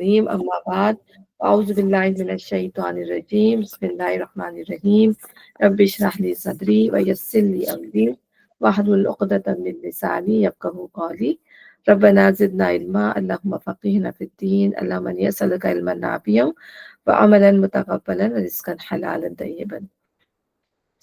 الرجيم أما بعد أعوذ بالله من الشيطان الرجيم بسم الله الرحمن الرحيم رب اشرح لي صدري ويسر لي أمري واحلل عقدة من لساني يفقهوا قولي ربنا زدنا علما اللهم فقهنا في الدين اللهم إني أسألك علما نافعا وعملا متقبلا ورزقا حلالا طيبا.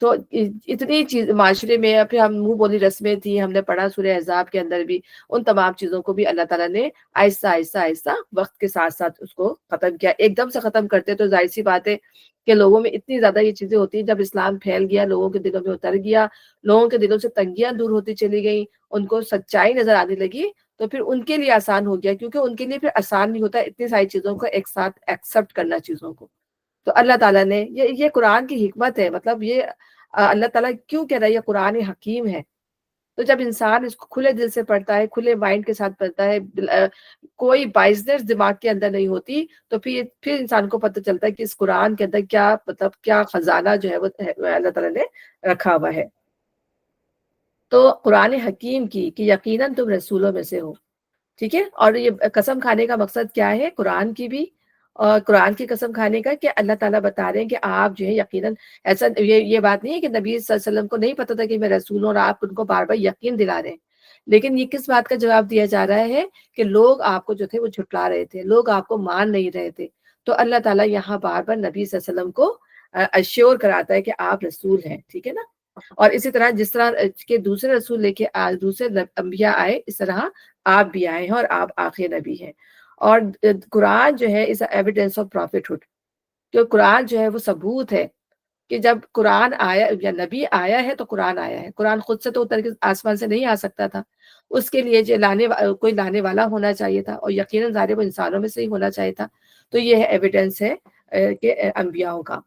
تو اتنی چیز معاشرے میں، پھر ہم منہ بولی رسمیں تھی، ہم نے پڑھا سورہ احزاب کے اندر بھی، ان تمام چیزوں کو بھی اللہ تعالیٰ نے آہستہ آہستہ آہستہ وقت کے ساتھ ساتھ اس کو ختم کیا۔ ایک دم سے ختم کرتے تو ظاہر سی بات ہے کہ لوگوں میں اتنی زیادہ یہ چیزیں ہوتی ہیں، جب اسلام پھیل گیا، لوگوں کے دلوں میں اتر گیا، لوگوں کے دلوں سے تنگیاں دور ہوتی چلی گئیں، ان کو سچائی نظر آنے لگی، تو پھر ان کے لیے آسان ہو گیا، کیونکہ ان کے لیے پھر آسان نہیں ہوتا اتنی ساری چیزوں کو ایک ساتھ ایکسپٹ کرنا چیزوں کو۔ تو اللہ تعالیٰ نے یہ قرآن کی حکمت ہے، مطلب یہ اللہ تعالیٰ کیوں کہہ رہا ہے یہ قرآن حکیم ہے؟ تو جب انسان اس کو کھلے دل سے پڑھتا ہے، کھلے مائنڈ کے ساتھ پڑھتا ہے، کوئی بائزنس دماغ کے اندر نہیں ہوتی، تو پھر انسان کو پتہ چلتا ہے کہ اس قرآن کے اندر کیا مطلب کیا خزانہ جو ہے وہ اللہ تعالیٰ نے رکھا ہوا ہے۔ تو قرآن حکیم کی کہ یقیناً تم رسولوں میں سے ہو، ٹھیک ہے، اور یہ قسم کھانے کا مقصد کیا ہے قرآن کی بھی، اور قرآن کی قسم کھانے کا کہ اللہ تعالیٰ بتا رہے ہیں کہ آپ جو ہے یقیناً، ایسا یہ بات نہیں ہے کہ نبی صلی اللہ علیہ وسلم کو نہیں پتا تھا کہ میں رسول ہوں، اور آپ ان کو بار بار یقین دلا رہے ہیں، لیکن یہ کس بات کا جواب دیا جا رہا ہے کہ لوگ آپ کو جو تھے وہ جھٹلا رہے تھے، لوگ آپ کو مان نہیں رہے تھے، تو اللہ تعالیٰ یہاں بار بار نبی صلی اللہ علیہ وسلم کو اشیور کراتا ہے کہ آپ رسول ہیں، ٹھیک ہے نا۔ اور اسی طرح جس طرح کہ دوسرے رسول لے کے دوسرے انبیاء آئے، اس طرح آپ بھی آئے ہیں اور آپ آخری نبی ہیں۔ اور قرآن جو ہے is evidence of prophethood, کہ قرآن جو ہے وہ ثبوت ہے کہ جب قرآن آیا یا نبی آیا ہے تو قرآن آیا ہے۔ قرآن خود سے تو اتر کے آسمان سے نہیں آ سکتا تھا، اس کے لیے جو کوئی لانے والا ہونا چاہیے تھا، اور یقیناً ظاہر وہ انسانوں میں سے ہی ہونا چاہیے تھا۔ تو یہ ایویڈینس ہے کہ انبیاءوں کا۔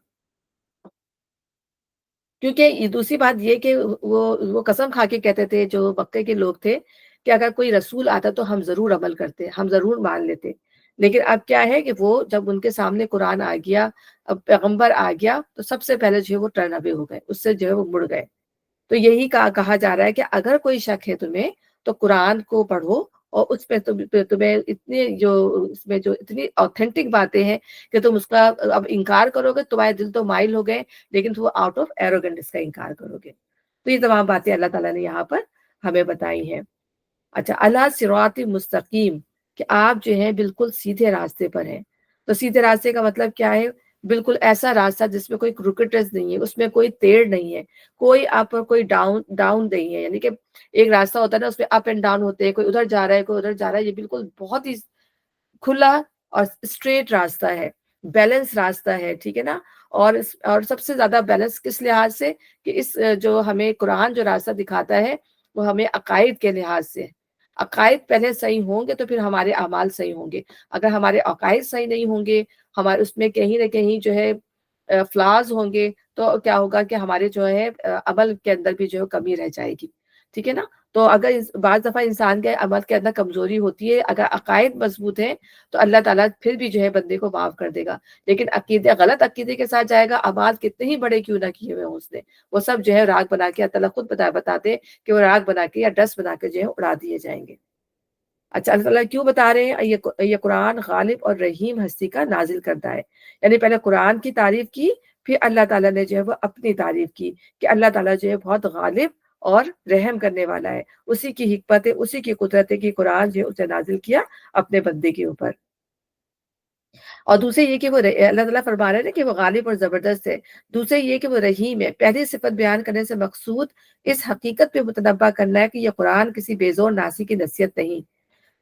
کیونکہ یہ دوسری بات یہ کہ وہ قسم کھا کے کہتے تھے جو مکے کے لوگ تھے کہ اگر کوئی رسول آتا تو ہم ضرور عمل کرتے، ہم ضرور مان لیتے، لیکن اب کیا ہے کہ وہ جب ان کے سامنے قرآن آ گیا، اب پیغمبر آ گیا، تو سب سے پہلے جو ہے وہ ٹرن اوے ہو گئے، اس سے جو ہے وہ مڑ گئے۔ تو یہی کہا جا رہا ہے کہ اگر کوئی شک ہے تمہیں تو قرآن کو پڑھو، اور اس پہ تمہیں اتنے جو اس میں جو اتنی آتھینٹک باتیں ہیں کہ تم اس کا اب انکار کرو گے، تمہارے دل تو مائل ہو گئے، لیکن تو آؤٹ آف ایروگنس کا انکار کرو گے۔ تو یہ تمام باتیں اللہ تعالیٰ نے یہاں پر ہمیں بتائی ہیں۔ اچھا، اللہ صراط مستقیم، کہ آپ جو ہیں بالکل سیدھے راستے پر ہیں۔ تو سیدھے راستے کا مطلب کیا ہے؟ بالکل ایسا راستہ جس میں کوئی کروکٹنس نہیں ہے، اس میں کوئی تیڑ نہیں ہے، کوئی آپ پر کوئی ڈاؤن نہیں ہے، یعنی کہ ایک راستہ ہوتا ہے نا، اس میں اپ اینڈ ڈاؤن ہوتے ہیں، کوئی ادھر جا رہا ہے کوئی ادھر جا رہا ہے، یہ بالکل بہت ہی کھلا اور اسٹریٹ راستہ ہے، بیلنس راستہ ہے، ٹھیک ہے نا۔ اور سب سے زیادہ بیلنس کس لحاظ سے؟ کہ اس جو ہمیں قرآن جو راستہ دکھاتا ہے وہ ہمیں عقائد کے لحاظ سے، عقائد پہلے صحیح ہوں گے تو پھر ہمارے اعمال صحیح ہوں گے۔ اگر ہمارے عقائد صحیح نہیں ہوں گے، ہمارے اس میں کہیں نہ کہیں جو ہے فلاز ہوں گے، تو کیا ہوگا کہ ہمارے جو ہے عمل کے اندر بھی جو ہے کمی رہ جائے گی، ٹھیک ہے نا۔ تو اگر بعض دفعہ انسان کے عمل کے اندر کمزوری ہوتی ہے، اگر عقائد مضبوط ہیں تو اللہ تعالیٰ پھر بھی جو ہے بندے کو معاف کر دے گا، لیکن غلط عقیدے کے ساتھ جائے گا، اعمال کتنے ہی بڑے کیوں نہ کیے ہوئے ہوں اس نے، وہ سب جو ہے راگ بنا کے، اللہ تعالیٰ خود بتاتے کہ وہ راگ بنا کے یا ڈسٹ بنا کے جو ہے اڑا دیے جائیں گے۔ اچھا، اللہ تعالیٰ کیوں بتا رہے ہیں؟ یہ قرآن غالب اور رحیم ہستی کا نازل کرتا ہے، یعنی پہلے قرآن کی تعریف کی، پھر اللہ تعالیٰ نے جو ہے وہ اپنی تعریف کی کہ اللہ تعالیٰ جو ہے بہت غالب اور رحم کرنے والا ہے، اسی کی حکمت ہے، اسی کی قدرت ہے کہ قرآن جو ہے اسے نازل کیا اپنے بندے کے اوپر۔ اور دوسرے یہ کہ وہ اللہ تعالیٰ فرما رہے ہیں نا کہ وہ غالب اور زبردست ہے۔ دوسرے یہ کہ وہ رحیم ہے۔ پہلی صفت بیان کرنے سے مقصود اس حقیقت پہ متنبع کرنا ہے کہ یہ قرآن کسی بے زور ناسی کی نصیحت نہیں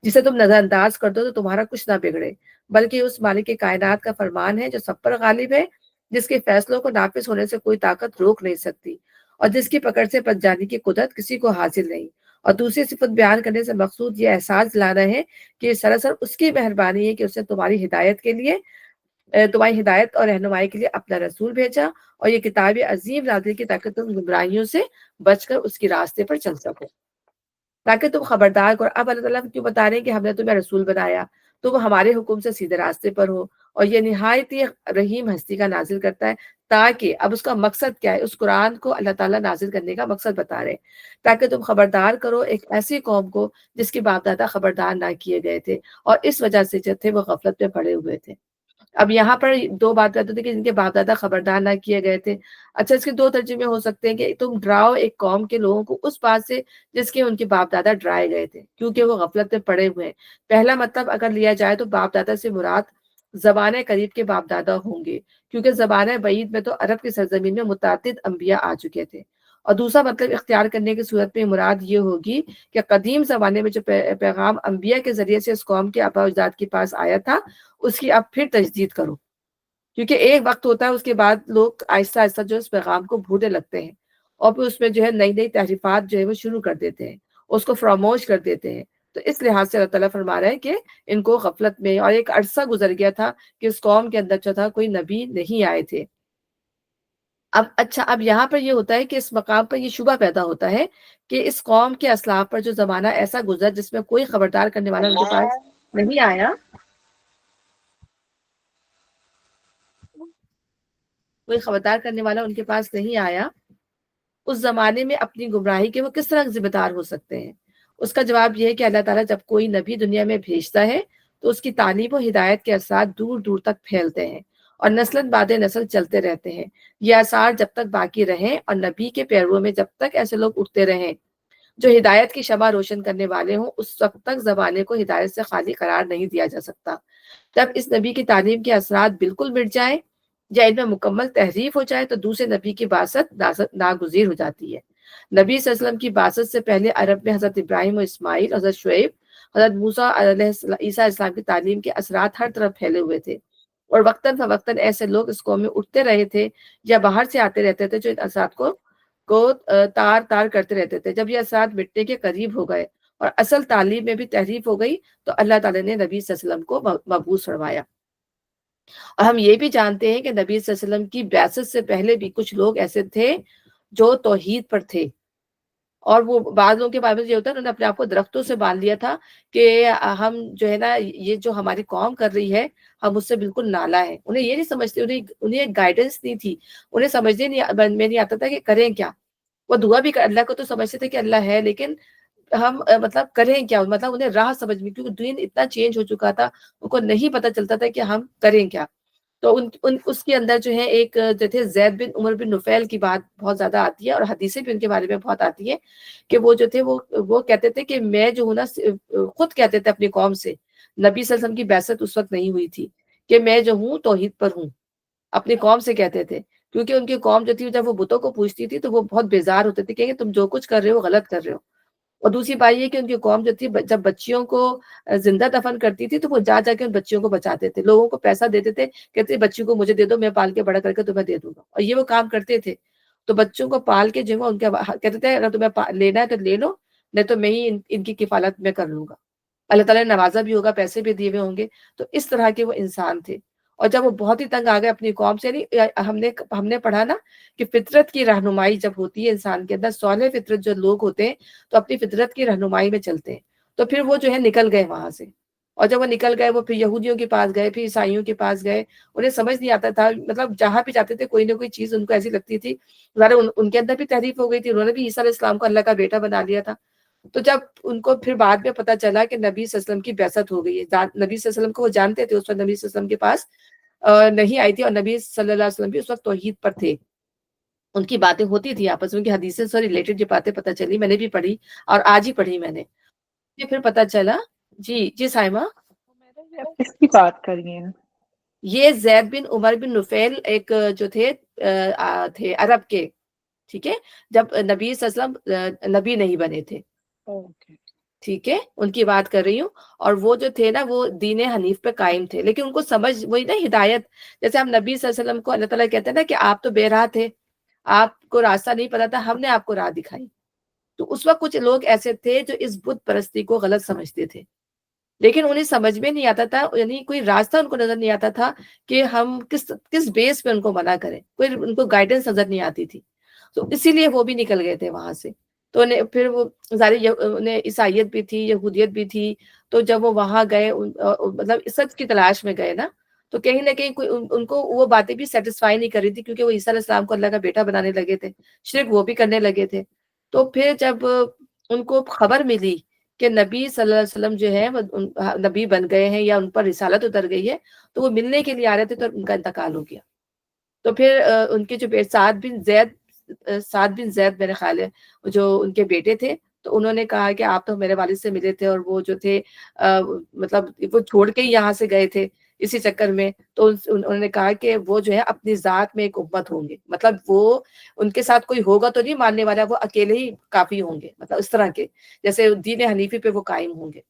جسے تم نظر انداز کر دو تو تمہارا کچھ نہ بگڑے، بلکہ اس مالک کائنات کا فرمان ہے جو سب پر غالب ہے، جس کے فیصلوں کو نافذ ہونے سے کوئی طاقت روک نہیں سکتی، اور جس کی پکڑ سے بچ جانے کی قدرت کسی کو حاصل نہیں۔ اور دوسری صفت بیان کرنے سے مقصود یہ احساس دلانا ہے کہ سراسر اس کی مہربانی ہے کہ اس نے تمہاری ہدایت کے لیے، تمہاری ہدایت اور رہنمائی کے لیے اپنا رسول بھیجا، اور یہ کتاب عظیم نازل کی تاکہ تم گمراہیوں سے بچ کر اس کی راستے پر چل سکو، تاکہ تم خبردار کرو۔ اب اللہ تعالیٰ کیوں بتا رہے ہیں کہ ہم نے تمہیں رسول بنایا، تم ہمارے حکم سے سیدھے راستے پر ہو، اور یہ نہایت ہی رحیم ہستی کا نازل کرتا ہے، تاکہ اب اس کا مقصد کیا ہے؟ اس قرآن کو اللہ تعالیٰ نازل کرنے کا مقصد بتا رہے ہیں تاکہ تم خبردار کرو ایک ایسی قوم کو جس کے باپ دادا خبردار نہ کیے گئے تھے، اور اس وجہ سے جو تھے وہ غفلت میں پڑے ہوئے تھے۔ اب یہاں پر دو بات کرتے تھے کہ جن کے باپ دادا خبردار نہ کیے گئے تھے۔ اچھا، اس کے دو ترجمے ہو سکتے ہیں کہ تم ڈراؤ ایک قوم کے لوگوں کو اس بات سے جس کے ان کے باپ دادا ڈرائے گئے تھے، کیونکہ وہ غفلت میں پڑے ہوئے ہیں۔ پہلا مطلب اگر لیا جائے تو باپ دادا سے مراد زمانۂ قریب کے باپ دادا ہوں گے، کیونکہ زمانۂ بعید میں تو عرب کی سرزمین میں متعدد انبیاء آ چکے تھے۔ اور دوسرا مطلب اختیار کرنے کی صورت میں مراد یہ ہوگی کہ قدیم زمانے میں جو پیغام انبیاء کے ذریعے سے اس قوم کے آباء و اجداد کے پاس آیا تھا، اس کی اب پھر تجدید کرو، کیونکہ ایک وقت ہوتا ہے اس کے بعد لوگ آہستہ آہستہ جو اس پیغام کو بھولنے لگتے ہیں، اور پھر اس میں جو ہے نئی نئی تحریفات جو ہے وہ شروع کر دیتے ہیں، اس کو فراموش کر دیتے ہیں۔ تو اس لحاظ سے اللہ تعالیٰ فرما رہا ہے کہ ان کو غفلت میں، اور ایک عرصہ گزر گیا تھا کہ اس قوم کے اندر جو تھا کوئی نبی نہیں آئے تھے۔ اب اچھا، اب یہاں پر یہ ہوتا ہے کہ اس مقام پر یہ شبہ پیدا ہوتا ہے کہ اس قوم کے اسلاف پر جو زمانہ ایسا گزر جس میں کوئی خبردار کرنے والا ان کے پاس نہیں آیا، کوئی خبردار کرنے والا ان کے پاس نہیں آیا، اس زمانے میں اپنی گمراہی کے وہ کس طرح ذمہ دار ہو سکتے ہیں؟ اس کا جواب یہ ہے کہ اللہ تعالیٰ جب کوئی نبی دنیا میں بھیجتا ہے تو اس کی تعلیم و ہدایت کے اثرات دور دور تک پھیلتے ہیں اور نسل بعد نسل چلتے رہتے ہیں۔ یہ آثار جب تک باقی رہیں اور نبی کے پیرووں میں جب تک ایسے لوگ اٹھتے رہیں جو ہدایت کی شمع روشن کرنے والے ہوں، اس وقت تک زمانے کو ہدایت سے خالی قرار نہیں دیا جا سکتا۔ جب اس نبی کی تعلیم کے اثرات بالکل مٹ جائیں یا ان میں مکمل تحریف ہو جائے تو دوسرے نبی کی بعثت ناگزیر ہو جاتی ہے۔ نبی صلی اللہ علیہ وسلم کی بعثت سے پہلے عرب میں حضرت ابراہیم و اسماعیل، حضرت شعیب، حضرت موسیٰ عیسیٰ اسلام کی تعلیم کے اثرات ہر طرف پھیلے ہوئے تھے، اور وقتاً فوقتاً ایسے لوگ اس قوم میں اٹھتے رہے تھے یا باہر سے آتے رہتے تھے جو ان اثرات کو تار تار کرتے رہتے تھے۔ جب یہ اثرات مٹنے کے قریب ہو گئے اور اصل تعلیم میں بھی تحریف ہو گئی تو اللہ تعالیٰ نے نبی صلی اللہ علیہ وسلم کو مبعوث فرمایا۔ اور ہم یہ بھی جانتے ہیں کہ نبی صلی اللہ علیہ وسلم کی بعثت سے پہلے بھی کچھ لوگ ایسے تھے جو توحید پر تھے، اور وہ بعض لوگوں کے بارے میں یہ ہوتا ہے انہوں نے اپنے آپ کو درختوں سے باندھ لیا تھا کہ ہم جو ہے نا یہ جو ہماری قوم کر رہی ہے ہم اس سے بالکل نالا ہے۔ انہیں یہ نہیں سمجھتے، انہیں ایک گائیڈنس نہیں تھی، انہیں سمجھنے میں نہیں آتا تھا کہ کریں کیا۔ وہ دعا بھی اللہ کو تو سمجھتے تھے کہ اللہ ہے، لیکن ہم مطلب کریں کیا، مطلب انہیں راہ سمجھ میں، کیونکہ دین اتنا چینج ہو چکا تھا ان کو نہیں پتہ چلتا تھا کہ ہم کریں کیا۔ تو اس کے اندر جو ہے ایک جو تھے زید بن عمر بن نفیل کی بات بہت زیادہ آتی ہے، اور حدیثیں بھی ان کے بارے میں بہت آتی ہیں کہ وہ جو تھے وہ کہتے تھے کہ میں جو ہوں نا، خود کہتے تھے اپنی قوم سے، نبی صلی اللہ علیہ وسلم کی بعثت اس وقت نہیں ہوئی تھی، کہ میں جو ہوں توحید پر ہوں، اپنی قوم سے کہتے تھے، کیونکہ ان کی قوم جو تھی جب وہ بتوں کو پوجتی تھی تو وہ بہت بیزار ہوتے تھے کہ تم جو کچھ کر رہے ہو غلط کر رہے ہو۔ اور دوسری بات یہ کہ ان کی قوم جو تھی جب بچیوں کو زندہ دفن کرتی تھی تو وہ جا جا کے ان بچیوں کو بچاتے تھے، لوگوں کو پیسہ دیتے تھے، کہتے بچی کو مجھے دے دو، میں پال کے بڑا کر کے تمہیں دے دوں گا، اور یہ وہ کام کرتے تھے۔ تو بچوں کو پال کے جو ہے ان کے کہتے تھے اگر تمہیں لینا ہے تو لے لو، نہیں تو میں ہی ان کی کفالت میں کر لوں گا۔ اللہ تعالیٰ نے نوازا بھی ہوگا، پیسے بھی دیے ہوئے ہوں گے۔ تو اس طرح کے وہ انسان تھے، اور جب وہ بہت ہی تنگ آ گئے اپنی قوم سے، یعنی ہم نے پڑھا نا کہ فطرت کی رہنمائی جب ہوتی ہے انسان کے اندر، صالح فطرت جو لوگ ہوتے ہیں تو اپنی فطرت کی رہنمائی میں چلتے ہیں، تو پھر وہ جو ہے نکل گئے وہاں سے، اور جب وہ نکل گئے وہ پھر یہودیوں کے پاس گئے، پھر عیسائیوں کے پاس گئے، انہیں سمجھ نہیں آتا تھا، مطلب جہاں بھی جاتے تھے کوئی نہ کوئی چیز ان کو ایسی لگتی تھی، ظاہر ان کے اندر بھی تحریف ہو گئی تھی، انہوں نے بھی عیسیٰ علیہ السلام کو اللہ کا بیٹا بنا لیا تھا۔ تو جب ان کو پھر بعد میں پتہ چلا کہ نبی صلی اللہ علیہ وسلم کی بعثت ہو گئی ہے، نبی صلی اللہ علیہ وسلم کو وہ جانتے تھے، اس وقت نبی صلی اللہ علیہ وسلم کے پاس نہیں آئی تھی، اور نبی صلی اللہ علیہ وسلم بھی اس وقت توحید پر تھے، ان کی باتیں ہوتی تھی آپس میں، ان کی حدیثیں سے ریلیٹڈ یہ باتیں پتہ چلی، میں نے بھی پڑھی اور آج ہی پڑھی میں نے، پھر پتہ چلا۔ جی جی سائمہ، آپ کس کی بات کر رہی ہیں؟ یہ زید بن عمر بن نفیل ایک جو تھے تھے عرب کے، ٹھیک ہے، جب نبی صلی اللہ علیہ وسلم نبی نہیں بنے تھے، اوکے، ٹھیک ہے، ان کی بات کر رہی ہوں۔ اور وہ جو تھے نا وہ دین حنیف پہ قائم تھے، لیکن ان کو سمجھ وہی نا ہدایت، جیسے ہم نبی صلی اللہ علیہ وسلم کو اللہ تعالیٰ کہتے ہیں نا کہ آپ تو بے راہ تھے، آپ کو راستہ نہیں پتا تھا، ہم نے آپ کو راہ دکھائی۔ تو اس وقت کچھ لوگ ایسے تھے جو اس بت پرستی کو غلط سمجھتے تھے، لیکن انہیں سمجھ میں نہیں آتا تھا، یعنی کوئی راستہ ان کو نظر نہیں آتا تھا کہ ہم کس بیس پہ ان کو منع کریں، کوئی ان کو گائیڈنس نظر نہیں آتی تھی، تو اسی لیے وہ بھی نکل گئے تھے وہاں سے۔ تو پھر وہ انہیں عیسائیت بھی تھی، یہودیت بھی تھی، تو جب وہ وہاں گئے مطلب سچ کی تلاش میں گئے نا، تو کہیں نہ کہیں ان کو وہ باتیں بھی سیٹسفائی نہیں کر رہی تھی، کیونکہ وہ عیسیٰ علیہ السلام کو اللہ کا بیٹا بنانے لگے تھے، شرک وہ بھی کرنے لگے تھے۔ تو پھر جب ان کو خبر ملی کہ نبی صلی اللہ علیہ وسلم جو ہے وہ نبی بن گئے ہیں یا ان پر رسالت اتر گئی ہے، تو وہ ملنے کے لیے آ رہے تھے، تو ان کا انتقال ہو گیا۔ تو پھر ان کے جو سعد بن زید میرے خیال ہے جو ان کے بیٹے تھے، تو انہوں نے کہا کہ آپ تو میرے والد سے ملے تھے، اور وہ جو تھے مطلب وہ چھوڑ کے ہی یہاں سے گئے تھے اسی چکر میں تو انہوں نے کہا کہ وہ جو ہے اپنی ذات میں ایک امت ہوں گے، مطلب وہ ان کے ساتھ کوئی ہوگا تو نہیں ماننے والا، وہ اکیلے ہی کافی ہوں گے، مطلب اس طرح کے جیسے دین حنیفی پہ وہ قائم ہوں گے،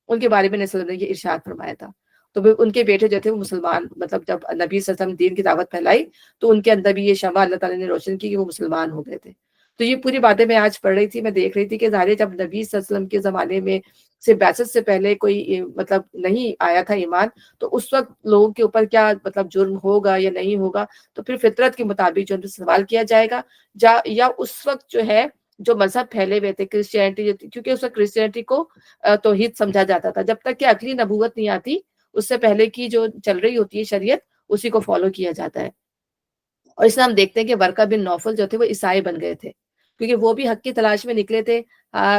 ان کے بارے میں نبی صلی اللہ علیہ وسلم نے یہ ارشاد فرمایا تھا۔ تو ان کے بیٹے جو تھے وہ مسلمان، مطلب جب نبی صلی اللہ علیہ وسلم دین کی دعوت پھیلائی تو ان کے اندر بھی یہ شمع اللہ تعالیٰ نے روشن کی کہ وہ مسلمان ہو گئے تھے۔ تو یہ پوری باتیں میں آج پڑھ رہی تھی، میں دیکھ رہی تھی کہ ظاہر جب نبی صلی اللہ علیہ وسلم کے زمانے میں سے بعثت سے پہلے کوئی مطلب نہیں آیا تھا ایمان، تو اس وقت لوگوں کے اوپر کیا مطلب جرم ہوگا یا نہیں ہوگا، تو پھر فطرت کے مطابق جو سوال کیا جائے گا، یا اس وقت جو ہے جو مذہب پھیلے ہوئے تھے کرسچینٹی، کیونکہ اس وقت کرسچینٹی کو توحید سمجھا جاتا تھا، جب تک کہ اگلی نبوت نہیں آتی اس سے پہلے کی جو چل رہی ہوتی ہے شریعت اسی کو فالو کیا جاتا ہے۔ اور اس میں ہم دیکھتے ہیں کہ ورقہ بن نوفل جو تھے وہ عیسائی بن گئے تھے، کیونکہ وہ بھی حق کی تلاش میں نکلے تھے،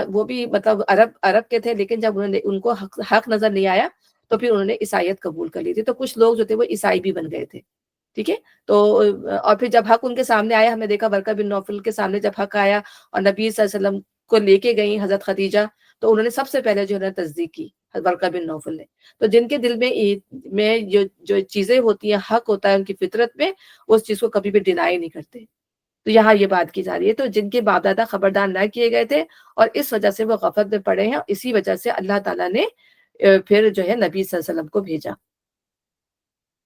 وہ بھی مطلب عرب کے تھے، لیکن جب ان کو حق نظر نہیں آیا تو پھر انہوں نے عیسائیت قبول کر لی تھی، تو کچھ لوگ جو تھے وہ عیسائی بھی بن گئے تھے، ٹھیک ہے۔ تو اور پھر جب حق ان کے سامنے آیا، ہم نے دیکھا ورقہ بن نوفل کے سامنے جب حق آیا اور نبی صلی اللہ علیہ وسلم کو لے کے گئی حضرت خدیجہ، تو انہوں نے سب سے پہلے جو ہے تصدیق کی ورقہ بن نوفل نے۔ تو جن کے دل میں جو چیزیں ہوتی ہیں، حق ہوتا ہے ان کی فطرت میں، اس چیز کو کبھی بھی ڈینائی نہیں کرتے۔ تو یہاں یہ بات کی جا رہی ہے، تو جن کے باپ دادا خبردار نہ کیے گئے تھے اور اس وجہ سے وہ غفلت میں پڑے ہیں، اسی وجہ سے اللہ تعالیٰ نے پھر جو ہے نبی صلی اللہ علیہ وسلم کو بھیجا۔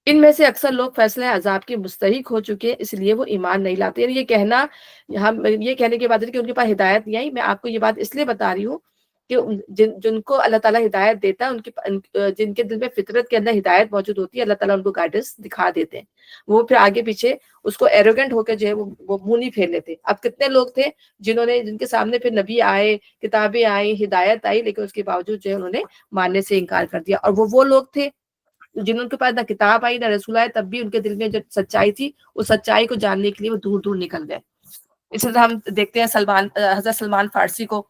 ان میں سے اکثر لوگ فیصلہ عذاب کے مستحق ہو چکے ہیں، اس لیے وہ ایمان نہیں لاتے۔ یعنی یہ کہنے کے بعد کہ ان کے پاس ہدایت نہیں آئی، میں آپ کو یہ بات اس لیے بتا رہی ہوں کہ جن کو اللہ تعالیٰ ہدایت دیتا ہے، جن کے دل میں فطرت کے اندر ہدایت موجود ہوتی ہے، اللہ تعالیٰ ان کو گائیڈنس دکھا دیتے ہیں، وہ پھر آگے پیچھے اس کو ایروگنٹ ہو کے جو ہے وہ منہ نہیں پھیر لیتے۔ اب کتنے لوگ تھے جن کے سامنے پھر نبی آئے، کتابیں آئیں، ہدایت آئی، لیکن اس کے باوجود جو ہے انہوں نے ماننے سے انکار کر دیا۔ اور وہ لوگ تھے جنہوں کے پاس نہ کتاب آئی نہ رسول آئے، تب بھی ان کے دل میں جو سچائی تھی اس سچائی کو جاننے کے لیے وہ دور دور نکل گئے۔ اس طرح ہم دیکھتے ہیں حضرت سلمان فارسی کو،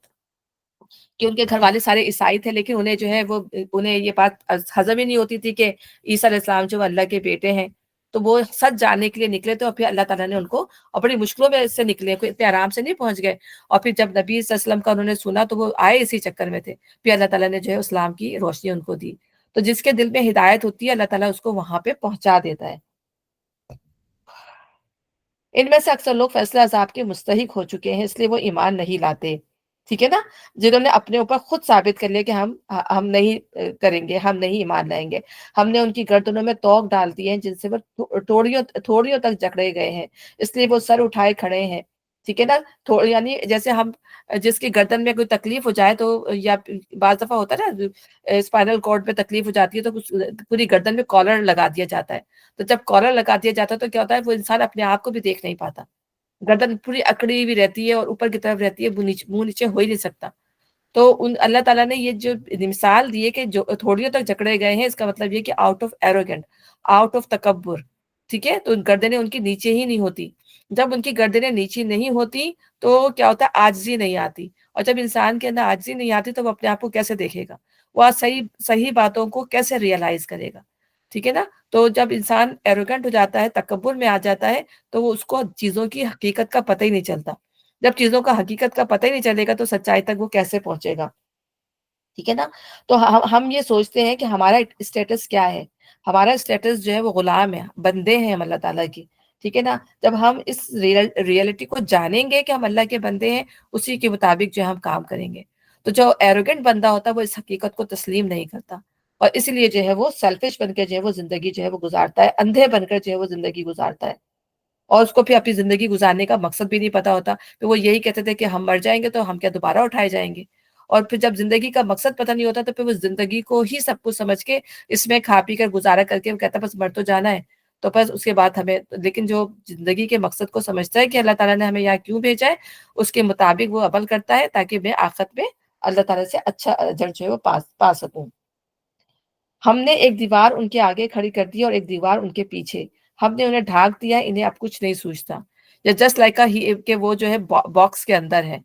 کہ ان کے گھر والے سارے عیسائی تھے، لیکن انہیں یہ بات ہضم ہی نہیں ہوتی تھی کہ عیسیٰ علیہ السلام جو اللہ کے بیٹے ہیں، تو وہ سچ جاننے کے لیے نکلے تھے، اور پھر اللہ تعالیٰ نے ان کو، اور بڑی مشکلوں میں اس سے نکلے، کوئی اتنے آرام سے نہیں پہنچ گئے۔ اور پھر جب نبی صلی اللہ علیہ وسلم کا انہوں نے سنا تو وہ آئے اسی چکر میں تھے، پھر اللہ تعالیٰ نے جو ہے اسلام کی روشنی ان کو دی۔ تو جس کے دل میں ہدایت ہوتی ہے اللہ تعالیٰ اس کو وہاں پہ پہنچا دیتا ہے۔ ان میں سے اکثر لوگ فیصلہ عذاب کے مستحق ہو چکے ہیں، اس لیے وہ ایمان نہیں لاتے، ٹھیک ہے نا، جنہوں نے اپنے اوپر خود ثابت کر لیا کہ ہم نہیں کریں گے، ہم نہیں ایمان لائیں گے۔ ہم نے ان کی گردنوں میں توق ڈال دی ہے جن سے وہ تھوڑیوں تک جکڑے گئے ہیں، اس لیے وہ سر اٹھائے کھڑے ہیں، ٹھیک ہے نا۔ یعنی جیسے ہم جس کی گردن میں کوئی تکلیف ہو جائے تو، یا بعض دفعہ ہوتا ہے نا اسپائنل کارڈ پہ تکلیف ہو جاتی ہے تو پوری گردن میں کالر لگا دیا جاتا ہے، تو جب کالر لگا دیا جاتا ہے تو کیا ہوتا ہے، وہ انسان اپنے آپ کو بھی دیکھ نہیں پاتا، گردن پوری اکڑی بھی رہتی ہے اور اوپر کی طرف رہتی ہے، منہ نیچے ہو ہی نہیں سکتا۔ تو اللہ تعالیٰ نے یہ جو مثال دی ہے کہ جو تھوڑیوں تک جکڑے گئے ہیں، اس کا مطلب یہ کہ out of arrogant, out of تکبر، ٹھیک ہے، تو گردنیں ان کی نیچے ہی نہیں ہوتی۔ جب ان کی گردنیں نیچے نہیں ہوتی تو کیا ہوتا ہے، عاجزی نہیں آتی، اور جب انسان کے اندر عاجزی نہیں آتی تو وہ اپنے آپ کو کیسے دیکھے گا، وہ صحیح باتوں کو کیسے ریئلائز کرے گا، ٹھیک ہے نا۔ تو جب انسان ایروگنٹ ہو جاتا ہے، تکبر میں آ جاتا ہے، تو وہ اس کو چیزوں کی حقیقت کا پتہ ہی نہیں چلتا۔ جب چیزوں کا حقیقت کا پتہ ہی نہیں چلے گا تو سچائی تک وہ کیسے پہنچے گا، ٹھیک ہے نا۔ تو ہم یہ سوچتے ہیں کہ ہمارا اسٹیٹس کیا ہے، ہمارا اسٹیٹس جو ہے وہ غلام ہے، بندے ہیں ہم اللہ تعالیٰ کی، ٹھیک ہے نا۔ جب ہم اس ریئلٹی کو جانیں گے کہ ہم اللہ کے بندے ہیں، اسی کے مطابق جو ہے ہم کام کریں گے۔ تو جو ایروگنٹ بندہ ہوتا ہے وہ اس حقیقت کو تسلیم نہیں کرتا، اور اس لیے جو ہے وہ سیلفش بن کے جو ہے وہ زندگی جو ہے وہ گزارتا ہے، اندھے بن کر جو ہے وہ زندگی گزارتا ہے، اور اس کو پھر اپنی زندگی گزارنے کا مقصد بھی نہیں پتا ہوتا۔ پھر وہ یہی کہتے تھے کہ ہم مر جائیں گے تو ہم کیا دوبارہ اٹھائے جائیں گے، اور پھر جب زندگی کا مقصد پتہ نہیں ہوتا تو پھر وہ زندگی کو ہی سب کچھ سمجھ کے اس میں کھا پی کر گزارا کر کے وہ کہتا ہے بس مر تو جانا ہے، تو بس اس کے بعد ہمیں، لیکن جو زندگی کے مقصد کو سمجھتا ہے کہ اللہ تعالیٰ نے ہمیں یہاں کیوں بھیجا ہے، اس کے مطابق وہ عمل کرتا ہے تاکہ میں آخرت میں اللہ تعالیٰ سے اچھا اجر جو ہے وہ پا سکوں۔ ہم نے ایک دیوار ان کے آگے کھڑی کر دی اور ایک دیوار ان کے پیچھے، ہم نے انہیں ڈھانک دیا، انہیں اب کچھ نہیں سوچتا۔ یا جسٹ لائک کہ وہ جو ہے باکس کے اندر ہے،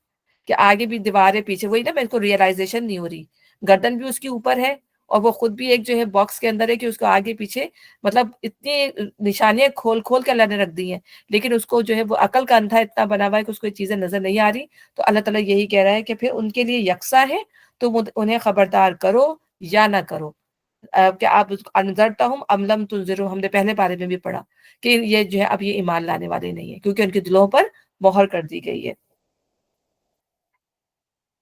کہ آگے بھی دیوار ہے پیچھے، وہی نا، میرے کو ریئلائزیشن نہیں ہو رہی، گردن بھی اس کی اوپر ہے اور وہ خود بھی ایک جو ہے باکس کے اندر ہے، کہ اس کو آگے پیچھے مطلب اتنی نشانیاں کھول کھول کے اللہ نے رکھ دی ہیں، لیکن اس کو جو ہے وہ عقل کا اندھا اتنا بنا ہوا ہے کہ اس کو یہ چیزیں نظر نہیں آ رہی۔ تو اللہ تعالیٰ یہی کہہ رہا ہے کہ پھر ان کے لیے یکساں ہے، تم انہیں خبردار کرو یا نہ کرو، کہ آپ انذرتہم ام لم تنذروا، ہم نے پہلے بارے میں بھی پڑھا کہ یہ جو ہے اب یہ ایمان لانے والے نہیں ہیں کیونکہ ان کے دلوں پر مہر کر دی گئی ہے۔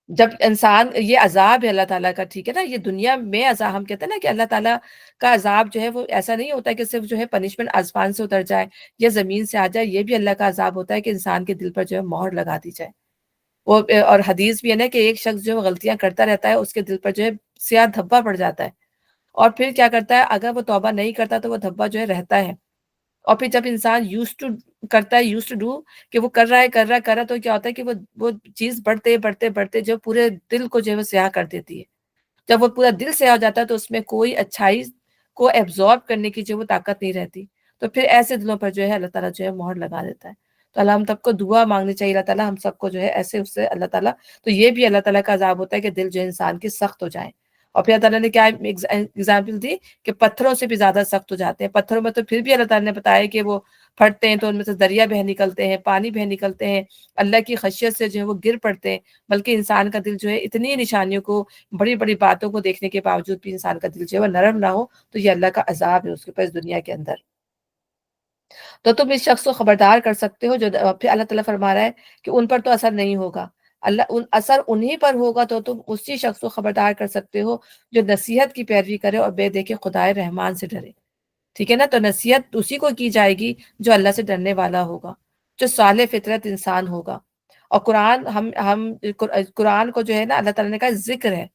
جب انسان یہ عذاب ہے اللہ تعالیٰ کا، ٹھیک ہے نا، یہ دنیا میں عذاب، ہم کہتے ہیں نا کہ اللہ تعالیٰ کا عذاب جو ہے وہ ایسا نہیں ہوتا ہے کہ صرف جو ہے پنشمنٹ آسمان سے اتر جائے یا زمین سے آ جائے، یہ بھی اللہ کا عذاب ہوتا ہے کہ انسان کے دل پر جو ہے مہر لگا دی جائے۔ وہ اور حدیث بھی ہے نا کہ ایک شخص جو غلطیاں کرتا رہتا ہے اس کے دل پر جو ہے سیاہ دھبا پڑ جاتا ہے، اور پھر کیا کرتا ہے، اگر وہ توبہ نہیں کرتا تو وہ دھبا جو ہے رہتا ہے، اور پھر جب انسان یوز ٹو کرتا ہے، یوز ٹو ڈو، کہ وہ کر رہا ہے تو کیا ہوتا ہے کہ وہ چیز بڑھتے بڑھتے بڑھتے جو پورے دل کو جو ہے وہ سیاہ کر دیتی ہے۔ جب وہ پورا دل سیاہ ہو جاتا ہے تو اس میں کوئی اچھائی کو ایبزارب کرنے کی جو وہ طاقت نہیں رہتی، تو پھر ایسے دلوں پر جو ہے اللہ تعالیٰ جو ہے مہر لگا دیتا ہے۔ تو اللہ ہم سب کو دعا مانگنی چاہیے، اللہ تعالیٰ ہم سب کو جو ہے ایسے اس سے اللہ تعالیٰ، تو یہ بھی اللہ تعالیٰ کا عذاب ہوتا ہے کہ دل جو ہے انسان کی سخت ہو جائے۔ اور پھر اللہ تعالیٰ نے کیا ایگزامپل دی کہ پتھروں سے بھی زیادہ سخت ہو جاتے ہیں، پتھروں میں تو پھر بھی اللہ تعالیٰ نے بتایا کہ وہ پھٹتے ہیں تو ان میں سے دریا بہ نکلتے ہیں، پانی بہ نکلتے ہیں، اللہ کی خشیت سے جو ہے وہ گر پڑتے ہیں، بلکہ انسان کا دل جو ہے اتنی نشانیوں کو، بڑی بڑی باتوں کو دیکھنے کے باوجود بھی انسان کا دل جو ہے وہ نرم نہ ہو، تو یہ اللہ کا عذاب ہے اس کے اوپر اس دنیا کے اندر۔ تو تم اس شخص کو خبردار کر سکتے ہو جو پھر اللہ تعالیٰ فرما رہا ہے کہ ان پر تو اثر نہیں ہوگا، اثر انہی پر ہوگا، تو تم اسی شخص کو خبردار کر سکتے ہو جو نصیحت کی پیروی کرے اور بے دیکھے خدائے رحمان سے ڈرے، ٹھیک ہے نا۔ تو نصیحت اسی کو کی جائے گی جو اللہ سے ڈرنے والا ہوگا، جو صالح فطرت انسان ہوگا۔ اور قرآن کو جو ہے نا اللہ تعالیٰ نے کہا ذکر ہے،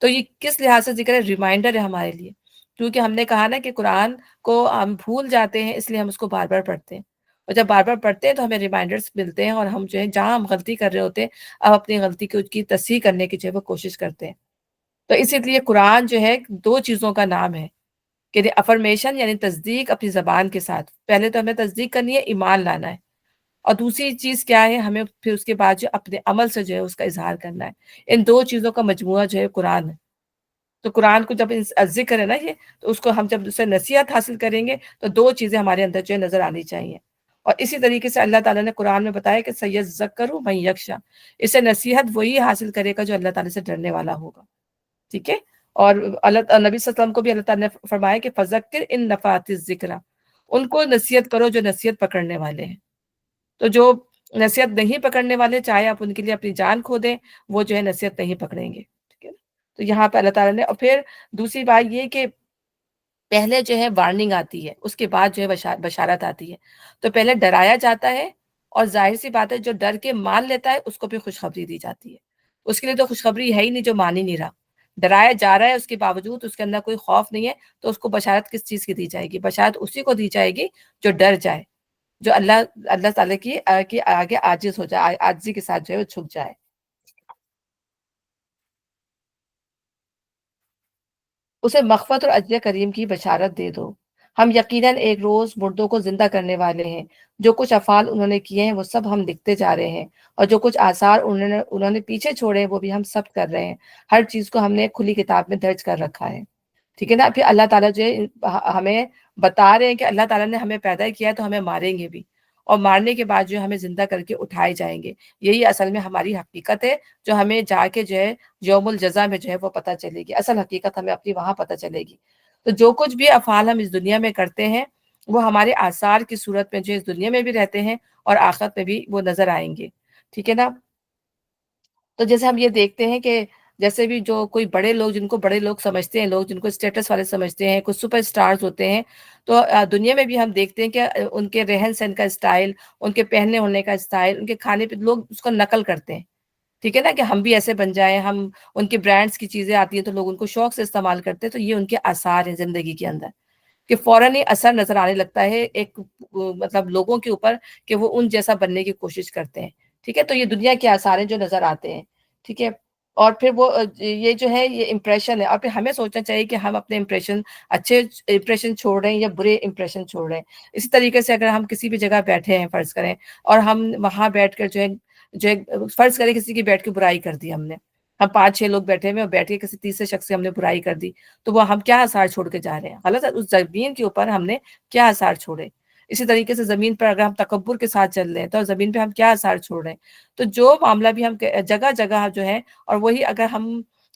تو یہ کس لحاظ سے ذکر ہے؟ ریمائنڈر ہے ہمارے لیے، کیونکہ ہم نے کہا نا کہ قرآن کو ہم بھول جاتے ہیں، اس لیے ہم اس کو بار بار پڑھتے ہیں، اور جب بار بار پڑھتے ہیں تو ہمیں ریمائنڈرز ملتے ہیں، اور ہم جو ہے جہاں ہم غلطی کر رہے ہوتے ہیں اب اپنی غلطی کی تصحیح کرنے کی جو ہے وہ کوشش کرتے ہیں۔ تو اسی لیے قرآن جو ہے دو چیزوں کا نام ہے کہ افرمیشن، یعنی تصدیق اپنی زبان کے ساتھ، پہلے تو ہمیں تصدیق کرنی ہے، ایمان لانا ہے، اور دوسری چیز کیا ہے، ہمیں پھر اس کے بعد جو اپنے عمل سے جو ہے اس کا اظہار کرنا ہے۔ ان دو چیزوں کا مجموعہ جو ہے قرآن ہے۔ تو قرآن کو جب ذکر ہے نا یہ، تو اس کو ہم جب اسے نصیحت حاصل کریں گے تو دو چیزیں ہمارے اندر جو ہے نظر آنی چاہیے۔ اور اسی طریقے سے اللہ تعالیٰ نے قرآن میں بتایا کہ سیذکر من یخشی، اسے نصیحت وہی حاصل کرے گا جو اللہ تعالیٰ سے ڈرنے والا ہوگا، ٹھیک ہے۔ اور نبی صلی اللہ علیہ وسلم کو بھی اللہ تعالیٰ نے فرمایا کہ فذکر ان نفعت الذکری، ان کو نصیحت کرو جو نصیحت پکڑنے والے ہیں۔ تو جو نصیحت نہیں پکڑنے والے، چاہے آپ ان کے لیے اپنی جان کھو دیں، وہ جو ہے نصیحت نہیں پکڑیں گے، ٹھیک ہے نا۔ تو یہاں پہ اللہ تعالیٰ نے، اور پھر دوسری بات یہ کہ پہلے جو ہے وارننگ آتی ہے، اس کے بعد جو ہے بشارت آتی ہے۔ تو پہلے ڈرایا جاتا ہے، اور ظاہر سی بات ہے جو ڈر کے مان لیتا ہے اس کو پھر خوشخبری دی جاتی ہے۔ اس کے لیے تو خوشخبری ہے ہی نہیں جو مان ہی نہیں رہا، ڈرایا جا رہا ہے، اس کے باوجود اس کے اندر کوئی خوف نہیں ہے، تو اس کو بشارت کس چیز کی دی جائے گی؟ بشارت اسی کو دی جائے گی جو ڈر جائے، جو اللہ تعالیٰ کی آگے عاجز ہو جائے، عاجزی کے ساتھ جو ہے وہ جھک جائے۔ اسے مغفرت اور اجر کریم کی بشارت دے دو۔ ہم یقیناً ایک روز مردوں کو زندہ کرنے والے ہیں، جو کچھ افعال انہوں نے کیے ہیں وہ سب ہم لکھتے جا رہے ہیں، اور جو کچھ آثار انہوں نے پیچھے چھوڑے وہ بھی ہم سب کر رہے ہیں، ہر چیز کو ہم نے کھلی کتاب میں درج کر رکھا ہے، ٹھیک ہے نا۔ پھر اللہ تعالیٰ جو ہے ہمیں بتا رہے ہیں کہ اللہ تعالیٰ نے ہمیں پیدا کیا ہے تو ہمیں ماریں گے بھی، اور مارنے کے بعد جو ہمیں زندہ کر کے اٹھائے جائیں گے۔ یہی اصل میں ہماری حقیقت ہے جو ہمیں جا کے جو ہے یوم الجزا میں جو ہے وہ پتہ چلے گی، اصل حقیقت ہمیں اپنی وہاں پتہ چلے گی۔ تو جو کچھ بھی افعال ہم اس دنیا میں کرتے ہیں وہ ہمارے آثار کی صورت میں جو اس دنیا میں بھی رہتے ہیں اور آخرت میں بھی وہ نظر آئیں گے، ٹھیک ہے نا۔ تو جیسے ہم یہ دیکھتے ہیں کہ جیسے بھی جو کوئی بڑے لوگ، جن کو بڑے لوگ سمجھتے ہیں، لوگ جن کو اسٹیٹس والے سمجھتے ہیں، کچھ سپر سٹارز ہوتے ہیں، تو دنیا میں بھی ہم دیکھتے ہیں کہ ان کے رہن سہن کا اسٹائل، ان کے پہننے ہونے کا اسٹائل، ان کے کھانے پہ لوگ اس کو نقل کرتے ہیں، ٹھیک ہے نا، کہ ہم بھی ایسے بن جائیں، ہم ان کے برانڈس کی چیزیں آتی ہیں تو لوگ ان کو شوق سے استعمال کرتے ہیں۔ تو یہ ان کے آثار ہیں زندگی کے اندر، کہ فوراً ہی اثر نظر آنے لگتا ہے ایک مطلب لوگوں کے اوپر کہ وہ ان جیسا بننے کی کوشش کرتے ہیں، ٹھیک ہے۔ تو یہ دنیا کے آثار ہیں جو نظر آتے ہیں، ٹھیک ہے۔ اور پھر وہ یہ جو ہے یہ امپریشن ہے، اور پھر ہمیں سوچنا چاہیے کہ ہم اپنے امپریشن، اچھے امپریشن چھوڑ رہے ہیں یا برے امپریشن چھوڑ رہے ہیں۔ اسی طریقے سے اگر ہم کسی بھی جگہ بیٹھے ہیں فرض کریں، اور ہم وہاں بیٹھ کر جو ہے فرض کریں کسی کی بیٹھ کے برائی کر دی ہم نے، ہم 5-6 لوگ بیٹھے ہوئے اور بیٹھ کے کسی تیسرے شخص سے ہم نے برائی کر دی، تو وہ ہم کیا آثار چھوڑ کے جا رہے ہیں؟ غلط ہے، اس زمین کے اوپر ہم نے کیا آثار چھوڑے۔ اسی طریقے سے زمین پر اگر ہم تکبر کے ساتھ چل رہے ہیں تو زمین پہ ہم کیا آثار چھوڑ رہے ہیں؟ تو جو معاملہ بھی ہم جگہ جگہ جو ہے، اور وہی اگر ہم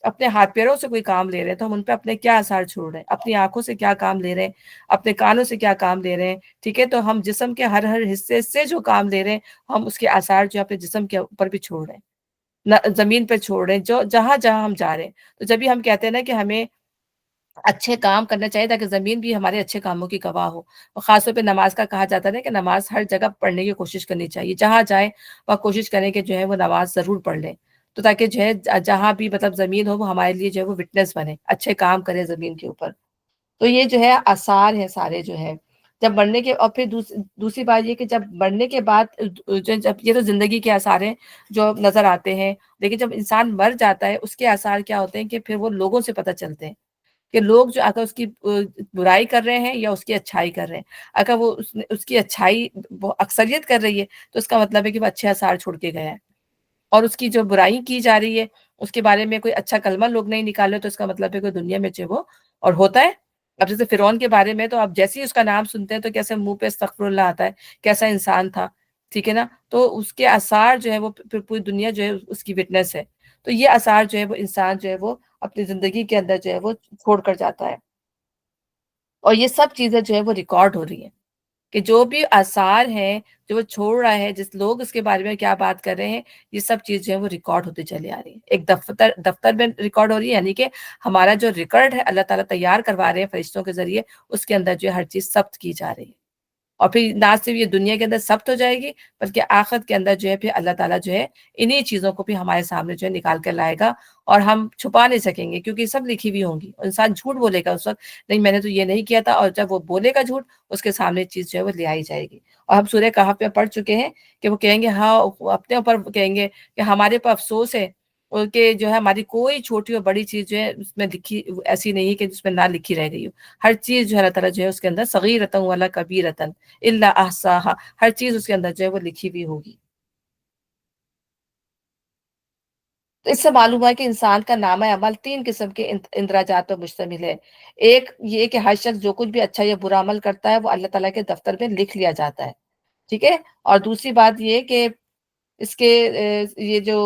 اپنے ہاتھ پیروں سے کوئی کام لے رہے ہیں تو ہم ان پہ اپنے کیا آثار چھوڑ رہے ہیں، اپنی آنکھوں سے کیا کام لے رہے ہیں، اپنے کانوں سے کیا کام لے رہے ہیں، ٹھیک ہے، تو ہم جسم کے ہر ہر حصے سے جو کام لے رہے ہیں ہم اس کے آثار جو اپنے جسم کے اوپر بھی چھوڑ رہے ہیں، زمین پہ چھوڑ رہے ہیں، جو جہاں جہاں ہم جا رہے ہیں. تو جب بھی ہم کہتے ہیں نا کہ ہمیں اچھے کام کرنا چاہیے تاکہ زمین بھی ہمارے اچھے کاموں کی گواہ ہو. اور خاص طور پہ نماز کا کہا جاتا ہے کہ نماز ہر جگہ پڑھنے کی کوشش کرنی چاہیے، جہاں جائیں وہاں کوشش کریں کہ جو ہے وہ نماز ضرور پڑھ لیں، تو تاکہ جو ہے جہاں بھی مطلب زمین ہو وہ ہمارے لیے جو ہے وہ وٹنس بنے، اچھے کام کرے زمین کے اوپر. تو یہ جو ہے آثار ہیں سارے جو ہے جب مرنے کے. اور پھر دوسری بات یہ کہ جب مرنے کے بعد جب یہ تو زندگی کے آثار ہیں جو نظر آتے ہیں، لیکن جب انسان مر جاتا ہے اس کے آثار کیا ہوتے ہیں کہ پھر وہ لوگوں سے پتہ چلتے ہیں کہ لوگ جو اگر اس کی برائی کر رہے ہیں یا اس کی اچھائی کر رہے ہیں. اگر وہ اس کی اچھائی اکثریت کر رہی ہے تو اس کا مطلب ہے کہ وہ اچھے آثار چھوڑ کے گیا ہے، اور اس کی جو برائی کی جا رہی ہے اس کے بارے میں کوئی اچھا کلمہ لوگ نہیں نکالے تو اس کا مطلب ہے کہ دنیا میں جو وہ اور ہوتا ہے. اب جیسے فرعون کے بارے میں تو آپ جیسے ہی اس کا نام سنتے ہیں تو کیسے منہ پہ استغفر اللہ آتا ہے، کیسا انسان تھا، ٹھیک ہے نا. تو اس کے آثار جو ہے وہ پھر پوری دنیا جو ہے اس کی وٹنس ہے. تو یہ آثار جو ہے وہ انسان جو ہے وہ اپنی زندگی کے اندر جو ہے وہ چھوڑ کر جاتا ہے، اور یہ سب چیزیں جو ہے وہ ریکارڈ ہو رہی ہیں کہ جو بھی آثار ہیں جو وہ چھوڑ رہا ہے، جس لوگ اس کے بارے میں کیا بات کر رہے ہیں، یہ سب چیز جو ہے وہ ریکارڈ ہوتی چلی آ رہی ہے. ایک دفتر میں ریکارڈ ہو رہی ہے، یعنی کہ ہمارا جو ریکارڈ ہے اللہ تعالیٰ تیار کروا رہے ہیں فرشتوں کے ذریعے، اس کے اندر جو ہے ہر چیز ثبت کی جا رہی ہے. اور پھر نہ صرف یہ دنیا کے اندر ثبت ہو جائے گی بلکہ آخرت کے اندر جو ہے پھر اللہ تعالیٰ جو ہے انہی چیزوں کو بھی ہمارے سامنے جو ہے نکال کر لائے گا، اور ہم چھپا نہیں سکیں گے کیونکہ یہ سب لکھی ہوئی ہوں گی. انسان جھوٹ بولے گا اس وقت، نہیں میں نے تو یہ نہیں کیا تھا، اور جب وہ بولے گا جھوٹ اس کے سامنے چیز جو ہے وہ لے آئی جائے گی. اور ہم سورہ کہف میں پڑھ چکے ہیں کہ وہ کہیں گے، ہاں اپنے اوپر کہیں گے کہ ہمارے پر افسوس ہے کہ جو ہے ہماری کوئی چھوٹی اور بڑی چیز جو ہے اس میں لکھی ایسی نہیں ہے کہ جس میں نہ لکھی رہ گئی ہو. ہر چیز جو ہے اللہ تعالیٰ جو ہے اس کے اندر صغیرۃ ولا کبیرۃ الا احصاها، ہر چیز اس کے اندر جو ہے وہ لکھی ہوئی ہوگی. تو اس سے معلوم ہے کہ انسان کا نامہ عمل 3 قسم کے اندراجات پر مشتمل ہے. ایک یہ کہ ہر شخص جو کچھ بھی اچھا یا برا عمل کرتا ہے وہ اللہ تعالیٰ کے دفتر میں لکھ لیا جاتا ہے، ٹھیک ہے. اور دوسری بات یہ کہ اس کے یہ جو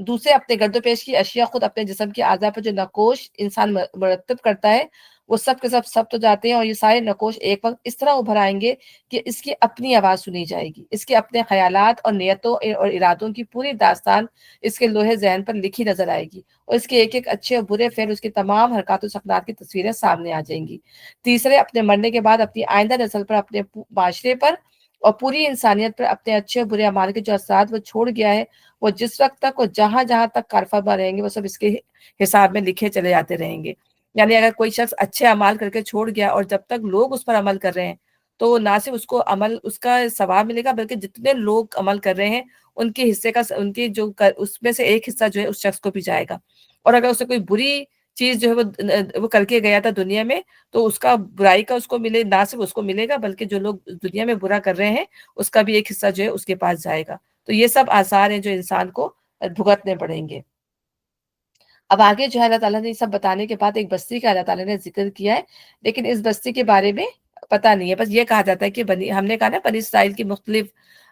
دوسرے اپنے گرد و پیش کی اشیاء خود اپنے جسم کے اعضاء پر جو نقوش انسان مرتب کرتا ہے وہ سب کے سب ثبت ہو جاتے ہیں، اور یہ سارے نقوش ایک وقت اس طرح ابھر آئیں گے کہ اس کی اپنی آواز سنی جائے گی، اس کے اپنے خیالات اور نیتوں اور ارادوں کی پوری داستان اس کے لوہے ذہن پر لکھی نظر آئے گی، اور اس کے ایک ایک اچھے اور برے فعل، اس کی تمام حرکات و سکنات کی تصویریں سامنے آ جائیں گی. تیسرے اپنے مرنے کے بعد اپنی آئندہ نسل پر، اپنے معاشرے پر اور پوری انسانیت پر اپنے اچھے اور برے اعمال کے جو اثرات وہ چھوڑ گیا ہے، وہ جس وقت تک اور جہاں جہاں تک کارفرما رہیں گے وہ سب اس کے حساب میں لکھے چلے جاتے رہیں گے. یعنی اگر کوئی شخص اچھے اعمال کر کے چھوڑ گیا اور جب تک لوگ اس پر عمل کر رہے ہیں تو نہ صرف اس کو عمل اس کا ثواب ملے گا بلکہ جتنے لوگ عمل کر رہے ہیں ان کے حصے کا، ان کی جو اس میں سے ایک حصہ جو ہے اس شخص کو بھی جائے گا. اور اگر اسے کوئی بری چیز جو ہے وہ کر کے گیا تھا دنیا میں تو اس کا برائی کا اس کو ملے، نہ صرف اس کو ملے گا بلکہ جو لوگ دنیا میں برا کر رہے ہیں اس کا بھی ایک حصہ جو ہے اس کے پاس جائے گا. تو یہ سب آثار ہیں جو انسان کو بھگتنے پڑیں گے. اب آگے جو ہے اللہ تعالیٰ نے یہ سب بتانے کے بعد ایک بستی کا اللہ تعالیٰ نے ذکر کیا ہے، لیکن اس بستی کے بارے میں پتہ نہیں ہے. بس یہ کہا جاتا ہے کہ ہم نے کہا نا بنی اسرائیل کی مختلف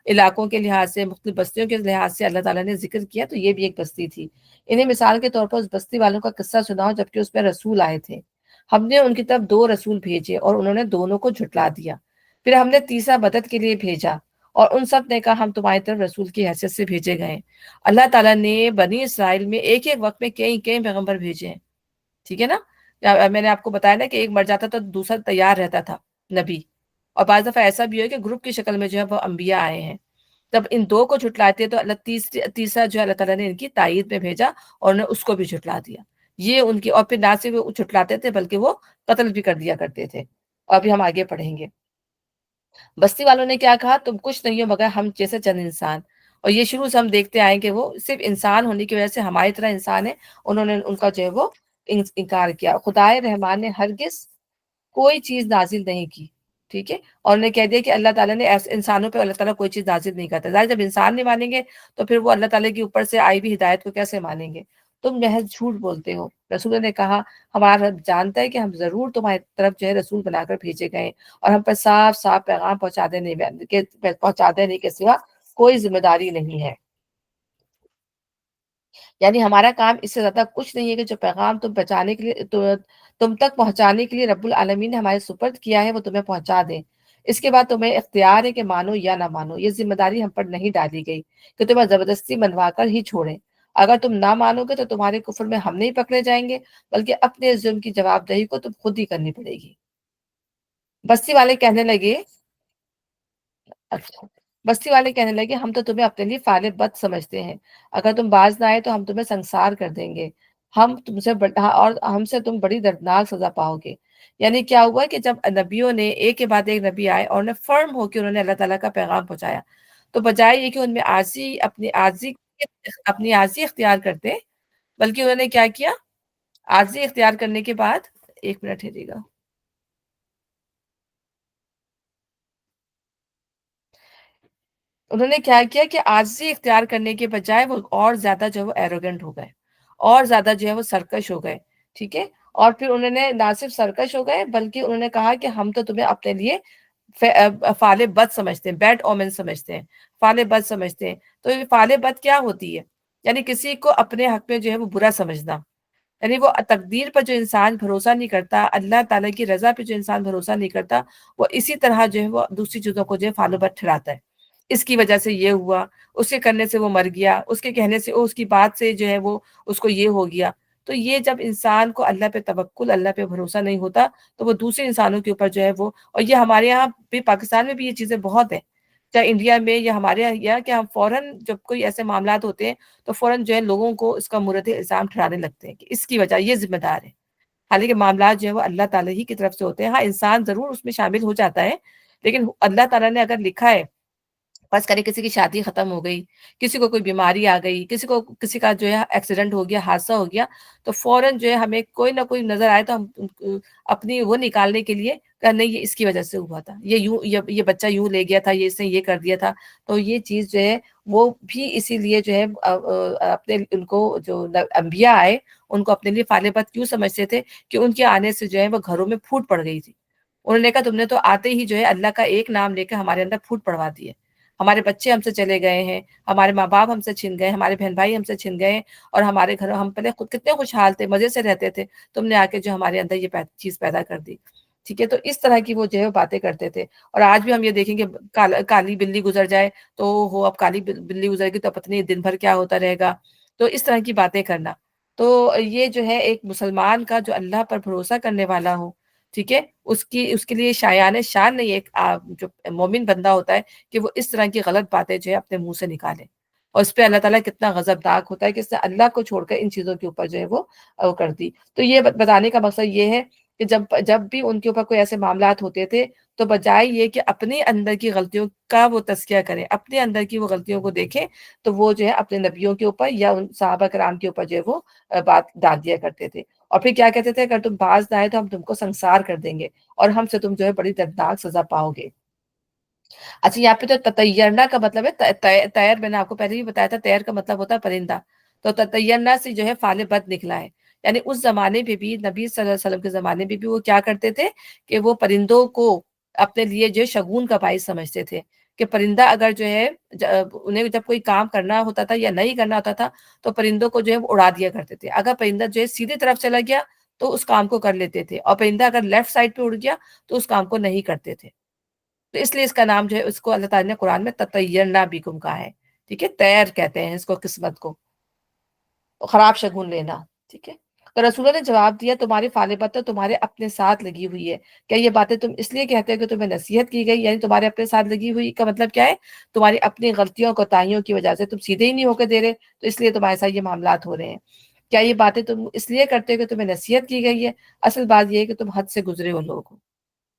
علاقوں کے لحاظ سے، مختلف بستیوں کے لحاظ سے اللہ تعالیٰ نے ذکر کیا، تو یہ بھی ایک بستی تھی. انہیں مثال کے طور پر اس بستی والوں کا قصہ سناؤ جبکہ اس میں رسول آئے تھے. ہم نے ان کی طرف 2 رسول بھیجے اور انہوں نے دونوں کو جھٹلا دیا. پھر ہم نے تیسرا مدد کے لیے بھیجا اور ان سب نے کہا ہم تمہاری طرف رسول کی حیثیت سے بھیجے گئے. اللہ تعالیٰ نے بنی اسرائیل میں ایک ایک وقت میں کئی کئی پیغمبر بھیجے ہیں، ٹھیک ہے نا. میں نے آپ کو بتایا نا کہ ایک مر جاتا تو دوسرا تیار رہتا تھا نبی. اور بعض دفعہ ایسا بھی ہو کہ گروپ کی شکل میں جو ہے وہ انبیاء آئے ہیں. جب ان 2 کو جھٹلاتے تو اللہ تیسرا جو ہے اللہ تعالیٰ نے ان کی تائید میں بھیجا اور انہیں اس کو بھی جھٹلا دیا. یہ ان کی، اور پھر نہ صرف وہ جھٹلاتے تھے بلکہ وہ قتل بھی کر دیا کرتے تھے. اور ابھی ہم آگے پڑھیں گے. بستی والوں نے کیا کہا، تم کچھ نہیں ہو مگر ہم جیسے چند انسان. اور یہ شروع سے ہم دیکھتے آئیں کہ وہ صرف انسان ہونے کی وجہ سے ہماری طرح انسان ہے، انہوں نے ان کا جو ہے وہ انکار کیا. خدائے رحمان نے ہرگز کوئی چیز نازل نہیں کی، ٹھیک ہے. اور انہیں کہہ دیا کہ اللہ تعالیٰ نے ایسے انسانوں پہ اللہ تعالیٰ کوئی چیز نازل نہیں کرتا. ظاہر جب انسان نہیں مانیں گے تو پھر وہ اللہ تعالیٰ کی اوپر سے آئی بھی ہدایت کو کیسے مانیں گے. تم محض جھوٹ بولتے ہو. رسول نے کہا ہمارا رب جانتا ہے کہ ہم ضرور تمہاری طرف جو ہے رسول بنا کر بھیجے گئے اور ہم پر صاف صاف پیغام پہنچا دینے کے سوا کوئی ذمہ داری نہیں ہے. یعنی ہمارا کام اس سے زیادہ کچھ نہیں ہے کہ جو پیغام تم پہنچانے کے لیے تم تک پہنچانے کے لیے رب العالمین نے ہمارے سپرد کیا ہے وہ تمہیں پہنچا دیں۔ اس کے بعد تمہیں اختیار ہے کہ مانو یا نہ مانو، یہ ذمہ داری ہم پر نہیں ڈالی گئی کہ تمہیں زبردستی منوا کر ہی چھوڑیں۔ اگر تم نہ مانو گے تو تمہارے کفر میں ہم نہیں پکڑے جائیں گے، بلکہ اپنے ظلم کی جواب دہی کو تم خود ہی کرنی پڑے گی۔ بستی والے کہنے لگے اچھا بستی والے کہنے لگے ہم تو تمہیں اپنے لیے فعال بد سمجھتے ہیں، اگر تم باز نہ آئے تو ہم تمہیں سنسار کر دیں گے، ہم تم سے اور ہم سے تم بڑی دردناک سزا پاؤ گے۔ یعنی کیا ہوا کہ جب نبیوں نے ایک کے بعد ایک نبی آئے اور انہیں فرم ہو کے انہوں نے اللہ تعالیٰ کا پیغام پہنچایا، تو بجائے یہ کہ ان میں اپنی عاجزی اختیار کرتے، بلکہ انہوں نے کیا کیا؟ عاجزی اختیار کرنے کے بعد ایک منٹ ٹھہریے گا، انہوں نے کیا کیا کہ عاجزی اختیار کرنے کے بجائے وہ اور زیادہ جو ہے وہ ایروگنٹ ہو گئے، اور زیادہ جو ہے وہ سرکش ہو گئے، ٹھیک ہے؟ اور پھر انہوں نے نہ صرف سرکش ہو گئے بلکہ انہوں نے کہا کہ ہم تو تمہیں اپنے لیے فعال بد سمجھتے ہیں، بیڈ اومن سمجھتے ہیں، فعال بد سمجھتے ہیں۔ تو یہ فعال بد کیا ہوتی ہے؟ یعنی کسی کو اپنے حق میں جو ہے وہ برا سمجھنا، یعنی وہ تقدیر پر جو انسان بھروسہ نہیں کرتا، اللہ تعالیٰ کی رضا پہ جو انسان بھروسہ نہیں کرتا، وہ اسی طرح جو ہے وہ دوسری چیزوں کو جو ہے فعال بد ٹھہراتا ہے۔ اس کی وجہ سے یہ ہوا، اس کے کرنے سے وہ مر گیا، اس کے کہنے سے اس کی بات سے جو ہے وہ اس کو یہ ہو گیا۔ تو یہ جب انسان کو اللہ پہ توکل، اللہ پہ بھروسہ نہیں ہوتا، تو وہ دوسرے انسانوں کے اوپر جو ہے وہ، اور یہ ہمارے یہاں بھی پاکستان میں بھی یہ چیزیں بہت ہیں، چاہے انڈیا میں یا ہمارے یہاں، کہ ہم فوراً جب کوئی ایسے معاملات ہوتے ہیں تو فوراً جو ہے لوگوں کو اس کا مورد الزام ٹھہرانے لگتے ہیں کہ اس کی وجہ یہ ذمہ دار ہے، حالانکہ معاملات جو ہے وہ اللہ تعالیٰ ہی کی طرف سے ہوتے ہیں۔ ہاں، انسان ضرور اس میں شامل ہو جاتا ہے، لیکن اللہ تعالیٰ نے اگر لکھا ہے، فرض کرے کسی کی شادی ختم ہو گئی، کسی کو کوئی بیماری آ گئی، کسی کا جو ہے ایکسیڈنٹ ہو گیا، حادثہ ہو گیا، تو فوراً جو ہے ہمیں کوئی نہ کوئی نظر آئے تو ہم اپنی وہ نکالنے کے لیے کہ نہیں یہ اس کی وجہ سے ہوا تھا، یہ یوں، یہ بچہ یوں لے گیا تھا، یہ اس نے یہ کر دیا تھا۔ تو یہ چیز جو ہے وہ بھی اسی لیے جو ہے اپنے ان کو جو انبیاء آئے ان کو اپنے لیے فعال بد کیوں سمجھتے تھے کہ ان کے آنے سے جو ہے وہ گھروں میں پھوٹ پڑ گئی تھی۔ انہوں نے کہا تم نے تو آتے ہی جو ہے اللہ کا ایک نام لے کے ہمارے اندر پھوٹ پڑوا دی ہے، ہمارے بچے ہم سے چلے گئے ہیں، ہمارے ماں باپ ہم سے چھن گئے، ہمارے بہن بھائی ہم سے چھن گئے، اور ہمارے گھر ہم پہلے خود کتنے خوشحال تھے، مزے سے رہتے تھے، تم نے آ کے جو ہمارے اندر یہ چیز پیدا کر دی، ٹھیک ہے؟ تو اس طرح کی وہ جو ہے باتیں کرتے تھے۔ اور آج بھی ہم یہ دیکھیں کہ کالی بلی گزر جائے تو ہو، اب کالی بلی گزر گئی تو پتہ دن بھر کیا ہوتا رہے گا، تو اس طرح کی باتیں کرنا۔ تو یہ جو ہے ایک مسلمان کا جو اللہ پر بھروسہ کرنے والا ہو، ٹھیک ہے، اس کے لیے شایان شان نہیں، ایک جو مومن بندہ ہوتا ہے کہ وہ اس طرح کی غلط باتیں جو ہے اپنے منہ سے نکالے، اور اس پہ اللہ تعالیٰ کتنا غضبناک ہوتا ہے کہ اس نے اللہ کو چھوڑ کر ان چیزوں کے اوپر جو ہے وہ کر دی۔ تو یہ بتانے کا مقصد یہ ہے کہ جب بھی ان کے اوپر کوئی ایسے معاملات ہوتے تھے تو بجائے یہ کہ اپنے اندر کی غلطیوں کا وہ تذکیہ کریں، اپنے اندر کی وہ غلطیوں کو دیکھیں، تو وہ جو ہے اپنے نبیوں کے اوپر یا ان صحابہ کرام کے اوپر جو ہے وہ بات ڈال دیا کرتے تھے، اور پھر کیا کہتے تھے، اگر تم باز نہ آئے تو ہم تم کو سنسار کر دیں گے اور ہم سے تم جو ہے بڑی دردناک سزا پاؤ گے۔ اچھا، یہاں پہ تو تطیرنا کا مطلب ہے تیر، میں نے آپ کو پہلے بھی بتایا تھا، تیر کا مطلب ہوتا ہے پرندہ، تو تطیرنا سے جو ہے فعل بد نکلا ہے۔ یعنی اس زمانے پہ بھی، نبی صلی اللہ علیہ وسلم کے زمانے میں بھی وہ کیا کرتے تھے کہ وہ پرندوں کو اپنے لیے جو ہے شگون کا باعث سمجھتے تھے، کہ پرندہ اگر جو ہے انہیں جب کوئی کام کرنا ہوتا تھا یا نہیں کرنا ہوتا تھا تو پرندوں کو جو ہے وہ اڑا دیا کرتے تھے، اگر پرندہ جو ہے سیدھی طرف چلا گیا تو اس کام کو کر لیتے تھے، اور پرندہ اگر لیفٹ سائڈ پہ اڑ گیا تو اس کام کو نہیں کرتے تھے۔ تو اس لیے اس کا نام جو ہے اس کو اللہ تعالیٰ نے قرآن میں تطیرنا بکم کہا ہے، ٹھیک ہے؟ تیر کہتے ہیں اس کو، قسمت کو خراب شگون لینا، ٹھیک ہے؟ تو رسولوں نے جواب دیا تمہاری فعال بد تو تمہارے اپنے ساتھ لگی ہوئی ہے، کیا یہ باتیں تم اس لیے کہتے ہو کہ تمہیں نصیحت کی گئی؟ یعنی تمہارے اپنے ساتھ لگی ہوئی کا مطلب کیا ہے؟ تمہاری اپنی غلطیوں کوتاہیوں کی وجہ سے تم سیدھے ہی نہیں ہو کے دے رہے، تو اس لیے تمہارے ساتھ یہ معاملات ہو رہے ہیں۔ کیا یہ باتیں تم اس لیے کرتے ہو کہ تمہیں نصیحت کی گئی ہے؟ اصل بات یہ ہے کہ تم حد سے گزرے ہو لوگ ہو،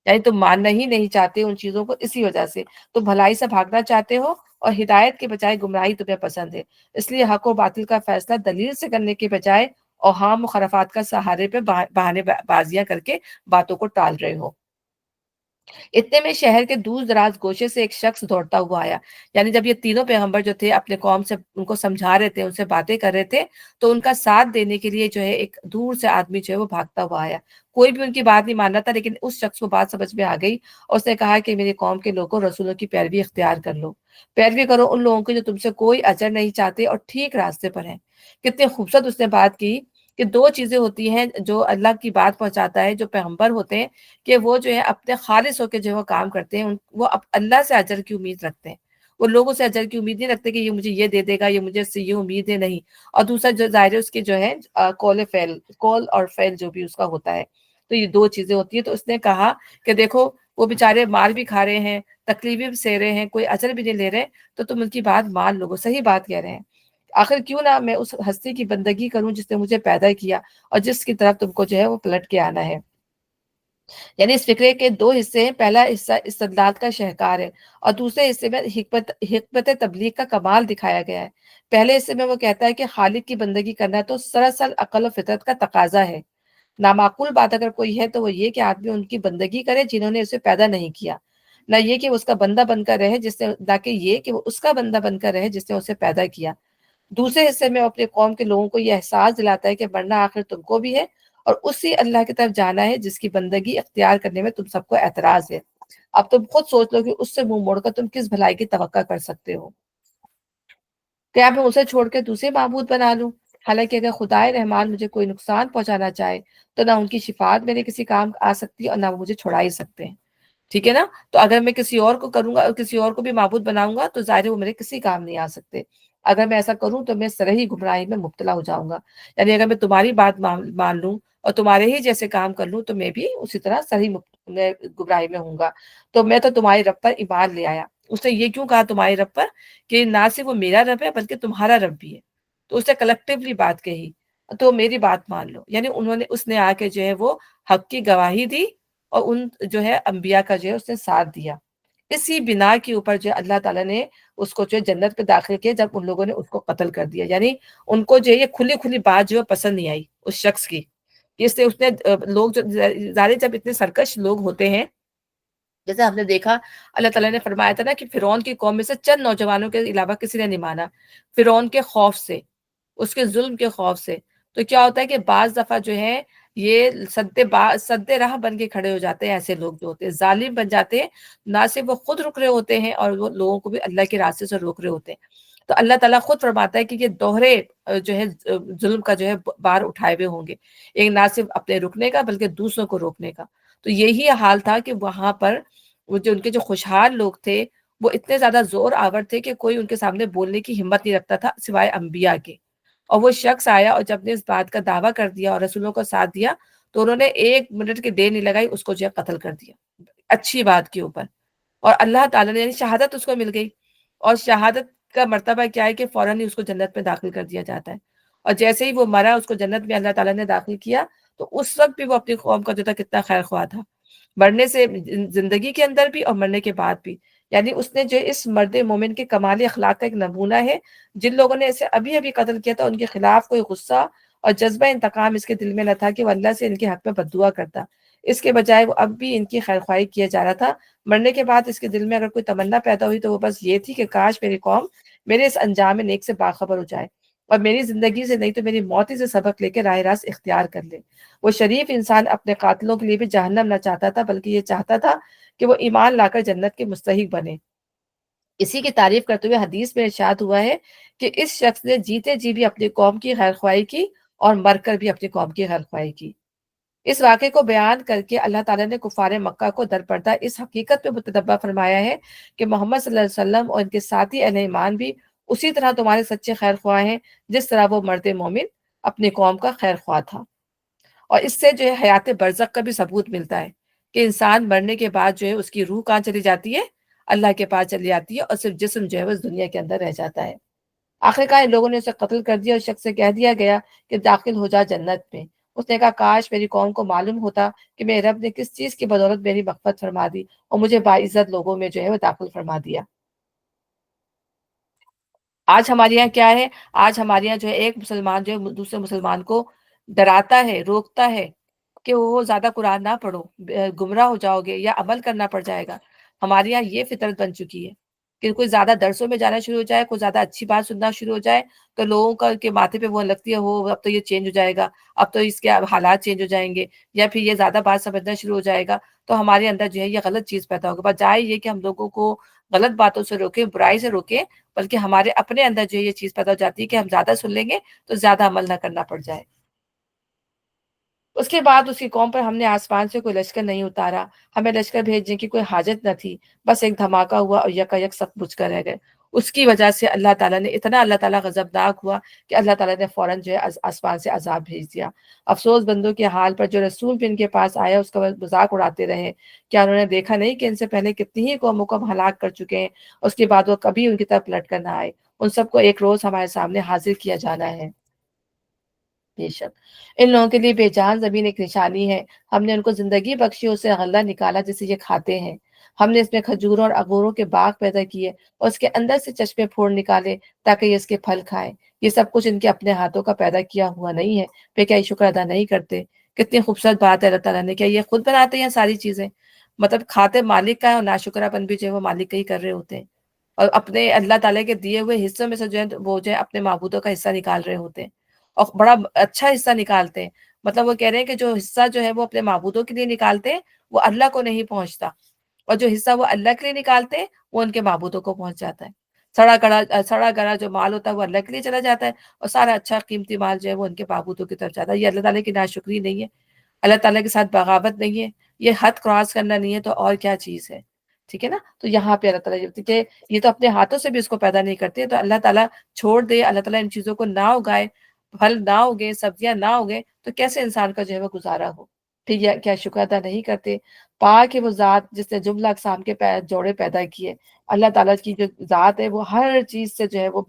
یعنی تم ماننا ہی نہیں چاہتے ان چیزوں کو، اسی وجہ سے تم بھلائی سے بھاگنا چاہتے ہو اور ہدایت کے بجائے گمراہی تمہیں پسند ہے، اس لیے حق و باطل کا فیصلہ دلیل سے کرنے کے بجائے اوہام و خرافات کا سہارے پہ بہانے بازیاں کر کے باتوں کو ٹال رہے ہو۔ اتنے میں شہر کے دور دراز گوشے سے ایک شخص دوڑتا ہوا آیا. یعنی جب یہ تینوں پیغمبر جو تھے اپنے قوم سے ان کو سمجھا رہے تھے، ان سے باتیں کر رہے تھے، تو ان کا ساتھ دینے کے لیے جو ہے ایک دور سے آدمی جو ہے وہ بھاگتا ہوا آیا. کوئی بھی ان کی بات نہیں مان رہا تھا، لیکن اس شخص کو بات سمجھ میں آ گئی اور اس نے کہا کہ میری قوم کے لوگوں، رسولوں کی پیروی اختیار کر لو. پیروی کرو ان لوگوں کی جو تم سے کوئی اجر نہیں چاہتے اور ٹھیک راستے پر ہیں. کتنے خوبصورت اس نے بات کی کہ دو چیزیں ہوتی ہیں جو اللہ کی بات پہنچاتا ہے، جو پیغمبر ہوتے ہیں کہ وہ جو ہے اپنے خالص ہو کے جو وہ کام کرتے ہیں، وہ اللہ سے اجر کی امید رکھتے ہیں. وہ لوگوں سے اجر کی امید نہیں رکھتے کہ یہ مجھے یہ دے دے گا، یہ مجھے اس سے یہ امید ہے، نہیں. اور دوسرا جو ظاہر ہے اس کی جو ہے کول اور فیل جو بھی اس کا ہوتا ہے. تو یہ دو چیزیں ہوتی ہیں. تو اس نے کہا کہ دیکھو وہ بیچارے مار بھی کھا رہے ہیں، تکلیفیں بھی سہ رہے ہیں، کوئی اجر بھی نہیں لے رہے، تو تم ان کی بات مان لو، وہ صحیح بات کہہ رہے ہیں. آخر کیوں نہ میں اس ہستی کی بندگی کروں جس نے مجھے پیدا کیا اور جس کی طرف تم کو جو ہے وہ پلٹ کے آنا ہے. یعنی اس فقرے کے دو حصے ہیں. پہلا حصہ استدلال کا شہکار ہے اور دوسرے حصے میں حکمت تبلیغ کا کمال دکھایا گیا ہے. پہلے حصے میں وہ کہتا ہے کہ خالق کی بندگی کرنا تو سراسر عقل و فطرت کا تقاضا ہے. نامعقول بات اگر کوئی ہے تو وہ یہ کہ آدمی ان کی بندگی کرے جنہوں نے اسے پیدا نہیں کیا، نہ یہ کہ وہ اس کا بندہ بن کر رہے جس نے، نہ کہ یہ کہ وہ اس کا بندہ بن کر رہے جس نے اسے پیدا کیا. دوسرے حصے میں وہ اپنے قوم کے لوگوں کو یہ احساس دلاتا ہے کہ مرنا آخر تم کو بھی ہے اور اسی اللہ کی طرف جانا ہے جس کی بندگی اختیار کرنے میں تم سب کو اعتراض ہے. اب تم خود سوچ لو کہ اس سے منہ موڑ کر تم کس بھلائی کی توقع کر سکتے ہو. کیا میں اسے چھوڑ کے دوسرے معبود بنا لوں؟ حالانکہ اگر خدائے رحمان مجھے کوئی نقصان پہنچانا چاہے تو نہ ان کی شفاعت میرے کسی کام آ سکتی اور نہ وہ مجھے چھڑا ہی سکتے ہیں. ٹھیک ہے نا؟ تو اگر میں کسی اور کو کروں گا اور کسی اور کو بھی معبود بناؤں گا تو ظاہر ہے وہ میرے کسی کام نہیں آ سکتے. اگر میں ایسا کروں تو میں سرہی گمراہی میں مبتلا ہو جاؤں گا. یعنی اگر میں تمہاری بات مان لوں اور تمہارے ہی جیسے کام کر لوں تو میں بھی اسی طرح سرہی گمراہی میں ہوں گا. تو میں تو تمہارے رب پر ایمان لے آیا. اس نے یہ کیوں کہا تمہارے رب پر؟ کہ نہ صرف وہ میرا رب ہے بلکہ تمہارا رب بھی ہے. تو اس نے کلیکٹیولی بات کہی تو میری بات مان لو. یعنی اس نے آ کے جو ہے وہ حق کی گواہی دی اور ان جو ہے انبیاء کا جو ہے اس نے ساتھ دیا. اسی بنا کے اوپر جو ہے اللہ تعالیٰ نے اس کو جو ہے جنت پہ داخل کیا جب ان لوگوں نے اس کو قتل کر دیا. یعنی ان کو جو ہے یہ کھلی کھلی بات جو ہے پسند نہیں آئی اس شخص کی. اس نے لوگ جو ظاہر جب اتنے سرکش لوگ ہوتے ہیں، جیسے ہم نے دیکھا اللہ تعالیٰ نے فرمایا تھا نا کہ فرعون کی قوم میں سے چند نوجوانوں کے علاوہ کسی نے نہیں مانا فرعون کے خوف سے، اس کے ظلم کے خوف سے. تو کیا ہوتا ہے کہ بعض دفعہ جو ہے یہ سد راہ بن کے کھڑے ہو جاتے ہیں. ایسے لوگ جو ہوتے ہیں ظالم بن جاتے ہیں، نہ صرف وہ خود رک رہے ہوتے ہیں اور وہ لوگوں کو بھی اللہ کے راستے سے روک رہے ہوتے ہیں. تو اللہ تعالیٰ خود فرماتا ہے کہ یہ دوہرے جو ہے ظلم کا جو ہے بار اٹھائے ہوئے ہوں گے، ایک نہ صرف اپنے رکنے کا بلکہ دوسروں کو روکنے کا. تو یہی حال تھا کہ وہاں پر وہ جو ان کے جو خوشحال لوگ تھے وہ اتنے زیادہ زور آور تھے کہ کوئی ان کے سامنے بولنے کی ہمت نہیں رکھتا تھا سوائے انبیاء کے. اور وہ شخص آیا اور جب نے اس بات کا دعویٰ کر دیا اور رسولوں کو ساتھ دیا تو انہوں نے 1 منٹ کی دیر نہیں لگائی، اس کو جو ہے قتل کر دیا اچھی بات کے اوپر. اور اللہ تعالیٰ نے یعنی شہادت اس کو مل گئی. اور شہادت کا مرتبہ کیا ہے کہ فوراً ہی اس کو جنت میں داخل کر دیا جاتا ہے. اور جیسے ہی وہ مرا اس کو جنت میں اللہ تعالیٰ نے داخل کیا تو اس وقت بھی وہ اپنی قوم کا جو تھا کتنا خیر خواہ تھا، مرنے سے زندگی کے اندر بھی اور مرنے کے بعد بھی. یعنی اس نے جو اس مرد مومن کے کمال اخلاق کا ایک نمونہ ہے. جن لوگوں نے اسے ابھی ابھی قتل کیا تھا ان کے خلاف کوئی غصہ اور جذبہ انتقام اس کے دل میں نہ تھا کہ وہ اللہ سے ان کے حق میں بد دعا کرتا. اس کے بجائے وہ اب بھی ان کی خیر خواہی کیا جا رہا تھا. مرنے کے بعد اس کے دل میں اگر کوئی تمنا پیدا ہوئی تو وہ بس یہ تھی کہ کاش میری قوم میرے اس انجام نیک سے باخبر ہو جائے اور میری زندگی سے نہیں تو میری موت ہی سے سبق لے کے راہ راست اختیار کر لے. وہ شریف انسان اپنے قاتلوں کے لیے بھی جہنم نہ چاہتا تھا بلکہ یہ چاہتا تھا کہ وہ ایمان لا کر جنت کے مستحق بنے. اسی کی تعریف کرتے ہوئے حدیث میں ارشاد ہوا ہے کہ اس شخص نے جیتے جی بھی اپنی قوم کی خیر خواہی کی اور مر کر بھی اپنی قوم کی خیر خواہی کی. اس واقعے کو بیان کر کے اللہ تعالیٰ نے کفار مکہ کو درپردہ اس حقیقت پہ متنبہ فرمایا ہے کہ محمد صلی اللہ علیہ وسلم اور ان کے ساتھی اہل ایمان بھی اسی طرح تمہارے سچے خیر خواہ ہیں جس طرح وہ مرد مومن اپنی قوم کا خیر خواہ تھا. اور اس سے جو ہے حیات برزخ کا بھی ثبوت ملتا ہے کہ انسان مرنے کے بعد جو ہے اس کی روح کہاں چلی جاتی ہے؟ اللہ کے پاس چلی جاتی ہے اور صرف جسم جو ہے وہ اس دنیا کے اندر رہ جاتا ہے. آخرکار ان لوگوں نے اسے قتل کر دیا اور شخص سے کہہ دیا گیا کہ داخل ہو جا جنت میں. اس نے کہا کاش میری قوم کو معلوم ہوتا کہ میرے رب نے کس چیز کی بدولت میری مغفرت فرما دی اور مجھے باعزت لوگوں میں جو ہے وہ داخل فرما دیا. آج ہمارے یہاں کیا ہے؟ آج ہمارے یہاں جو ہے ایک مسلمان جو ہے دوسرے مسلمان کو ڈراتا ہے، روکتا ہے کہ وہ زیادہ قرآن نہ پڑھو، گمراہ ہو جاؤ گے یا عمل کرنا پڑ جائے گا۔ ہمارے یہاں یہ فطرت بن چکی ہے کہ کوئی زیادہ درسوں میں جانا شروع ہو جائے، کوئی زیادہ اچھی بات سننا شروع ہو جائے تو لوگوں کا کے ماتھے پہ وہ لگتی ہے، وہ اب تو یہ چینج ہو جائے گا، اب تو اس کے حالات چینج ہو جائیں گے، یا پھر یہ زیادہ بات سمجھنا شروع ہو جائے گا تو ہمارے اندر جو ہے یہ غلط چیز پیدا ہوگا۔ بجائے یہ کہ ہم لوگوں کو غلط باتوں سے روکیں، برائی سے روکیں، بلکہ ہمارے اپنے اندر جو ہے یہ چیز پیدا ہو جاتی ہے کہ ہم زیادہ سن لیں گے تو زیادہ عمل نہ کرنا پڑ جائے۔ اس کے بعد اس کی قوم پر ہم نے آسمان سے کوئی لشکر نہیں اتارا، ہمیں لشکر بھیجنے کی کوئی حاجت نہ تھی، بس ایک دھماکہ ہوا اور یکا سب بجھ کر رہ گئے۔ اس کی وجہ سے اللہ تعالیٰ نے اتنا، اللہ تعالیٰ غضبناک ہوا کہ اللہ تعالیٰ نے فوراً جو ہے آسمان سے عذاب بھیج دیا۔ افسوس بندوں کے حال پر، جو رسول بھی ان کے پاس آیا اس کا مذاق اڑاتے رہے۔ کیا انہوں نے دیکھا نہیں کہ ان سے پہلے کتنی ہی قوموں کو ہم ہلاک کر چکے ہیں، اس کے بعد وہ کبھی ان کی طرف پلٹ کر نہ آئے۔ ان سب کو ایک روز ہمارے سامنے حاضر کیا جانا ہے۔ بے شک ان لوگوں کے لیے بے جان زمین ایک نشانی ہے، ہم نے ان کو زندگی بخشی، اسے غلہ نکالا جسے یہ کھاتے ہیں، ہم نے اس میں کھجوروں اور انگوروں کے باغ پیدا کیے اور اس کے اندر سے چشمے پھوڑ نکالے تاکہ یہ اس کے پھل کھائیں۔ یہ سب کچھ ان کے اپنے ہاتھوں کا پیدا کیا ہوا نہیں ہے، پھر کیا یہ شکر ادا نہیں کرتے؟ کتنی خوبصورت بات ہے اللہ تعالیٰ نے، کیا یہ خود بناتے ہیں ساری چیزیں؟ مطلب کھاتے مالک کا ہے اور ناشکرہ پن بھی جو ہے وہ مالک کا ہی کر رہے ہوتے ہیں، اور اپنے اللہ تعالیٰ کے دیے ہوئے حصوں میں سے جو ہے وہ جو ہے اپنے معبودوں کا حصہ نکال رہے ہوتے ہیں، اور بڑا اچھا حصہ نکالتے ہیں۔ مطلب وہ کہہ رہے ہیں کہ جو حصہ جو ہے وہ اپنے معبودوں کے لیے نکالتے ہیں وہ اللہ کو نہیں پہنچتا، اور جو حصہ وہ اللہ کے لیے نکالتے ہیں وہ ان کے معبودوں کو پہنچ جاتا ہے۔ سڑا گڑا جو مال ہوتا ہے وہ اللہ کے لیے چلا جاتا ہے، اور سارا اچھا قیمتی مال جو ہے وہ ان کے معبودوں کی طرف جاتا ہے۔ یہ اللہ تعالیٰ کی ناشکری نہیں ہے، اللہ تعالیٰ کے ساتھ بغاوت نہیں ہے، یہ حد کراس کرنا نہیں ہے، تو اور کیا چیز ہے؟ ٹھیک ہے نا؟ تو یہاں پہ اللہ تعالیٰ یہ کہ یہ تو اپنے ہاتھوں سے بھی اس کو پیدا نہیں کرتے، تو اللہ تعالیٰ چھوڑ دے، اللہ تعالیٰ ان چیزوں کو نہ اگائے، پھل نہ اگے، سبزیاں نہ اگے، تو کیسے انسان کا جو ہے وہ گزارا ہو؟ ٹھیک ہے، کیا شکر ادا نہیں کرتے؟ پاک ہے وہ ذات جس نے جملہ اقسام کے جوڑے پیدا کیے۔ اللہ تعالیٰ کی جو ذات ہے وہ ہر چیز سے جو ہے وہ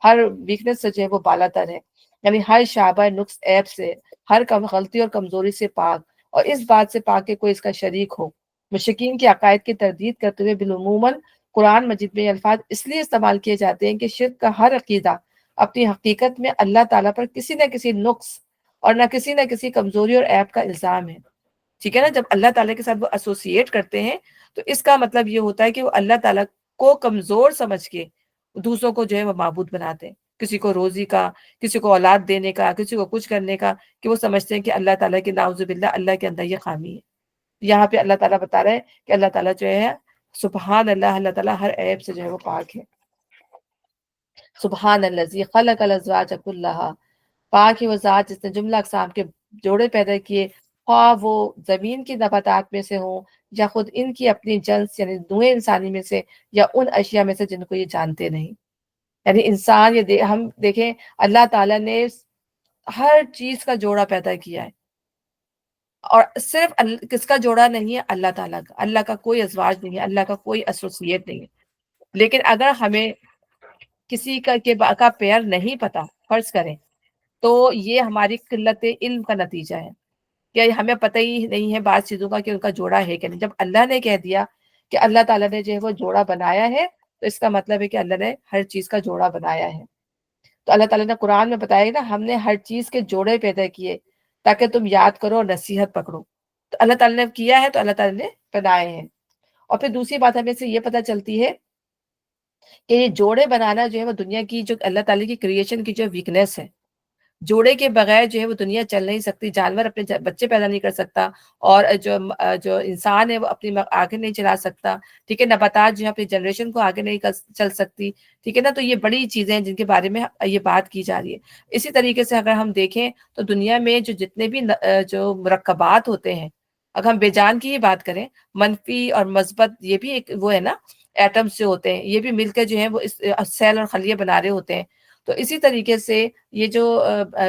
ہر ویکنس سے جو ہے وہ بالا تر ہے، یعنی ہر شعبہ نقص عیب سے، ہر غلطی اور کمزوری سے پاک، اور اس بات سے پاک کہ کوئی اس کا شریک ہو۔ مشرکین کے عقائد کی تردید کرتے ہوئے بالعموماً قرآن مجید میں یہ الفاظ اس لیے استعمال کیے جاتے ہیں کہ شرک کا ہر عقیدہ اپنی حقیقت میں اللہ تعالیٰ پر کسی نہ کسی نقص اور نہ کسی کمزوری اور عیب کا الزام ہے۔ ٹھیک ہے نا؟ جب اللہ تعالیٰ کے ساتھ وہ ایسوسیٹ کرتے ہیں تو اس کا مطلب یہ ہوتا ہے کہ وہ اللہ تعالیٰ کو کمزور سمجھ کے دوسروں کو جو ہے وہ معبود بناتے ہیں، کسی کو روزی کا، کسی کو اولاد دینے کا، کسی کو کچھ کرنے کا، کہ وہ سمجھتے ہیں کہ اللہ تعالیٰ کی نعوذ باللہ اللہ کے اندر یہ خامی ہے۔ یہاں پہ اللہ تعالیٰ بتا رہے ہیں کہ اللہ تعالیٰ جو ہے سبحان اللہ، اللہ تعالیٰ ہر عیب سے جو ہے وہ پاک ہے۔ سبحان الذی خلق الازواج کلھا، پاک ہے وہ ذات جس نے جملہ اقسام کے جوڑے پیدا کیے، خواہ وہ زمین کی نباتات میں سے ہوں یا خود ان کی اپنی جنس یعنی نوع انسانی میں سے، یا ان اشیاء میں سے جن کو یہ جانتے نہیں۔ یعنی انسان ہم دیکھیں اللہ تعالیٰ نے ہر چیز کا جوڑا پیدا کیا ہے، اور صرف کس کا جوڑا نہیں ہے؟ اللہ تعالیٰ کا۔ اللہ کا کوئی ازواج نہیں ہے، اللہ کا کوئی ایسوسیٹ نہیں ہے۔ لیکن اگر ہمیں کسی کا پیر نہیں پتا فرض کریں، تو یہ ہماری قلت علم کا نتیجہ ہے کہ ہمیں پتہ ہی نہیں ہے بعض چیزوں کا کہ ان کا جوڑا ہے کہ نہیں۔ جب اللہ نے کہہ دیا کہ اللہ تعالیٰ نے جو ہے وہ جوڑا بنایا ہے، تو اس کا مطلب ہے کہ اللہ نے ہر چیز کا جوڑا بنایا ہے۔ تو اللہ تعالیٰ نے قرآن میں بتایا نا، ہم نے ہر چیز کے جوڑے پیدا کیے تاکہ تم یاد کرو اور نصیحت پکڑو۔ تو اللہ تعالیٰ نے کیا ہے تو اللہ تعالیٰ نے بنائے ہیں۔ اور پھر دوسری بات ہمیں سے یہ پتہ چلتی ہے کہ یہ جوڑے بنانا جو ہے وہ دنیا کی جو اللہ تعالیٰ کی کریشن کی جو ویکنیس ہے، جوڑے کے بغیر جو ہے وہ دنیا چل نہیں سکتی، جانور اپنے بچے پیدا نہیں کر سکتا، اور جو انسان ہے وہ اپنی آگے نہیں چلا سکتا، ٹھیک ہے، نباتات جو ہے اپنی جنریشن کو آگے نہیں چل سکتی، ٹھیک ہے نا۔ تو یہ بڑی چیزیں ہیں جن کے بارے میں یہ بات کی جا رہی ہے۔ اسی طریقے سے اگر ہم دیکھیں تو دنیا میں جو جتنے بھی جو مرکبات ہوتے ہیں، اگر ہم بے جان کی ہی بات کریں، منفی اور مثبت، یہ بھی ایک وہ ہے نا، ایٹمز جو ہوتے ہیں یہ بھی مل کے جو ہیں وہ اس سیل اور خلیے بنا رہے ہوتے ہیں۔ تو اسی طریقے سے یہ جو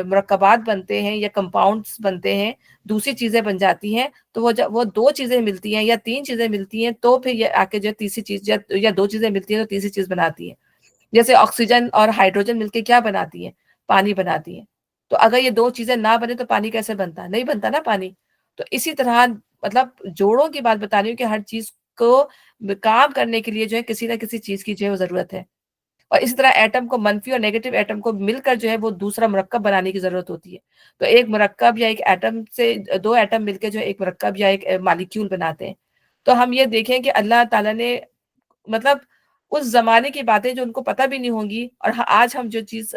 مرکبات بنتے ہیں یا کمپاؤنڈز بنتے ہیں، دوسری چیزیں بن جاتی ہیں، تو وہ دو چیزیں ملتی ہیں یا تین چیزیں ملتی ہیں تو پھر یہ آ کے جو تیسری چیز، یا دو چیزیں ملتی ہیں تو تیسری چیز بناتی ہیں۔ جیسے آکسیجن اور ہائیڈروجن مل کے کیا بناتی ہیں؟ پانی بناتی ہیں۔ تو اگر یہ دو چیزیں نہ بنے تو پانی کیسے بنتا؟ نہیں بنتا نا پانی۔ تو اسی طرح مطلب جوڑوں کی بات بتا رہی ہوں کہ ہر چیز کو کام کرنے کے لیے جو ہے کسی نہ کسی چیز کی جو ہے وہ ضرورت ہے۔ اور اسی طرح ایٹم کو، منفی اور نیگیٹو ایٹم کو مل کر جو ہے وہ دوسرا مرکب بنانے کی ضرورت ہوتی ہے. تو ایک مرکب یا ایک ایٹم سے دو ایٹم مل کے جو ایک مرکب یا ایک مالیکیول بناتے ہیں. تو ہم یہ دیکھیں کہ اللہ تعالیٰ نے مطلب اس زمانے کی باتیں جو ان کو پتہ بھی نہیں ہوں گی، اور آج ہم جو چیز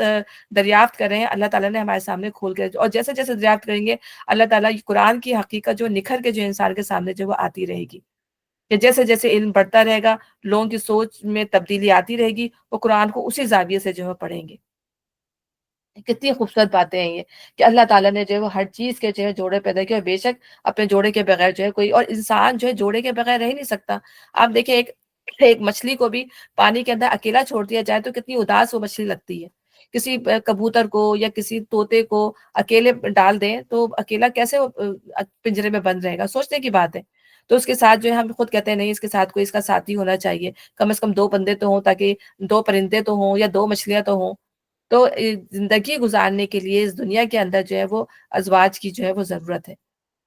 دریافت کر رہے ہیں اللہ تعالیٰ نے ہمارے سامنے کھول کے، اور جیسے جیسے دریافت کریں گے اللہ تعالیٰ قرآن کی حقیقت جو نکھر کے جو انسان کے سامنے جو وہ آتی رہے گی، کہ جیسے جیسے علم بڑھتا رہے گا لوگوں کی سوچ میں تبدیلی آتی رہے گی، وہ قرآن کو اسی زاویے سے جو ہے پڑھیں گے. کتنی خوبصورت باتیں ہیں یہ کہ اللہ تعالیٰ نے جو ہے وہ ہر چیز کے جو ہے جوڑے پیدا کیے، اور بے شک اپنے جوڑے کے بغیر جو ہے کوئی اور انسان جو ہے جوڑے کے بغیر رہ ہی نہیں سکتا. آپ دیکھیں ایک مچھلی کو بھی پانی کے اندر اکیلا چھوڑ دیا جائے تو کتنی اداس وہ مچھلی لگتی ہے. کسی کبوتر کو یا کسی طوطے کو اکیلے ڈال دیں تو اکیلا کیسے وہ پنجرے میں بند رہے گا، سوچنے کی بات ہے. تو اس کے ساتھ جو ہے ہم خود کہتے ہیں نہیں، اس کے ساتھ کوئی اس کا ساتھی ہونا چاہیے، کم از کم دو بندے تو ہوں، تاکہ دو پرندے تو ہوں یا دو مچھلیاں تو ہوں. تو زندگی گزارنے کے لیے اس دنیا کے اندر جو ہے وہ ازواج کی جو ہے وہ ضرورت ہے.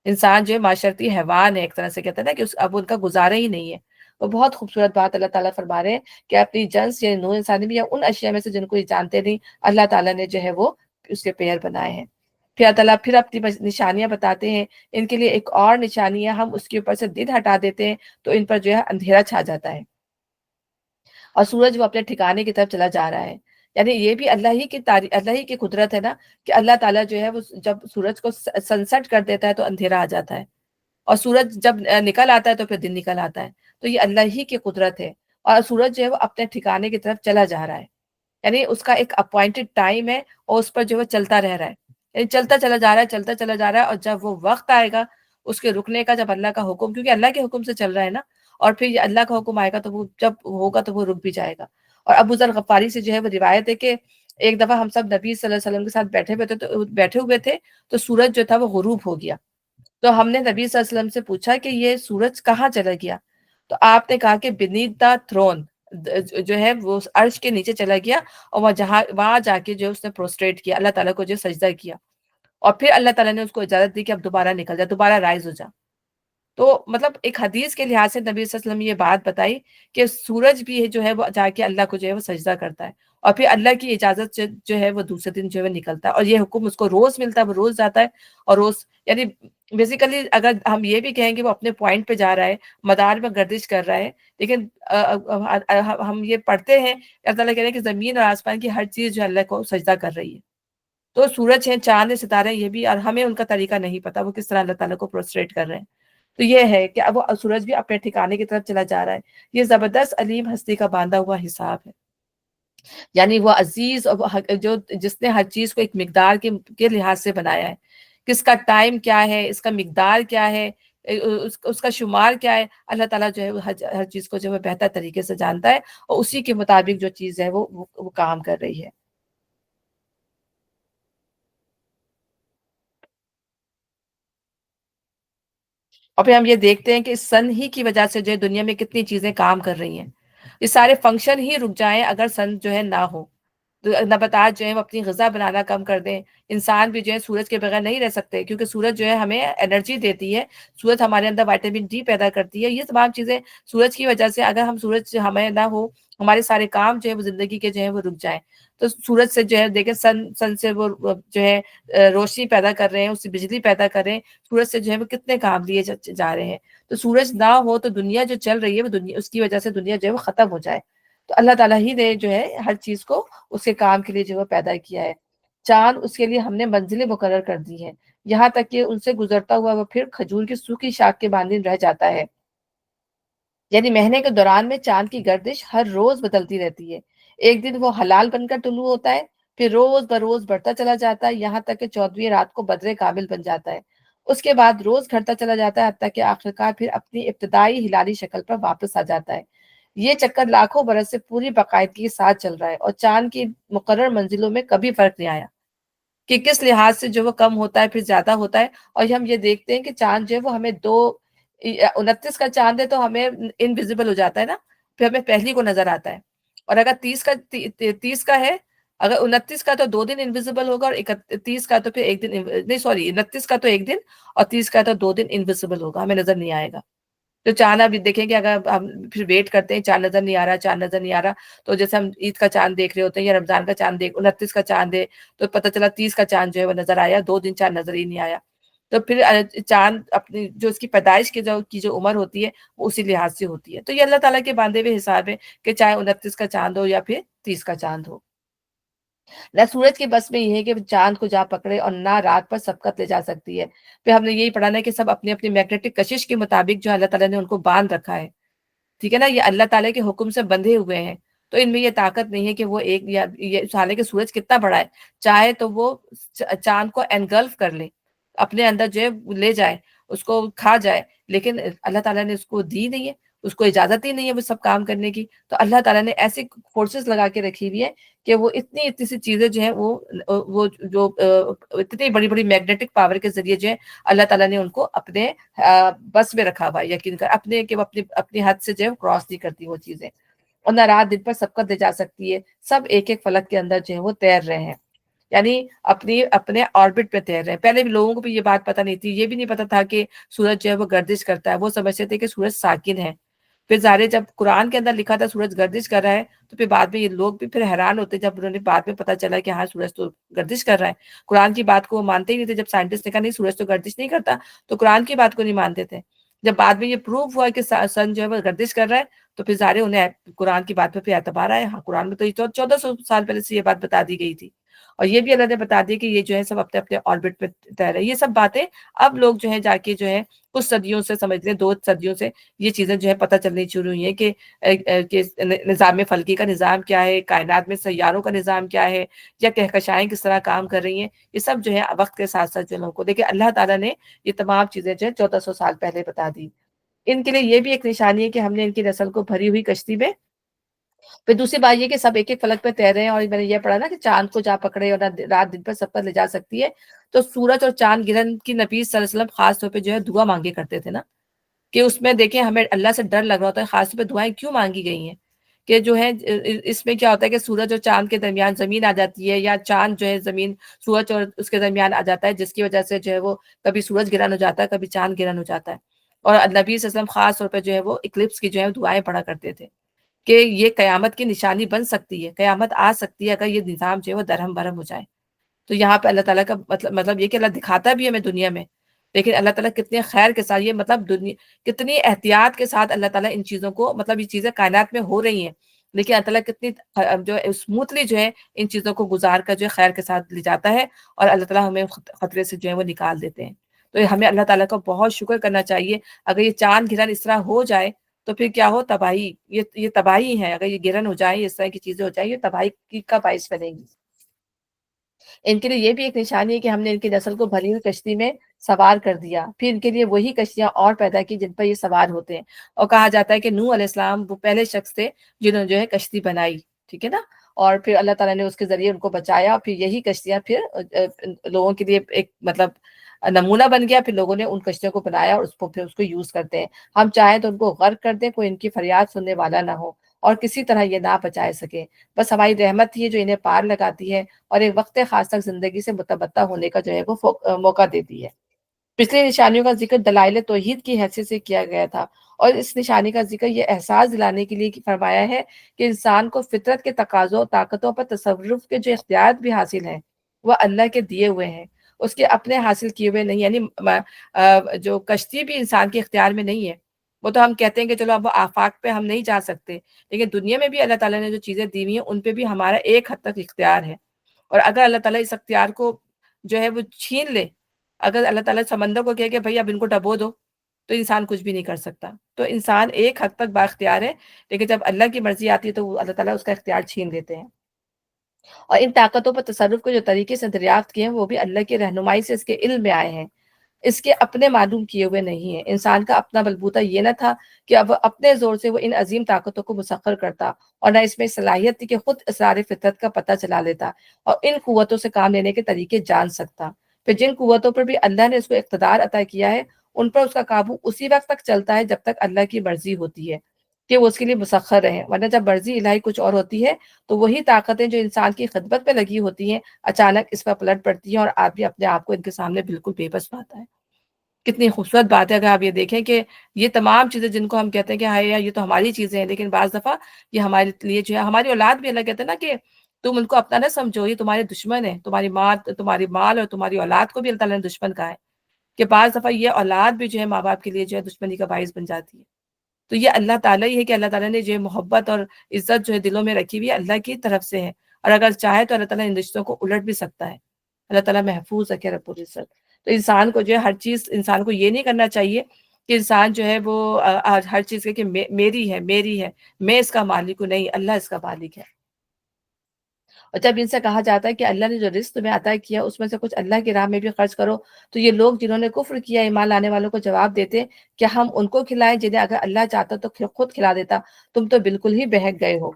انسان جو ہے معاشرتی حیوان ہے، ایک طرح سے کہتے ہیں نا کہ اب ان کا گزارا ہی نہیں ہے. وہ بہت خوبصورت بات اللہ تعالیٰ فرما رہے ہیں کہ اپنی جنس یا نوع انسانی میں یا ان اشیاء میں سے جن کو یہ جانتے نہیں، اللہ تعالیٰ نے جو ہے وہ اس کے پیر بنائے ہیں. پھر اللہ تعالیٰ پھر اپنی نشانیاں بتاتے ہیں. ان کے لیے ایک اور نشانی ہے، ہم اس کے اوپر سے دن ہٹا دیتے ہیں تو ان پر جو ہے اندھیرا چھا جاتا ہے اور سورج وہ اپنے ٹھکانے کی طرف چلا جا رہا ہے. یعنی یہ بھی اللہ ہی کی قدرت ہے نا کہ اللہ تعالیٰ جو ہے وہ جب سورج کو سنسٹ کر دیتا ہے تو اندھیرا آ جاتا ہے، اور سورج جب نکل آتا ہے تو پھر دن نکل آتا ہے. تو یہ اللہ ہی کی قدرت ہے، اور سورج جو ہے وہ اپنے ٹھکانے کی طرف چلا جا رہا ہے. یعنی اس کا ایک اپوائنٹڈ ٹائم ہے اور اس پر جو ہے چلتا رہ رہا ہے، یعنی چلتا چلا جا رہا ہے، چلتا چلا جا رہا ہے. اور جب وہ وقت آئے گا اس کے رکنے کا، جب اللہ کا حکم، کیونکہ اللہ کے حکم سے چل رہا ہے نا، اور پھر یہ اللہ کا حکم آئے گا تو وہ جب ہوگا تو وہ رک بھی جائے گا. اور ابو ذر غفاری سے جو ہے وہ روایت ہے کہ ایک دفعہ ہم سب نبی صلی اللہ علیہ وسلم کے ساتھ بیٹھے ہوئے تھے تو سورج جو تھا وہ غروب ہو گیا. تو ہم نے نبی صلی اللہ علیہ وسلم سے پوچھا کہ یہ سورج کہاں چلا گیا؟ تو آپ نے کہا کہ بینیتھ دا تھرون، جو ہے وہ عرش کے نیچے چلا گیا، اور وہاں جا کے جو اس نے پروسٹریٹ کیا، اللہ تعالیٰ کو جو سجدہ کیا، اور پھر اللہ تعالیٰ نے اس کو اجازت دی کہ اب دوبارہ نکل جا، دوبارہ رائز ہو جا. تو مطلب ایک حدیث کے لحاظ سے نبی صلی اللہ علیہ وسلم یہ بات بتائی کہ سورج بھی جو ہے وہ جا کے اللہ کو جو ہے وہ سجدہ کرتا ہے، اور پھر اللہ کی اجازت سے جو ہے وہ دوسرے دن جو ہے نکلتا ہے، اور یہ حکم اس کو روز ملتا ہے، وہ روز جاتا ہے. اور روز یعنی بیسیکلی اگر ہم یہ بھی کہیں کہ وہ اپنے پوائنٹ پہ جا رہا ہے، مدار میں گردش کر رہا ہے، لیکن ہم یہ پڑھتے ہیں اللہ تعالیٰ کہہ رہے ہیں کہ زمین اور آسمان کی ہر چیز جو اللہ کو سجدہ کر رہی ہے. تو سورج ہیں، چاند ہیں، ستارے، یہ بھی، اور ہمیں ان کا طریقہ نہیں پتا وہ کس طرح اللہ تعالیٰ کو پروسٹریٹ کر رہے ہیں. تو یہ ہے کہ اب وہ سورج بھی اپنے ٹھکانے کی طرف چلا جا رہا ہے. یہ زبردست علیم ہستی کا باندھا ہوا حساب ہے. یعنی وہ عزیز اور جو جس نے ہر چیز کو ایک مقدار کے لحاظ سے بنایا ہے، کس کا ٹائم کیا ہے، اس کا مقدار کیا ہے، اس کا شمار کیا ہے، اللہ تعالیٰ جو ہے ہر چیز کو جو ہے بہتر طریقے سے جانتا ہے، اور اسی کے مطابق جو چیز ہے وہ کام کر رہی ہے. اور پھر ہم یہ دیکھتے ہیں کہ اس سن ہی کی وجہ سے جو ہے دنیا میں کتنی چیزیں کام کر رہی ہیں. یہ سارے فنکشن ہی رک جائیں اگر سن جو ہے نہ ہو. تو نباتات جو ہے وہ اپنی غذا بنانا کم کر دیں. انسان بھی جو ہے سورج کے بغیر نہیں رہ سکتے، کیونکہ سورج جو ہے ہمیں انرجی دیتی ہے، سورج ہمارے اندر وائٹامن ڈی پیدا کرتی ہے. یہ تمام چیزیں سورج کی وجہ سے، اگر ہم سورج ہمیں نہ ہو، ہمارے سارے کام جو ہے وہ زندگی کے جو ہے وہ رک جائیں. تو سورج سے جو ہے دیکھیں سن سے وہ جو ہے روشنی پیدا کر رہے ہیں، اس سے بجلی پیدا کر رہے ہیں. سورج سے جو ہے وہ کتنے کام لیے جا رہے ہیں. تو سورج نہ ہو تو دنیا جو چل رہی ہے وہ دنیا، اس کی وجہ سے دنیا جو ہے وہ ختم ہو جائے. تو اللہ تعالیٰ ہی نے جو ہے ہر چیز کو اس کے کام کے لیے جو ہے پیدا کیا ہے. چاند اس کے لیے ہم نے منزلیں مقرر کر دی ہیں، یہاں تک کہ ان سے گزرتا ہوا وہ پھر کھجور کی سوکھی شاخ کے مانند رہ جاتا ہے. یعنی مہینے کے دوران میں چاند کی گردش ہر روز بدلتی رہتی ہے. ایک دن وہ حلال بن کر طلوع ہوتا ہے، پھر روز بروز بڑھتا چلا جاتا ہے، یہاں تک کہ 14ویں رات کو بدر کامل بن جاتا ہے. اس کے بعد روز گھٹتا چلا جاتا ہے، حتیٰ کہ آخرکار پھر اپنی ابتدائی ہلالی شکل پر واپس آ جاتا ہے. یہ چکر لاکھوں برس سے پوری باقاعدگی کے ساتھ چل رہا ہے، اور چاند کی مقرر منزلوں میں کبھی فرق نہیں آیا کہ کس لحاظ سے جو وہ کم ہوتا ہے پھر زیادہ ہوتا ہے. اور ہم یہ دیکھتے ہیں کہ چاند جو ہے وہ ہمیں 29 کا چاند ہے تو ہمیں انویزیبل ہو جاتا ہے نا، پھر ہمیں پہلی کو نظر آتا ہے. اور اگر 30 کا ہے، اگر 29 کا تو 2 دن انویزیبل ہوگا، اور 31 کا تو پھر ایک دن، نہیں سوری 29 کا تو ایک دن، اور 30 کا تو 2 دن انویزیبل ہوگا، ہمیں نظر نہیں آئے گا. تو چاند اب دیکھیں کہ اگر ہم پھر ویٹ کرتے ہیں چاند نظر نہیں آ رہا، چاند نظر نہیں آ رہا، تو جیسے ہم عید کا چاند دیکھ رہے ہوتے ہیں یا رمضان کا چاند 29 کا چاند ہے، تو پتہ چلا 30 کا چاند جو ہے وہ نظر آیا، 2 دن چاند نظر ہی نہیں آیا. تو پھر چاند اپنی جو اس کی پیدائش کی جو عمر ہوتی ہے وہ اسی لحاظ سے ہوتی ہے. تو یہ اللہ تعالیٰ کے باندھے ہوئے حساب ہے کہ چاہے 29 کا چاند ہو یا پھر 30 کا چاند ہو. نہ سورج کی بس میں یہ ہے کہ چاند کو جا پکڑے اور نہ رات پر سبقت لے جا سکتی ہے. پھر ہم نے یہی پڑھا نا کہ سب اپنی اپنی میگنیٹک کشش کے مطابق جو اللہ تعالیٰ نے ان کو باندھ رکھا ہے. ٹھیک ہے نا، یہ اللہ تعالیٰ کے حکم سے بندھے ہوئے ہیں. تو ان میں یہ طاقت نہیں ہے کہ وہ ایک یا یہ حالانکہ سورج کتنا بڑا ہے، چاہے تو وہ چاند کو انگلف کر لے، اپنے اندر جو ہے لے جائے، اس کو کھا جائے، لیکن اللہ تعالیٰ نے اس کو دی نہیں ہے، اس کو اجازت ہی نہیں ہے وہ سب کام کرنے کی. تو اللہ تعالیٰ نے ایسی فورسز لگا کے رکھی ہوئی ہے کہ وہ اتنی سی چیزیں جو ہیں وہ جو اتنی بڑی بڑی میگنیٹک پاور کے ذریعے جو ہے اللہ تعالیٰ نے ان کو اپنے بس میں رکھا ہوا ہے، یقین کر اپنے کہ وہ اپنی حد سے جو ہے کراس نہیں کرتی وہ چیزیں. اور نہ رات دن پر سبقت دے جا سکتی ہے، سب ایک ایک فلک کے اندر جو ہے وہ تیر رہے ہیں، یعنی اپنے آربٹ پہ تیر رہے ہیں. پہلے بھی لوگوں کو بھی یہ بات پتہ نہیں تھی، یہ بھی نہیں پتا تھا کہ سورج جو ہے وہ گردش کرتا ہے، وہ سمجھتے تھے کہ سورج ساکن ہے. پھر ظاہر جب قرآن کے اندر لکھا تھا سورج گردش کر رہا ہے، تو پھر بعد میں یہ لوگ بھی پھر حیران ہوتے جب انہوں نے بعد میں پتا چلا کہ ہاں سورج تو گردش کر رہا ہے. قرآن کی بات کو وہ مانتے ہی نہیں تھے. جب سائنٹسٹ نے کہا نہیں سورج تو گردش نہیں کرتا، تو قرآن کی بات کو نہیں مانتے تھے. جب بعد میں یہ پروف ہوا کہ سن جو ہے وہ گردش کر رہا ہے، تو پھر ظاہر انہیں قرآن کی بات پہ پھر اعتبار آیا. ہاں قرآن میں تو یہ 1400 سال پہلے سے یہ بات بتا دی گئی تھی، اور یہ بھی اللہ نے بتا دی کہ یہ جو ہے سب اپنے اپنے آربٹ پہ تیر ہے. یہ سب باتیں اب لوگ جو ہے جا کے جو ہے کچھ صدیوں سے سمجھ لیں 2 صدیوں سے یہ چیزیں جو ہے پتہ چلنی شروع ہوئی ہیں کہ نظام فلکی کا نظام کیا ہے، کائنات میں سیاروں کا نظام کیا ہے، یا کہکشائیں کس طرح کام کر رہی ہیں. یہ سب جو ہے وقت کے ساتھ ساتھ جو لوگوں کو دیکھیں اللہ تعالیٰ نے یہ تمام چیزیں جو ہے 1400 سال پہلے بتا دی. ان کے لیے یہ بھی ایک نشانی ہے کہ ہم نے ان کی نسل کو بھری ہوئی کشتی میں. پھر دوسری بات یہ کہ سب ایک ایک فلک پہ تیر رہے ہیں، اور میں نے یہ پڑھا نا کہ چاند کو جا پکڑے اور رات دن پر سب پر لے جا سکتی ہے. تو سورج اور چاند گرہن کی نبی صلی اللہ علیہ وسلم خاص طور پہ جو ہے دعا مانگے کرتے تھے نا، کہ اس میں دیکھیں ہمیں اللہ سے ڈر لگ رہا ہوتا ہے. خاص طور پہ دعائیں کیوں مانگی گئی ہیں کہ جو ہے اس میں کیا ہوتا ہے کہ سورج اور چاند کے درمیان زمین آ جاتی ہے، یا چاند جو ہے زمین سورج اور اس کے درمیان آ جاتا ہے، جس کی وجہ سے جو ہے وہ کبھی سورج گرہن ہو جاتا ہے، کبھی چاند گرہن ہو جاتا ہے. اور نبی صلی اللہ علیہ وسلم خاص طور پہ جو ہے وہ اکلپس کی جو ہے دعائیں پڑھا کرتے تھے کہ یہ قیامت کی نشانی بن سکتی ہے، قیامت آ سکتی ہے اگر یہ نظام جو ہے وہ درہم برہم ہو جائے. تو یہاں پہ اللہ تعالیٰ کا مطلب یہ کہ اللہ دکھاتا بھی ہمیں دنیا میں، لیکن اللہ تعالیٰ کتنے خیر کے ساتھ یہ مطلب کتنی احتیاط کے ساتھ اللہ تعالیٰ ان چیزوں کو مطلب یہ چیزیں کائنات میں ہو رہی ہیں، لیکن اللہ تعالیٰ کتنی جو اسموتھلی جو ہے ان چیزوں کو گزار کر جو ہے خیر کے ساتھ لے جاتا ہے، اور اللہ تعالیٰ ہمیں خطرے سے جو ہے وہ نکال دیتے ہیں. تو ہمیں اللہ تعالیٰ کا بہت شکر کرنا چاہیے. اگر یہ چاند گرہن اس طرح ہو جائے تو پھر کیا ہو، تباہی. یہ تباہی ہے. اگر یہ گرہن ہو جائے، اس طرح کی چیزیں ہو جائیں، یہ تباہی کا باعث بنے گی. ان کے لیے یہ بھی ایک نشانی ہے کہ ہم نے ان کی نسل کو بھری ہوئی کشتی میں سوار کر دیا، پھر ان کے لیے وہی کشتیاں اور پیدا کی جن پر یہ سوار ہوتے ہیں. اور کہا جاتا ہے کہ نوح علیہ السلام وہ پہلے شخص تھے جنہوں نے جو ہے کشتی بنائی. ٹھیک ہے نا، اور پھر اللہ تعالیٰ نے اس کے ذریعے ان کو بچایا، اور پھر یہی کشتیاں پھر لوگوں کے لیے ایک مطلب نمونہ بن گیا. پھر لوگوں نے ان کشتیوں کو بنایا اور پھر اس کو یوز کرتے ہیں. ہم چاہیں تو ان کو غرق کر دیں، کوئی ان کی فریاد سننے والا نہ ہو اور کسی طرح یہ نہ بچا سکے. بس ہماری رحمت ہی ہے جو انہیں پار لگاتی ہے اور ایک وقت خاص تک زندگی سے متبتع ہونے کا جو ہے وہ موقع دیتی ہے. پچھلی نشانیوں کا ذکر دلائل توحید کی حیثیت سے کیا گیا تھا، اور اس نشانی کا ذکر یہ احساس دلانے کے لیے فرمایا ہے کہ انسان کو فطرت کے تقاضوں طاقتوں پر تصرف کے جو اختیارات بھی حاصل ہیں وہ اللہ کے دیے ہوئے ہیں، اس کے اپنے حاصل کیے ہوئے نہیں. یعنی جو کشتی بھی انسان کے اختیار میں نہیں ہے. وہ تو ہم کہتے ہیں کہ چلو اب آفاق پہ ہم نہیں جا سکتے، لیکن دنیا میں بھی اللہ تعالیٰ نے جو چیزیں دی ہوئی ہیں ان پہ بھی ہمارا ایک حد تک اختیار ہے. اور اگر اللہ تعالیٰ اس اختیار کو جو ہے وہ چھین لے، اگر اللہ تعالیٰ سمندر کو کہے کہ بھئی اب ان کو ڈبو دو، تو انسان کچھ بھی نہیں کر سکتا. تو انسان ایک حد تک با اختیار ہے، لیکن جب اللہ کی مرضی آتی ہے تو اللہ تعالیٰ اس کا اختیار چھین لیتے ہیں. اور ان طاقتوں پر تصرف کو جو طریقے سے دریافت کیے ہیں وہ بھی اللہ کی رہنمائی سے اس کے علم میں آئے ہیں، اس کے اپنے معلوم کیے ہوئے نہیں ہیں. انسان کا اپنا بلبوتا یہ نہ تھا کہ اب اپنے زور سے وہ ان عظیم طاقتوں کو مسخر کرتا، اور نہ اس میں صلاحیت تھی کہ خود اسرار فطرت کا پتہ چلا لیتا اور ان قوتوں سے کام لینے کے طریقے جان سکتا. پھر جن قوتوں پر بھی اللہ نے اس کو اقتدار عطا کیا ہے ان پر اس کا قابو اسی وقت تک چلتا ہے جب تک اللہ کی مرضی ہوتی ہے کہ وہ اس کے لیے مسخر رہے، ورنہ جب مرضی الہی کچھ اور ہوتی ہے تو وہی طاقتیں جو انسان کی خدمت میں لگی ہوتی ہیں اچانک اس پر پلٹ پڑتی ہیں، اور آدمی اپنے آپ کو ان کے سامنے بالکل بے بس پاتا ہے. کتنی خوبصورت بات ہے اگر آپ یہ دیکھیں کہ یہ تمام چیزیں جن کو ہم کہتے ہیں کہ ہائے یا یہ تو ہماری چیزیں ہیں، لیکن بعض دفعہ یہ ہمارے لیے جو ہے ہماری اولاد بھی اللہ کہتے ہیں نا کہ تم ان کو اپنا نہ سمجھو، یہ تمہارے دشمن ہیں، تمہاری ماں، تمہاری مال اور تمہاری اولاد کو بھی اللہ تعالیٰ نے دشمن کہا ہے کہ بعض دفعہ یہ اولاد بھی جو ہے ماں باپ کے لیے جو ہے دشمنی کا باعث بن جاتی ہے۔ تو یہ اللہ تعالیٰ ہی ہے کہ اللہ تعالیٰ نے جو ہے محبت اور عزت جو ہے دلوں میں رکھی ہوئی ہے اللہ کی طرف سے ہے، اور اگر چاہے تو اللہ تعالیٰ ان رشتوں کو الٹ بھی سکتا ہے۔ اللہ تعالیٰ محفوظ رکھے رب العزت۔ تو انسان کو جو ہے ہر چیز، انسان کو یہ نہیں کرنا چاہیے کہ انسان جو ہے وہ ہر چیز کہ میری ہے، میری ہے، میں اس کا مالک ہوں، نہیں، اللہ اس کا مالک ہے۔ اور جب ان سے کہا جاتا ہے کہ اللہ نے جو رزق تمہیں عطا کیا اس میں سے کچھ اللہ کی راہ میں بھی خرچ کرو، تو یہ لوگ جنہوں نے کفر کیا ایمان لانے والوں کو جواب دیتے کہ ہم ان کو کھلائیں جنہیں اگر اللہ چاہتا تو خود کھلا دیتا، تم تو بالکل ہی بہک گئے ہو۔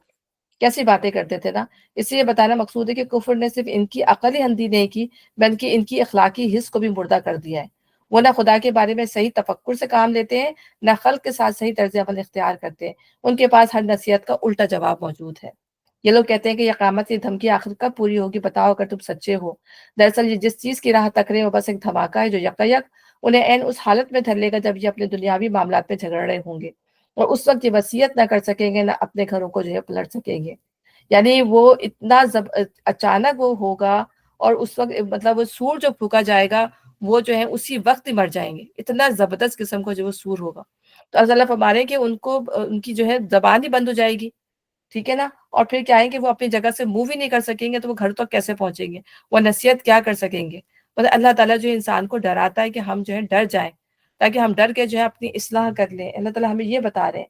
کیسی باتیں کرتے تھے نا۔ اس لیے بتانا مقصود ہے کہ کفر نے صرف ان کی عقل ہی اندھی نہیں کی بلکہ ان کی اخلاقی حس کو بھی مردہ کر دیا ہے۔ وہ نہ خدا کے بارے میں صحیح تفکر سے کام لیتے ہیں، نہ خلق کے ساتھ صحیح طرز عمل اختیار کرتے ہیں۔ ان کے پاس ہر نصیحت کا الٹا جواب موجود ہے۔ یہ لوگ کہتے ہیں کہ یہ قیامت کی دھمکی آخر کب پوری ہوگی، بتاؤ اگر تم سچے ہو۔ دراصل یہ جس چیز کی راہ تک رہے وہ بس ایک دھماکہ ہے جو یکایک انہیں عین اس حالت میں دھر لے گا جب یہ اپنے دنیاوی معاملات میں جھگڑ رہے ہوں گے، اور اس وقت یہ وصیت نہ کر سکیں گے، نہ اپنے گھروں کو جو ہے پلٹ سکیں گے۔ یعنی وہ اتنا اچانک وہ ہوگا، اور اس وقت مطلب وہ سور جو پھونکا جائے گا وہ جو ہے اسی وقت ہی مر جائیں گے، اتنا زبردست قسم کا جو وہ سور ہوگا۔ تو اللہ تعالیٰ فرما رہے ہیں کہ ان کو ان کی جو ہے زبان ہی بند ہو جائے گی، ٹھیک ہے نا، اور پھر کیا ہے کہ وہ اپنی جگہ سے موو ہی نہیں کر سکیں گے، تو وہ گھر تک کیسے پہنچیں گے، وہ نصیحت کیا کر سکیں گے۔ مطلب اللہ تعالیٰ جو انسان کو ڈراتا ہے کہ ہم جو ہے ڈر جائیں، تاکہ ہم ڈر کے جو ہے اپنی اصلاح کر لیں۔ اللہ تعالیٰ ہمیں یہ بتا رہے ہیں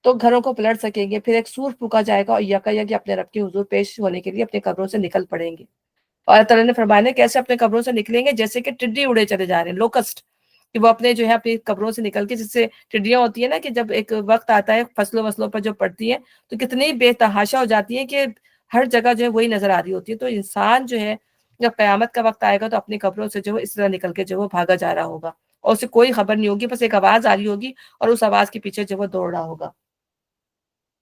تو گھروں کو پلٹ سکیں گے، پھر ایک سور پھونکا جائے گا اور یکایک اپنے رب کے حضور پیش ہونے کے لیے اپنے قبروں سے نکل پڑیں گے۔ اور اللہ تعالیٰ نے فرمایا کیسے اپنے قبروں سے نکلیں گے، جیسے کہ ٹڈی اڑے چلے جا رہے ہیں، لوکسٹ، کہ وہ اپنے جو ہے اپنی قبروں سے نکل کے، جس سے ٹڈیاں ہوتی ہیں نا کہ جب ایک وقت آتا ہے فصلوں پر جو پڑتی ہیں تو کتنی بے تحاشا ہو جاتی ہیں کہ ہر جگہ جو ہے وہی نظر آ رہی ہوتی ہے۔ تو انسان جو ہے جب قیامت کا وقت آئے گا تو اپنی قبروں سے جو ہے اس طرح نکل کے جو وہ بھاگا جا رہا ہوگا، اور اسے کوئی خبر نہیں ہوگی، بس ایک آواز آ رہی ہوگی اور اس آواز کے پیچھے جو وہ دوڑ رہا ہوگا۔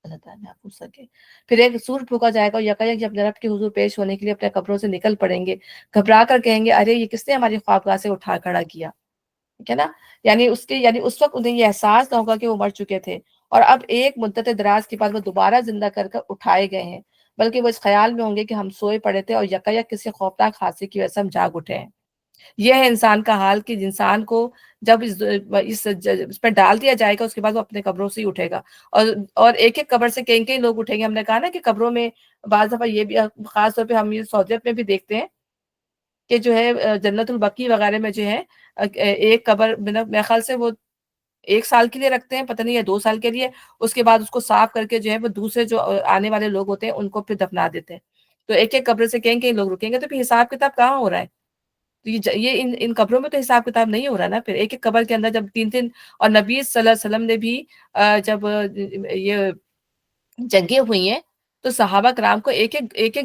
اللہ تعالیٰ محفوظ سکے۔ پھر ایک سور پھونکا جائے گا اور یکایک جب اپنے رب کے حضور پیش ہونے کے لیے اپنے قبروں سے نکل پڑیں گے، گھبرا کر کہیں گے ارے یہ کس نے ہماری خوابگاہ سے اٹھا کھڑا کیا، ٹھیک ہے نا۔ یعنی اس وقت انہیں یہ احساس نہ ہوگا کہ وہ مر چکے تھے اور اب ایک مدت دراز کے بعد وہ دوبارہ زندہ کر اٹھائے گئے ہیں، بلکہ وہ اس خیال میں ہوں گے کہ ہم سوئے پڑے تھے اور یکایک کسی خوفناک حادثے کی وجہ سے ہم جاگ اٹھے ہیں۔ یہ ہے انسان کا حال کہ انسان کو جب اس پہ ڈال دیا جائے گا اس کے بعد وہ اپنے قبروں سے ہی اٹھے گا، اور ایک ایک قبر سے کئی کئی لوگ اٹھیں گے۔ ہم نے کہا نا کہ قبروں میں بعض دفعہ یہ بھی خاص طور پہ ہم یہ سعودیت میں بھی دیکھتے ہیں کہ جو ہے جنت البقیع وغیرہ میں جو ہے ایک قبر میرے خیال سے وہ 1 سال کے لیے رکھتے ہیں، پتہ نہیں، یا 2 سال کے لیے، اس کے بعد اس کو صاف کر کے جو ہے وہ دوسرے جو آنے والے لوگ ہوتے ہیں ان کو پھر دفنا دیتے ہیں۔ تو ایک ایک قبر سے کئی لوگ رکیں گے، تو پھر حساب کتاب کہاں ہو رہا ہے؟ تو یہ ان قبروں میں تو حساب کتاب نہیں ہو رہا نا۔ پھر ایک ایک قبر کے اندر جب 3 اور نبی صلی اللہ علیہ وسلم نے بھی جب یہ جنگیں ہوئی ہیں تو صحابہ کرام کو ایک ایک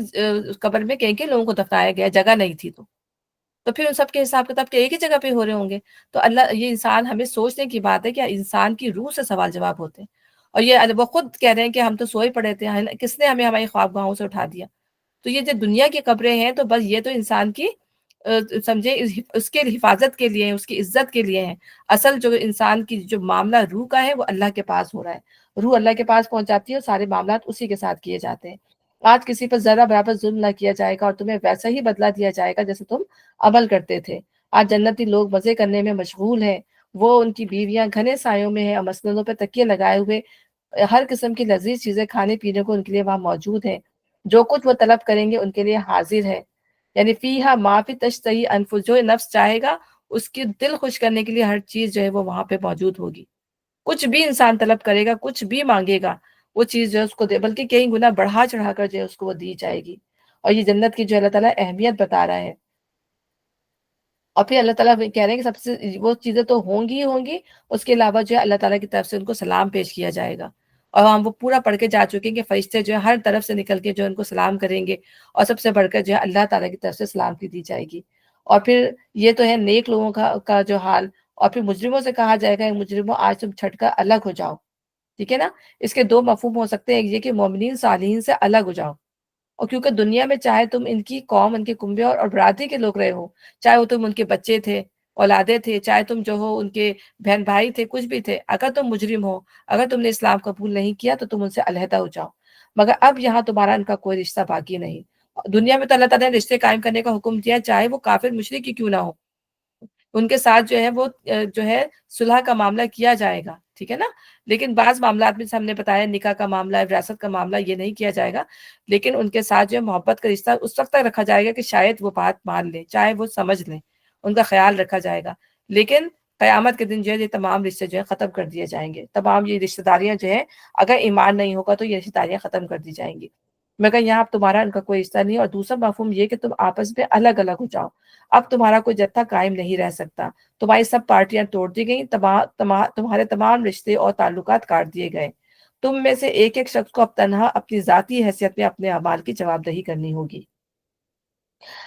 قبر میں کئی لوگوں کو دفنایا گیا، جگہ نہیں تھی، تو پھر ان سب کے حساب کتاب کے ایک ہی جگہ پہ ہو رہے ہوں گے۔ تو اللہ، یہ انسان ہمیں سوچنے کی بات ہے کہ انسان کی روح سے سوال جواب ہوتے ہیں، اور یہ وہ خود کہہ رہے ہیں کہ ہم تو سوئے پڑے تھے، کس نے ہمیں ہماری خوابگاہوں سے اٹھا دیا۔ تو یہ جو دنیا کی قبریں ہیں تو بس یہ تو انسان کی سمجھے اس کے حفاظت کے لیے ہیں، اس کی عزت کے لیے ہیں۔ اصل جو انسان کی جو معاملہ روح کا ہے وہ اللہ کے پاس ہو رہا ہے، روح اللہ کے پاس پہنچ جاتی ہے اور سارے معاملات اسی کے ساتھ کیے جاتے ہیں۔ آج کسی پر ذرہ برابر ظلم نہ کیا جائے گا اور تمہیں ویسا ہی بدلہ دیا جائے گا جیسے تم عمل کرتے تھے۔ آج جنتی لوگ مزے کرنے میں مشغول ہیں، وہ ان کی بیویاں گھنے سایوں میں ہیں اور مسندوں پہ تکیے لگائے ہوئے ہر قسم کی لذیذ چیزیں کھانے پینے کو ان کے لیے وہاں موجود ہیں، جو کچھ وہ طلب کریں گے ان کے لیے حاضر ہے۔ یعنی فیہا ما فی تشتہی انفس، جو نفس چاہے گا اس کی دل خوش کرنے کے لیے ہر چیز جو ہے وہ وہاں پہ موجود ہوگی۔ کچھ بھی انسان طلب کرے گا، کچھ بھی مانگے گا، وہ چیز جو ہے اس کو دے، بلکہ کئی گنا بڑھا چڑھا کر جو ہے اس کو وہ دی جائے گی۔ اور یہ جنت کی جو اللہ تعالیٰ اہمیت بتا رہا ہے۔ اور پھر اللہ تعالیٰ کہہ رہے ہیں کہ سب سے وہ چیزیں تو ہوں گی ہی ہوں گی، اس کے علاوہ جو ہے اللہ تعالیٰ کی طرف سے ان کو سلام پیش کیا جائے گا۔ اور ہم وہ پورا پڑھ کے جا چکے ہیں کہ فرشتے جو ہے ہر طرف سے نکل کے جو ان کو سلام کریں گے، اور سب سے بڑھ کر جو ہے اللہ تعالیٰ کی طرف سے سلامتی دی جائے گی۔ اور پھر یہ تو ہے نیک لوگوں کا جو حال، اور پھر مجرموں سے کہا جائے گا مجرموں آج تم چھٹ کر الگ ہو جاؤ، ٹھیک ہے نا۔ اس کے 2 مفہوم ہو سکتے ہیں، ایک یہ کہ مومنین صالحین سے الگ ہو جاؤ، اور کیونکہ دنیا میں چاہے تم ان کی قوم، ان کے کنبے اور برادری کے لوگ رہے ہو، چاہے وہ تم ان کے بچے تھے، اولادیں تھے، چاہے تم جو ہو ان کے بہن بھائی تھے، کچھ بھی تھے، اگر تم مجرم ہو، اگر تم نے اسلام قبول نہیں کیا تو تم ان سے علیحدہ ہو جاؤ، مگر اب یہاں تمہارا ان کا کوئی رشتہ باقی نہیں۔ دنیا میں تو اللہ تعالیٰ نے رشتے قائم کرنے کا حکم دیا، چاہے وہ کافر مشرک کی کیوں نہ ہو، ان کے ساتھ جو ہے وہ جو ہے صلح کا معاملہ کیا جائے گا، ٹھیک ہے نا۔ لیکن بعض معاملات میں ہم نے بتایا نکاح کا معاملہ، وراثت کا معاملہ، یہ نہیں کیا جائے گا، لیکن ان کے ساتھ جو ہے محبت کا رشتہ اس وقت تک رکھا جائے گا کہ شاید وہ بات مان لیں، چاہے وہ سمجھ لیں، ان کا خیال رکھا جائے گا۔ لیکن قیامت کے دن جو ہے یہ تمام رشتے جو ہے ختم کر دیے جائیں گے، تمام یہ رشتہ داریاں جو ہیں، اگر ایمان نہیں ہوگا تو یہ رشتہ داریاں ختم کر دی جائیں گی، مگر یہاں اب تمہارا ان کا کوئی رشتہ نہیں۔ اور دوسرا مفہوم یہ کہ تم آپس میں الگ الگ ہو جاؤ، اب تمہارا کوئی جتھا قائم نہیں رہ سکتا، تمہاری سب پارٹیاں توڑ دی گئیں، تمہارے تمام رشتے اور تعلقات کاٹ دیے گئے، تم میں سے ایک ایک شخص کو اب تنہا اپنی ذاتی حیثیت میں اپنے اعمال کی جواب دہی کرنی ہوگی۔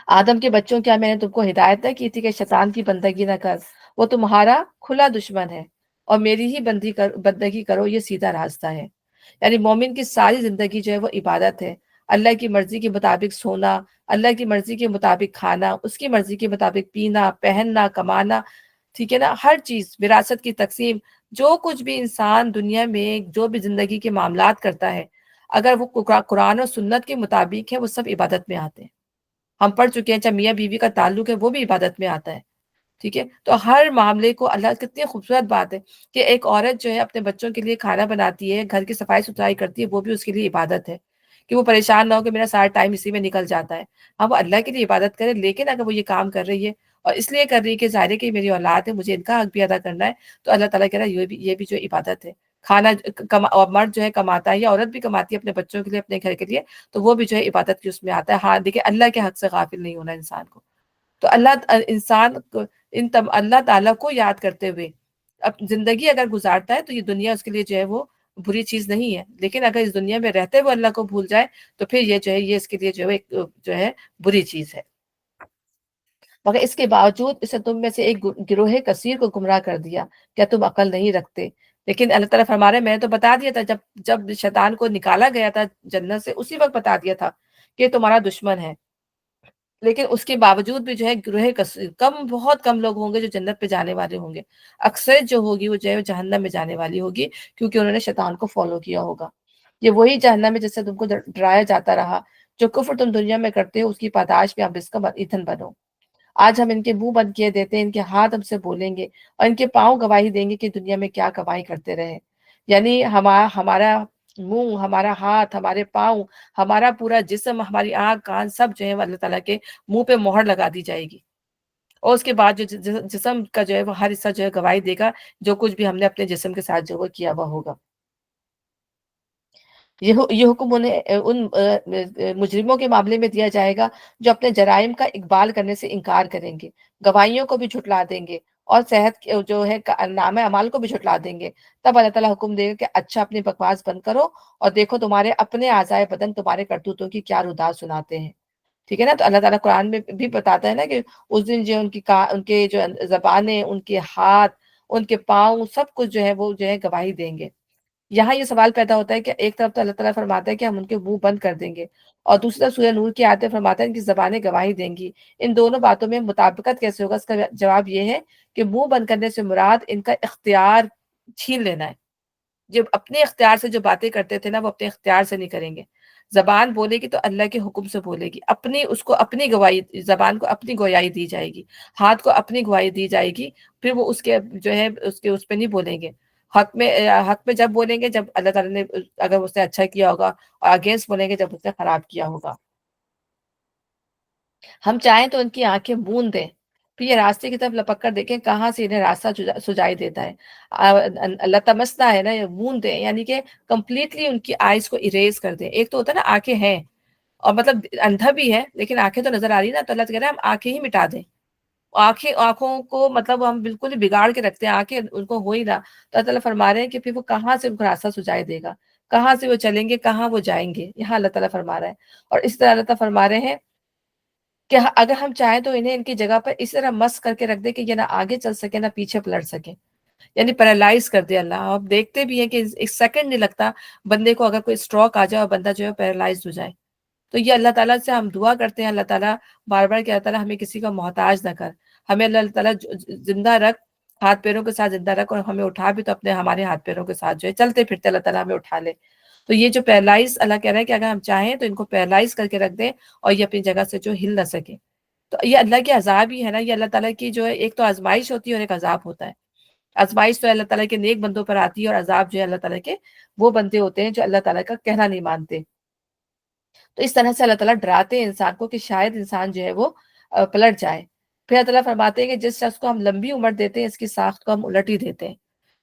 آدم کے بچوں، کیا میں نے تم کو ہدایت نہ کی تھی کہ شیطان کی بندگی نہ کر، وہ تمہارا کھلا دشمن ہے، اور میری ہی بندگی کرو، یہ سیدھا راستہ ہے۔ یعنی مومن کی ساری زندگی جو ہے وہ عبادت ہے، اللہ کی مرضی کے مطابق سونا، اللہ کی مرضی کے مطابق کھانا، اس کی مرضی کے مطابق پینا، پہننا، کمانا، ٹھیک ہے نا، ہر چیز، وراثت کی تقسیم، جو کچھ بھی انسان دنیا میں جو بھی زندگی کے معاملات کرتا ہے، اگر وہ قرآن اور سنت کے مطابق ہے، وہ سب عبادت میں آتے ہیں۔ ہم پڑھ چکے ہیں، چاہے میاں بیوی کا تعلق ہے وہ بھی عبادت میں آتا ہے، ٹھیک ہے۔ تو ہر معاملے کو اللہ، کتنی خوبصورت بات ہے کہ ایک عورت جو ہے اپنے بچوں کے لیے کھانا بناتی ہے، گھر کی صفائی ستھرائی کرتی ہے، وہ بھی اس کے لیے عبادت ہے، کہ وہ پریشان نہ ہو کہ میرا سارا ٹائم اسی میں نکل جاتا ہے۔ ہاں، وہ اللہ کے لیے عبادت کرے، لیکن اگر وہ یہ کام کر رہی ہے اور اس لیے کر رہی ہے کہ ظاہر ہے کہ میری اولاد ہے، مجھے ان کا حق بھی ادا کرنا ہے، تو اللہ تعالیٰ کہہ رہا ہے یہ بھی جو عبادت ہے۔ کھانا اور مرد جو ہے کماتا ہے یا عورت بھی کماتی ہے اپنے بچوں کے لیے، اپنے گھر کے لیے، تو وہ بھی جو ہے عبادت کی اس میں آتا ہے۔ ہاں دیکھیں، اللہ کے حق سے غافل نہیں ہونا انسان کو۔ تو اللہ تعالیٰ کو یاد کرتے ہوئے اب زندگی اگر گزارتا ہے تو یہ دنیا اس کے لیے جو ہے وہ بری چیز نہیں ہے، لیکن اگر اس دنیا میں رہتے ہوئے اللہ کو بھول جائے تو پھر یہ جو ہے یہ اس کے لیے جو ہے ایک جو ہے بری چیز ہے۔ مگر اس کے باوجود اسے تم میں سے ایک گروہ کثیر کو گمراہ کر دیا، کیا تم عقل نہیں رکھتے؟ لیکن اللہ تعالیٰ فرما رہے ہیں، میں نے تو بتا دیا تھا، جب شیطان کو نکالا گیا تھا جنت سے، اسی وقت بتا دیا تھا کہ تمہارا دشمن ہے، لیکن اس کے باوجود بھی جو ہے گروہ بہت کم لوگ ہوں گے جو جنت پہ جانے والے ہوں گے، اکثر جو ہوگی وہ جو ہے جہنم میں جانے والی ہوگی، کیونکہ انہوں نے شیطان کو فالو کیا ہوگا۔ یہ وہی جہنم ہے جس سے تم کو ڈرایا جاتا رہا، جو کفر تم دنیا میں کرتے ہو اس کی پاداش میں اب اس کا ایندھن بنو۔ آج ہم ان کے منہ بند کیے دیتے ہیں، ان کے ہاتھ ہم سے بولیں گے اور ان کے پاؤں گواہی دیں گے کہ دنیا میں کیا گواہی کرتے رہے۔ یعنی ہمارا منہ، ہمارا ہاتھ، ہمارے پاؤں، ہمارا پورا جسم، ہماری آنکھ، کان، سب جو ہے وہ اللہ تعالیٰ کے منہ پہ مہر لگا دی جائے گی، اور اس کے بعد جو جسم کا جو ہے وہ ہر حصہ جو ہے گواہی دے گا، جو کچھ بھی ہم نے اپنے جسم کے ساتھ جو وہ کیا ہوا ہوگا۔ یہ حکم انہیں ان مجرموں کے معاملے میں دیا جائے گا جو اپنے جرائم کا اقبال کرنے سے انکار کریں گے، گواہیوں کو بھی جھٹلا دیں گے، اور صحت جو ہے نامہ اعمال کو بھی جھٹلا دیں گے۔ تب اللہ تعالیٰ حکم دے گا کہ اچھا، اپنی بکواس بند کرو اور دیکھو تمہارے اپنے اعضائے بدن تمہارے کرتوتوں کی کیا ردا سناتے ہیں، ٹھیک ہے نا۔ تو اللہ تعالیٰ قرآن میں بھی بتاتا ہے نا کہ اس دن جو ان کے جو زبانیں، ان کے ہاتھ، ان کے پاؤں، سب کچھ جو ہے وہ جو ہے گواہی دیں گے۔ یہاں یہ سوال پیدا ہوتا ہے کہ ایک طرف تو اللہ تعالیٰ فرماتا ہے کہ ہم ان کے منہ بند کر دیں گے، اور دوسری طرف سورہ نور کی آیتیں فرماتا ہے ان کی زبانیں گواہی دیں گی، ان دونوں باتوں میں مطابقت کیسے ہوگا؟ اس کا جواب یہ ہے کہ منہ بند کرنے سے مراد ان کا اختیار چھین لینا ہے۔ جب اپنے اختیار سے جو باتیں کرتے تھے نا، وہ اپنے اختیار سے نہیں کریں گے۔ زبان بولے گی تو اللہ کے حکم سے بولے گی، اس کو اپنی گواہی، زبان کو اپنی گویائی دی جائے گی، ہاتھ کو اپنی گواہی دی جائے گی، پھر وہ اس کے جو ہے اس پہ نہیں بولیں گے۔ حق میں جب بولیں گے جب اللہ تعالیٰ نے، اگر اس نے اچھا کیا ہوگا، اور اگینسٹ بولیں گے جب اس نے خراب کیا ہوگا۔ ہم چاہیں تو ان کی آنکھیں موند دیں، پھر یہ راستے کی طرف لپک کر دیکھیں کہاں سے انہیں راستہ سجائی دیتا ہے۔ اللہ تمسنا ہے نا، یہ موند دیں یعنی کہ کمپلیٹلی ان کی آئیز کو اریز کر دیں۔ ایک تو ہوتا ہے نا آنکھیں ہیں اور مطلب اندھا بھی ہے لیکن آنکھیں تو نظر آ رہی نا، تو اللہ کہہ رہا ہے ہم آنکھیں ہی مٹا دیں، آنکھوں کو مطلب ہم بالکل ہی بگاڑ کے رکھتے ہیں، آنکھیں ان کو ہو ہی نہ، تو اللہ تعالیٰ فرما رہے ہیں کہ پھر وہ کہاں سے ان کو راستہ سجائے دے گا، کہاں سے وہ چلیں گے، کہاں وہ جائیں گے، یہاں اللہ تعالیٰ فرما رہا ہے۔ اور اس طرح اللہ تعالیٰ فرما رہے ہیں کہ اگر ہم چاہیں تو انہیں ان کی جگہ پر اس طرح مس کر کے رکھ دے کہ یہ نہ آگے چل سکے نہ پیچھے پلٹ سکے، یعنی پیرالائز کر دے اللہ۔ آپ دیکھتے بھی ہیں کہ ایک سیکنڈ نہیں لگتا بندے کو، اگر کوئی اسٹروک آ جائے اور بندہ جو ہے پیرالائز ہو جائے، تو یہ اللہ تعالیٰ سے ہم دعا کرتے ہیں اللہ تعالیٰ بار بار کہ اللہ تعالیٰ ہمیں کسی کا محتاج نہ کر، ہمیں اللہ تعالیٰ زندہ رکھ، ہاتھ پیروں کے ساتھ زندہ رکھ، اور ہمیں اٹھا بھی تو اپنے ہمارے ہاتھ پیروں کے ساتھ جو ہے چلتے پھرتے اللہ تعالیٰ ہمیں اٹھا لے۔ تو یہ جو پیرالائز اللہ کہہ رہا ہے کہ اگر ہم چاہیں تو ان کو پیرالائز کر کے رکھ دیں اور یہ اپنی جگہ سے جو ہل نہ سکے۔ تو یہ اللہ کے عذاب ہی ہے نا، یہ اللہ تعالیٰ کی جو ہے ایک تو آزمائش ہوتی ہے اور ایک عذاب ہوتا ہے۔ آزمائش تو اللہ تعالیٰ کے نیک بندوں پر آتی ہے، اور عذاب جو ہے اللہ تعالیٰ کے وہ بندے ہوتے ہیں جو اللہ تعالیٰ کا کہنا نہیں مانتے۔ تو اس طرح سے اللہ تعالیٰ ڈراتے ہیں انسان کو کہ شاید انسان جو ہے وہ پلٹ جائے۔ پھر اللہ تعالیٰ فرماتے ہیں کہ جس شخص کو ہم لمبی عمر دیتے ہیں اس کی ساخت کو ہم الٹ ہی دیتے ہیں۔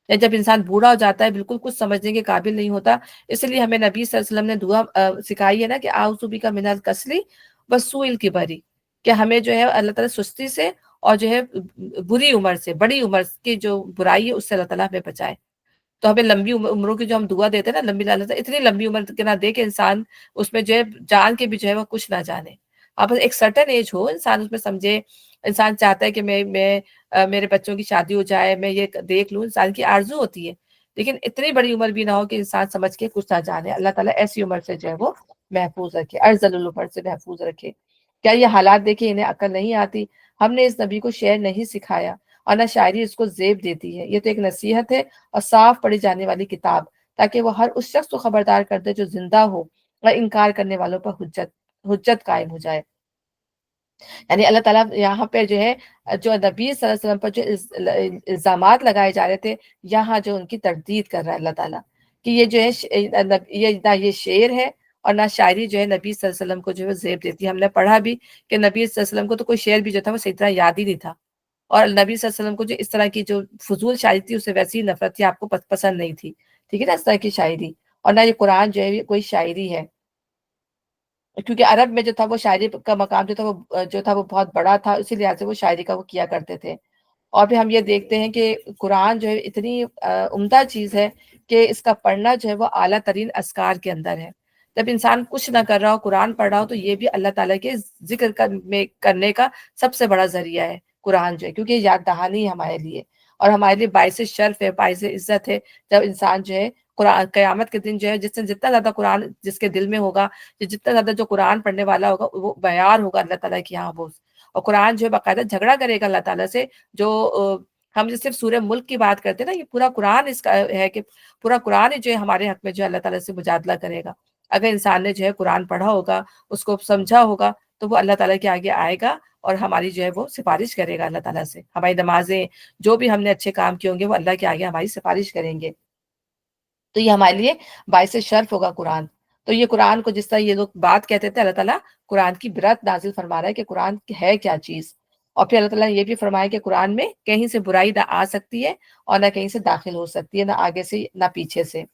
یا جب انسان بوڑھا ہو جاتا ہے، بالکل کچھ سمجھنے کے قابل نہیں ہوتا، اس لیے ہمیں نبی صلی اللہ علیہ وسلم نے دعا سکھائی ہے نا کہ اعوذ بک من الکسل وسوء الکبر، کہ ہمیں جو ہے اللہ تعالیٰ سستی سے اور جو ہے بری عمر سے، بڑی عمر کی جو برائی ہے اس سے اللہ تعالیٰ ہمیں بچائے۔ تو ہمیں لمبی عمروں کی جو ہم دعا دیتے ہیں نا، لمبی اللہ تعالیٰ اتنی لمبی عمر کے نہ دے کہ انسان اس میں جو ہے جان کے بھی جو ہے وہ کچھ نہ جانے، اب ایک سرٹن ایج ہو، انسان اس میں سمجھے، انسان چاہتا ہے کہ میں میرے بچوں کی شادی ہو جائے، میں یہ دیکھ لوں، انسان کی آرزو ہوتی ہے، لیکن اتنی بڑی عمر بھی نہ ہو کہ انسان سمجھ کے کچھ نہ جانے۔ اللہ تعالیٰ ایسی عمر سے جو ہے وہ محفوظ رکھے، ارذل العمر سے محفوظ رکھے۔ کیا یہ حالات دیکھیں انہیں عقل نہیں آتی؟ ہم نے اس نبی کو شعر نہیں سکھایا اور نہ شاعری اس کو زیب دیتی ہے، یہ تو ایک نصیحت ہے اور صاف پڑھی جانے والی کتاب، تاکہ وہ ہر اس شخص کو خبردار کر دے جو زندہ ہو اور انکار کرنے والوں پر حجت قائم ہو جائے۔ یعنی اللہ تعالیٰ یہاں پہ جو ہے جو نبی صلی اللہ علیہ وسلم پر جو الزامات لگائے جا رہے تھے، یہاں جو ان کی تردید کر رہا ہے اللہ تعالیٰ کہ یہ جو ہے یہ نہ یہ شعر ہے اور نہ شاعری جو ہے نبی صلی اللہ علیہ وسلم کو جو ہے زیب دیتی ہے۔ ہم نے پڑھا بھی کہ نبی صلی اللہ علیہ وسلم کو تو کوئی شعر بھی جو تھا وہ صحیح طرح یاد ہی نہیں تھا، اور نبی صلی اللہ علیہ وسلم کو جو اس طرح کی جو فضول شاعری تھی اس سے ویسی نفرت تھی، آپ کو پسند نہیں تھی، ٹھیک ہے نا، اس طرح کی شاعری۔ اور نہ یہ قرآن جو ہے کوئی شاعری ہے، کیونکہ عرب میں جو تھا وہ شاعری کا مقام جو تھا وہ بہت بڑا تھا، اسی لحاظ سے وہ شاعری کا وہ کیا کرتے تھے۔ اور پھر ہم یہ دیکھتے ہیں کہ قرآن جو ہے اتنی عمدہ چیز ہے کہ اس کا پڑھنا جو ہے وہ اعلیٰ ترین اذکار کے اندر ہے۔ جب انسان کچھ نہ کر رہا ہو، قرآن پڑھ رہا ہو، تو یہ بھی اللہ تعالیٰ کے ذکر کرنے کا سب سے بڑا ذریعہ ہے قرآن جو ہے، کیونکہ یہ یاد دہانی ہے ہمارے لیے، اور ہمارے لیے باعث شرف ہے، باعث عزت ہے جب انسان جو ہے قرآن قیامت کے دن جو ہے جتنا زیادہ قرآن جس کے دل میں ہوگا، جتنا زیادہ جو قرآن پڑھنے والا ہوگا وہ بیار ہوگا اللہ تعالیٰ کی یہاں وہ، اور قرآن جو ہے باقاعدہ جھگڑا کرے گا اللہ تعالیٰ سے۔ جو ہم جو صرف سورہ ملک کی بات کرتے ہیں نا، یہ پورا قرآن اس کا ہے کہ پورا قرآن جو ہے ہمارے حق میں جو ہے اللہ تعالیٰ سے مجادلہ کرے گا۔ اگر انسان نے جو ہے قرآن پڑھا ہوگا، اس کو سمجھا ہوگا، تو وہ اللہ تعالیٰ کے آگے آئے گا اور ہماری جو ہے وہ سفارش کرے گا اللہ تعالیٰ سے۔ ہماری نمازیں، جو بھی ہم نے اچھے کام کیے ہوں گے، وہ اللہ کے آگے ہماری سفارش کریں گے۔ تو یہ ہمارے لیے باعث شرف ہوگا قرآن۔ تو یہ قرآن کو جس طرح یہ لوگ بات کہتے تھے، اللہ تعالیٰ قرآن کی برات نازل فرما رہا ہے کہ قرآن ہے کیا چیز، اور پھر اللہ تعالیٰ نے یہ بھی فرمایا کہ قرآن میں کہیں سے برائی نہ آ سکتی ہے اور نہ کہیں سے داخل ہو سکتی ہے، نہ آگے سے نہ پیچھے سے۔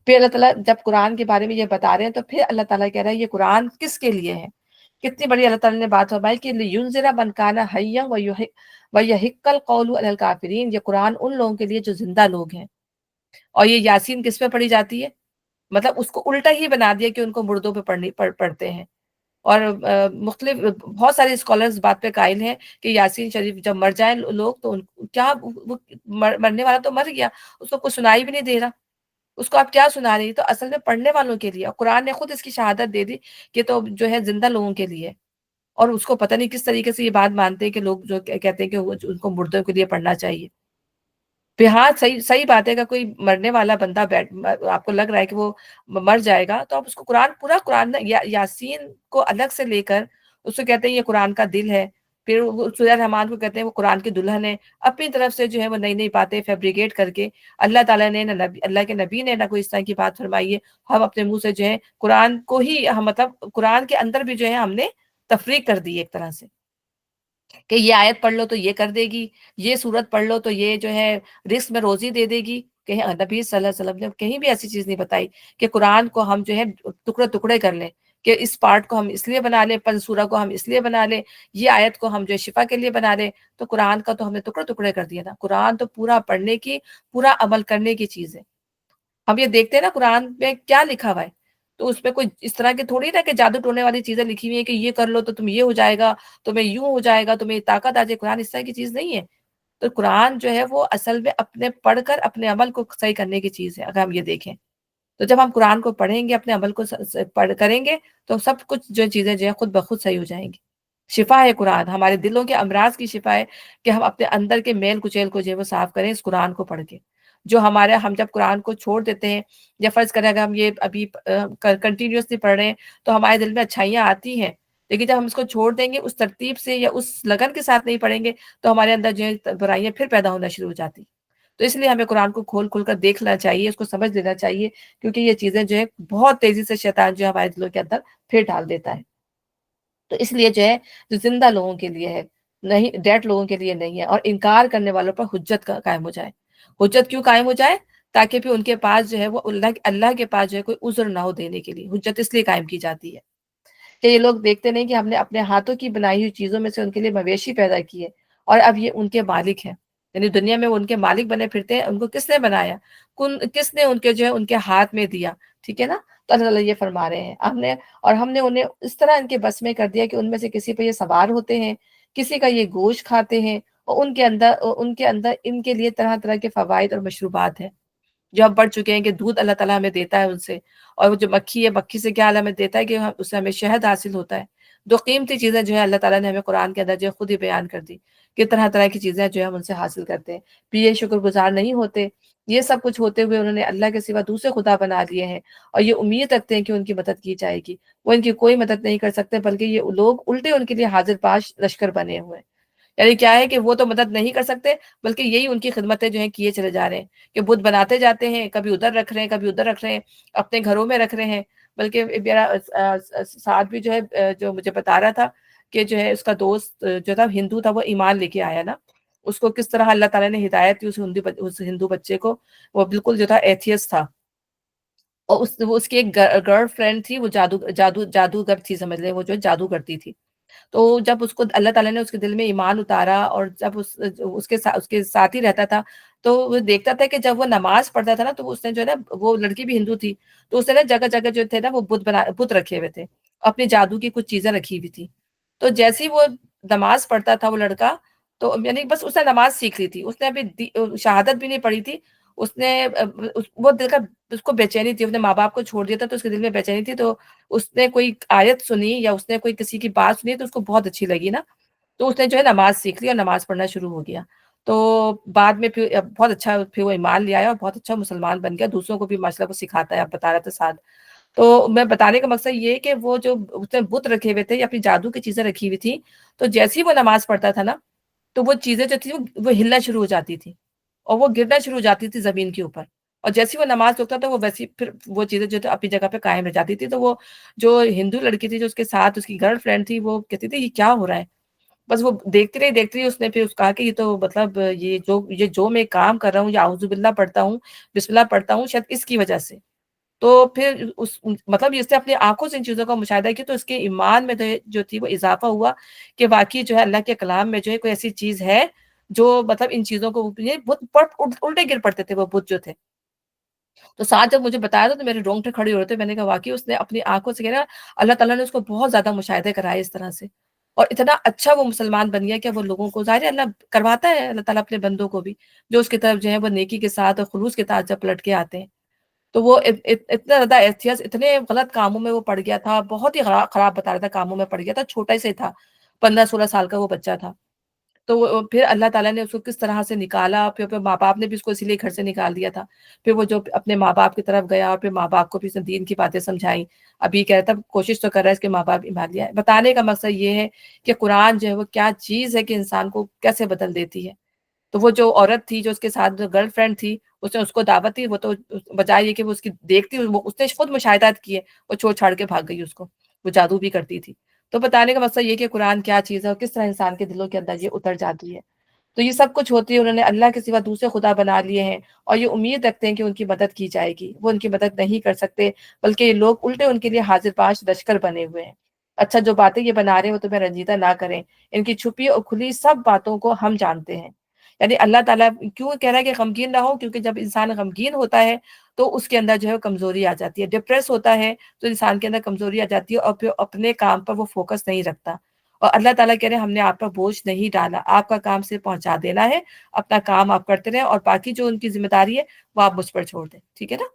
پھر اللہ تعالیٰ جب قرآن کے بارے میں یہ بتا رہے ہیں تو پھر اللہ تعالیٰ کہہ رہا ہے یہ قرآن کس کے لیے ہے؟ کتنی بڑی اللہ تعالیٰ نے بات فرمائی کہ لِيُنذِرَ مَن كَانَ حَيًّا وَيَحِقَّ الْقَوْلُ عَلَى الْكَافِرِينَ، یہ قرآن ان لوگوں کے لیے جو زندہ لوگ ہیں۔ اور یہ یاسین کس پہ پڑھی جاتی ہے؟ مطلب اس کو الٹا ہی بنا دیا کہ ان کو مردوں پہ پڑھتے ہیں۔ اور مختلف بہت سارے اسکالرز بات پہ قائل ہیں کہ یاسین شریف جب مر جائیں لوگ تو کیا وہ مرنے والا تو مر گیا، اس کو کچھ سنائی بھی نہیں دے رہا، اس کو آپ کیا سنا رہی؟ تو اصل میں پڑھنے والوں کے لیے، اور قرآن نے خود اس کی شہادت دے دی کہ تو جو ہے زندہ لوگوں کے لیے، اور اس کو پتہ نہیں کس طریقے سے یہ بات مانتے ہیں کہ لوگ جو کہتے ہیں کہ ان کو مردوں کے لیے پڑھنا چاہیے۔ پھر ہاں صحیح بات ہے، اگر کوئی مرنے والا بندہ آپ کو لگ رہا ہے کہ وہ مر جائے گا، تو آپ اس کو پورا قرآن یاسین کو الگ سے لے کر اس کو کہتے ہیں یہ قرآن کا دل ہے، پھر سورہ رحمان کو کہتے ہیں وہ قرآن کی دلہن ہے، اپنی طرف سے جو ہے وہ نئی باتیں فیبریکیٹ کر کے اللہ تعالیٰ نے اللہ کے نبی نے نہ کوئی اس طرح کی بات فرمائی ہے، ہم اپنے منہ سے جو ہے قرآن کو ہی مطلب قرآن کے اندر بھی جو ہے ہم نے تفریق کر دی ایک طرح سے، کہ یہ آیت پڑھ لو تو یہ کر دے گی، یہ سورت پڑھ لو تو یہ جو ہے رزق میں روزی دے دے گی۔ کہیں نبی صلی اللہ علیہ وسلم نے کہیں بھی ایسی چیز نہیں بتائی کہ قرآن کو ہم جو ہے ٹکڑے کر لیں، کہ اس پارٹ کو ہم اس لیے بنا لیں، سورہ کو ہم اس لیے بنا لیں، یہ آیت کو ہم جو ہے شفا کے لیے بنا لیں۔ تو قرآن کا تو ہم نے ٹکڑے کر دیا نا، قرآن تو پورا پڑھنے کی، پورا عمل کرنے کی چیز ہے۔ ہم یہ دیکھتے ہیں نا قرآن میں کیا لکھا ہوا ہے، تو اس میں کوئی اس طرح کی تھوڑی نا کہ جادو ٹونے والی چیزیں لکھی ہوئی ہیں کہ یہ کر لو تو تم یہ ہو جائے گا، تمہیں یوں ہو جائے گا، تمہیں طاقت آ جائے۔ قرآن اس طرح کی چیز نہیں ہے۔ تو قرآن جو ہے وہ اصل میں اپنے پڑھ کر اپنے عمل کو صحیح کرنے کی چیز ہے، اگر ہم یہ دیکھیں تو جب ہم قرآن کو پڑھیں گے، اپنے عمل کو کریں گے، تو سب کچھ جو چیزیں جو ہے خود بخود صحیح ہو جائیں گی۔ شفا ہے قرآن، ہمارے دلوں کے امراض کی شفا ہے کہ ہم اپنے اندر کے میل کچیل کو جو ہے وہ صاف کریں اس قرآن کو پڑھ کے۔ جو ہمارے ہم جب قرآن کو چھوڑ دیتے ہیں، یا فرض کریں اگر ہم یہ ابھی کنٹینیوسلی پڑھ رہے ہیں تو ہمارے دل میں اچھائیاں آتی ہیں، لیکن جب ہم اس کو چھوڑ دیں گے، اس ترتیب سے یا اس لگن کے ساتھ نہیں پڑھیں گے، تو ہمارے اندر جو ہے برائیاں پھر پیدا ہونا شروع ہو جاتی۔ تو اس لیے ہمیں قرآن کو کھول کھول کر دیکھنا چاہیے، اس کو سمجھ لینا چاہیے، کیونکہ یہ چیزیں جو ہے بہت تیزی سے شیطان جو ہے ہمارے دلوں کے اندر پھر ڈال دیتا ہے۔ تو اس لیے جو ہے جو زندہ لوگوں کے لیے ہے، نہیں ڈیڈ لوگوں کے لیے نہیں ہے، اور انکار کرنے والوں پر حجت قائم ہو جائے۔ حجت کیوں قائم ہو جائے؟ تاکہ پھر ان کے پاس جو ہے وہ اللہ کے پاس جو ہے کوئی عذر نہ ہو دینے کے لیے۔ حجت اس لیے قائم کی جاتی ہے کہ یہ لوگ دیکھتے نہیں کہ ہم نے اپنے ہاتھوں کی بنائی ہوئی چیزوں میں سے ان کے لیے مویشی پیدا کی ہے، اور اب یہ ان کے مالک ہیں، یعنی دنیا میں وہ ان کے مالک بنے پھرتے ہیں۔ ان کو کس نے بنایا؟ کس نے ان کے جو ہے ان کے ہاتھ میں دیا؟ ٹھیک ہے نا؟ تو اللہ تعالیٰ یہ فرما رہے ہیں ہم نے انہیں اس طرح ان کے بس میں کر دیا کہ ان میں سے کسی پہ یہ سوار ہوتے ہیں، کسی کا یہ گوشت کھاتے ہیں، اور ان کے اندر ان کے لیے طرح طرح کے فوائد اور مشروبات ہیں جو ہم پڑھ چکے ہیں کہ دودھ اللہ تعالیٰ ہمیں دیتا ہے ان سے، اور وہ جو مکھی ہے، مکھی سے کیا اللہ ہمیں دیتا ہے کہ اس سے ہمیں شہد حاصل ہوتا ہے۔ دو قیمتی چیزیں جو ہے اللہ تعالیٰ نے ہمیں قرآن کے اندر جو ہے خود ہی بیان کر دی کہ طرح طرح کی چیزیں جو ہے ہم ان سے حاصل کرتے ہیں، پھر یہ شکر گزار نہیں ہوتے۔ یہ سب کچھ ہوتے ہوئے انہوں نے اللہ کے سوا دوسرے خدا بنا لیے ہیں، اور یہ امید رکھتے ہیں کہ ان کی مدد کی جائے گی۔ وہ ان کی کوئی مدد نہیں کر سکتے، بلکہ یہ لوگ الٹے ان کے لیے حاضر پاش لشکر بنے ہوئے ہیں۔ یعنی کیا ہے کہ وہ تو مدد نہیں کر سکتے، بلکہ یہی ان کی خدمتیں جو ہیں کیے چلے جا رہے ہیں کہ بت بناتے جاتے ہیں، کبھی ادھر رکھ رہے ہیں، کبھی ادھر رکھ رہے ہیں، اپنے گھروں میں رکھ رہے ہیں۔ بلکہ میرا ساتھ بھی جو ہے جو مجھے بتا رہا تھا کہ جو ہے اس کا دوست جو تھا ہندو تھا، وہ ایمان لے کے آیا نا، اس کو کس طرح اللہ تعالیٰ نے ہدایت دی اس ہندو بچے کو۔ وہ بالکل جو تھا ایتھیسٹ تھا، اور وہ اس کی ایک گرل فرینڈ تھی، وہ جادوگر تھی، سمجھ لیں وہ جو جادو کرتی تھی۔ تو جب اس کو اللہ تعالیٰ نے اس کے دل میں ایمان اتارا، اور جب اس کے ساتھ ہی رہتا تھا، تو وہ دیکھتا تھا کہ جب وہ نماز پڑھتا تھا نا، تو اس نے جو ہے نا، وہ لڑکی بھی ہندو تھی، تو اس نے نا جگہ جگہ جو تھے نا وہ بت رکھے ہوئے تھے، اپنی جادو کی کچھ چیزیں رکھی ہوئی تھی۔ تو جیسے ہی وہ نماز پڑھتا تھا وہ لڑکا، تو یعنی بس اس نے نماز سیکھ لی تھی، اس نے ابھی شہادت بھی نہیں پڑھی تھی، اس نے وہ دل کا اس کو بے چینی تھی، اس نے ماں باپ کو چھوڑ دیا تھا، تو اس کے دل میں بے چینی تھی۔ تو اس نے کوئی آیت سنی، یا اس نے کوئی کسی کی بات سنی، تو اس کو بہت اچھی لگی نا، تو اس نے جو ہے نماز سیکھ لی اور نماز پڑھنا شروع ہو گیا۔ تو بعد میں پھر بہت اچھا پھر وہ ایمان لے آیا اور بہت اچھا مسلمان بن گیا، دوسروں کو بھی ماشاء اللہ کو سکھاتا ہے، آپ بتا رہے تھے ساتھ۔ تو میں بتانے کا مقصد یہ کہ وہ جو اس نے بت رکھے ہوئے تھے یا اپنی جادو کی چیزیں رکھی ہوئی تھی، تو جیسے ہی وہ نماز پڑھتا تھا نا، تو وہ چیزیں جو تھی وہ ہلنا شروع ہو جاتی تھی، اور وہ گرنا شروع ہو جاتی تھی زمین کے اوپر، اور جیسے ہی وہ نماز روکتا تھا، وہ ویسی پھر وہ چیزیں جو تھی اپنی جگہ پہ قائم رہ جاتی تھی۔ تو وہ جو ہندو لڑکی تھی جو اس کے ساتھ اس کی گرل فرینڈ تھی، وہ کہتی تھی یہ کیا ہو رہا ہے؟ بس وہ دیکھتی رہی، اس نے پھر کہا کہ یہ تو مطلب یہ جو میں کام کر رہا ہوں، یا اعوذ باللہ پڑھتا ہوں، بسم اللہ پڑھتا ہوں، شاید اس کی وجہ سے۔ تو پھر مطلب اس نے اپنی آنکھوں سے ان چیزوں کا مشاہدہ کیا، تو اس کے ایمان میں جو تھی وہ اضافہ ہوا کہ واقعی جو ہے اللہ کے کلام میں جو ہے کوئی ایسی چیز ہے جو مطلب ان چیزوں کو الٹے گر پڑتے تھے وہ بت جو تھے۔ تو ساتھ جب مجھے بتایا تھا تو میرے رونگٹے کھڑے ہو رہے تھے، میں نے کہا واقعی اس نے اپنی آنکھوں سے کہا، اللہ تعالیٰ نے اس کو بہت زیادہ مشاہدے کرائے اس طرح سے، اور اتنا اچھا وہ مسلمان بن گیا کہ وہ لوگوں کو ظاہر ہے اللہ کرواتا ہے، اللہ تعالیٰ اپنے بندوں کو بھی جو اس کی طرف جو ہے وہ نیکی کے ساتھ اور خلوص کے ساتھ جب پلٹ کے آتے ہیں۔ تو وہ اتنا زیادہ ایتھیس، اتنے غلط کاموں میں وہ پڑ گیا تھا، بہت ہی خراب بتا رہا تھا کاموں میں پڑ گیا تھا، چھوٹا ہی سے تھا، 15-16 سال کا وہ بچہ تھا۔ تو پھر اللہ تعالیٰ نے اس کو کس طرح سے نکالا، پھر ماں باپ نے بھی اس کو اسی لیے گھر سے نکال دیا تھا۔ پھر وہ جو اپنے ماں باپ کی طرف گیا، اور پھر ماں باپ کو بھی اس نے دین کی باتیں سمجھائیں، ابھی کہہ رہا تھا کوشش تو کر رہا ہے اس کے ماں باپ ایمان لیا ہے۔ بتانے کا مقصد یہ ہے کہ قرآن جو ہے وہ کیا چیز ہے کہ انسان کو کیسے بدل دیتی ہے۔ تو وہ جو عورت تھی جو اس کے ساتھ جو گرل فرینڈ تھی، اس نے اس کو دعوت دی، وہ تو بجائے یہ کہ وہ اس کی دیکھتی، اس نے خود مشاہدات کیے، وہ چھوڑ چھاڑ کے بھاگ گئی اس کو، وہ جادو بھی کرتی تھی۔ تو بتانے کا مقصد یہ کہ قرآن کیا چیز ہے اور کس طرح انسان کے دلوں کے اندر یہ اتر جاتی ہے۔ تو یہ سب کچھ ہوتی ہے، انہوں نے اللہ کے سوا دوسرے خدا بنا لیے ہیں، اور یہ امید رکھتے ہیں کہ ان کی مدد کی جائے گی۔ وہ ان کی مدد نہیں کر سکتے، بلکہ یہ لوگ الٹے ان کے لیے حاضر پاش لشکر بنے ہوئے ہیں۔ اچھا جو باتیں یہ بنا رہے ہیں وہ تمہیں رنجیدہ نہ کریں، ان کی چھپی اور کھلی سب باتوں کو ہم جانتے ہیں۔ یعنی اللہ تعالیٰ کیوں کہہ رہا ہے کہ غمگین نہ ہو؟ کیونکہ جب انسان غمگین ہوتا ہے تو اس کے اندر جو ہے کمزوری آ جاتی ہے، ڈپریس ہوتا ہے تو انسان کے اندر کمزوری آ جاتی ہے، اور پھر اپنے کام پر وہ فوکس نہیں رکھتا۔ اور اللہ تعالیٰ کہہ رہے ہیں ہم نے آپ پر بوجھ نہیں ڈالا، آپ کا کام صرف پہنچا دینا ہے، اپنا کام آپ کرتے رہیں، اور باقی جو ان کی ذمہ داری ہے وہ آپ مجھ پر چھوڑ دیں، ٹھیک ہے نا؟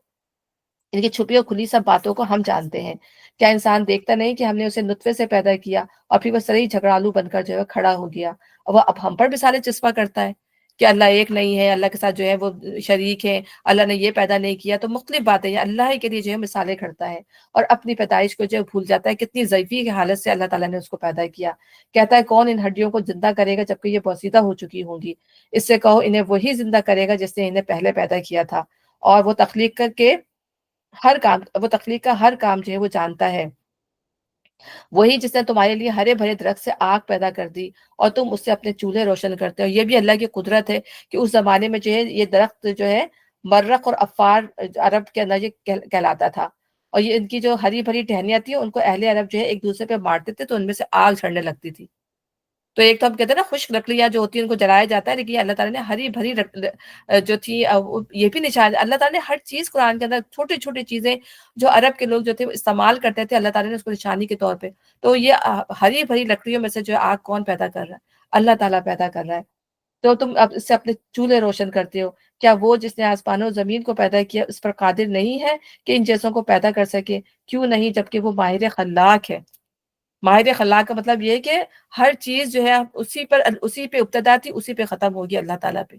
ان کی چھپی اور کھلی سب باتوں کو ہم جانتے ہیں۔ کیا انسان دیکھتا نہیں کہ ہم نے اسے نطفے سے پیدا کیا اور پھر وہ صحیح جھگڑالو بن کر جو ہے کھڑا ہو گیا، اور وہ اب ہم پر بھی سارے چسپا کرتا ہے کہ اللہ ایک نہیں ہے، اللہ کے ساتھ جو ہے وہ شریک ہے، اللہ نے یہ پیدا نہیں کیا، تو مختلف باتیں ہیں، اللہ ہی کے لیے جو ہے مثالیں کھڑتا ہے، اور اپنی پیدائش کو جو ہے بھول جاتا ہے، کتنی ضعیفی کی حالت سے اللہ تعالیٰ نے اس کو پیدا کیا۔ کہتا ہے کون ان ہڈیوں کو زندہ کرے گا جبکہ یہ بوسیدہ ہو چکی ہوں گی؟ اس سے کہو انہیں وہی زندہ کرے گا جس نے انہیں پہلے پیدا کیا تھا، اور وہ تخلیق کر کے وہ تخلیق کا ہر کام جو ہے وہ جانتا ہے۔ وہی جس نے تمہارے لیے ہرے بھرے درخت سے آگ پیدا کر دی اور تم اس سے اپنے چولہے روشن کرتے ہو۔ یہ بھی اللہ کی قدرت ہے کہ اس زمانے میں جو ہے یہ درخت جو ہے مرق اور افار عرب کے اندر یہ کہلاتا تھا، اور یہ ان کی جو ہری بھری ٹہنیاں تھیں ان کو اہل عرب جو ہے ایک دوسرے پہ مارتے تھے تو ان میں سے آگ چھڑنے لگتی تھی۔ تو ایک تو ہم کہتے ہیں نا خشک لکڑیاں جو ہوتی ہیں ان کو جلایا جاتا ہے، لیکن یہ اللہ تعالیٰ نے ہری بھری جو تھی یہ بھی نشان، اللہ تعالیٰ نے ہر چیز قرآن کے اندر چھوٹی چھوٹی چیزیں جو عرب کے لوگ جو تھے استعمال کرتے تھے، اللہ تعالیٰ نے اس کو نشانی کے طور پہ۔ تو یہ ہری بھری لکڑیوں میں سے جو ہے آگ کون پیدا کر رہا ہے؟ اللہ تعالیٰ پیدا کر رہا ہے۔ تو تم اب اس سے اپنے چولہے روشن کرتے ہو۔ کیا وہ جس نے آسمانوں و زمین کو پیدا کیا اس پر قادر نہیں ہے کہ ان چیزوں کو پیدا کر سکے؟ کیوں نہیں، جبکہ وہ ماہر خلاق ہے۔ ماہر خلاق کا مطلب یہ ہے کہ ہر چیز جو ہے اسی پہ ابتدا تھی، اسی پہ ختم ہوگی اللہ تعالیٰ پہ۔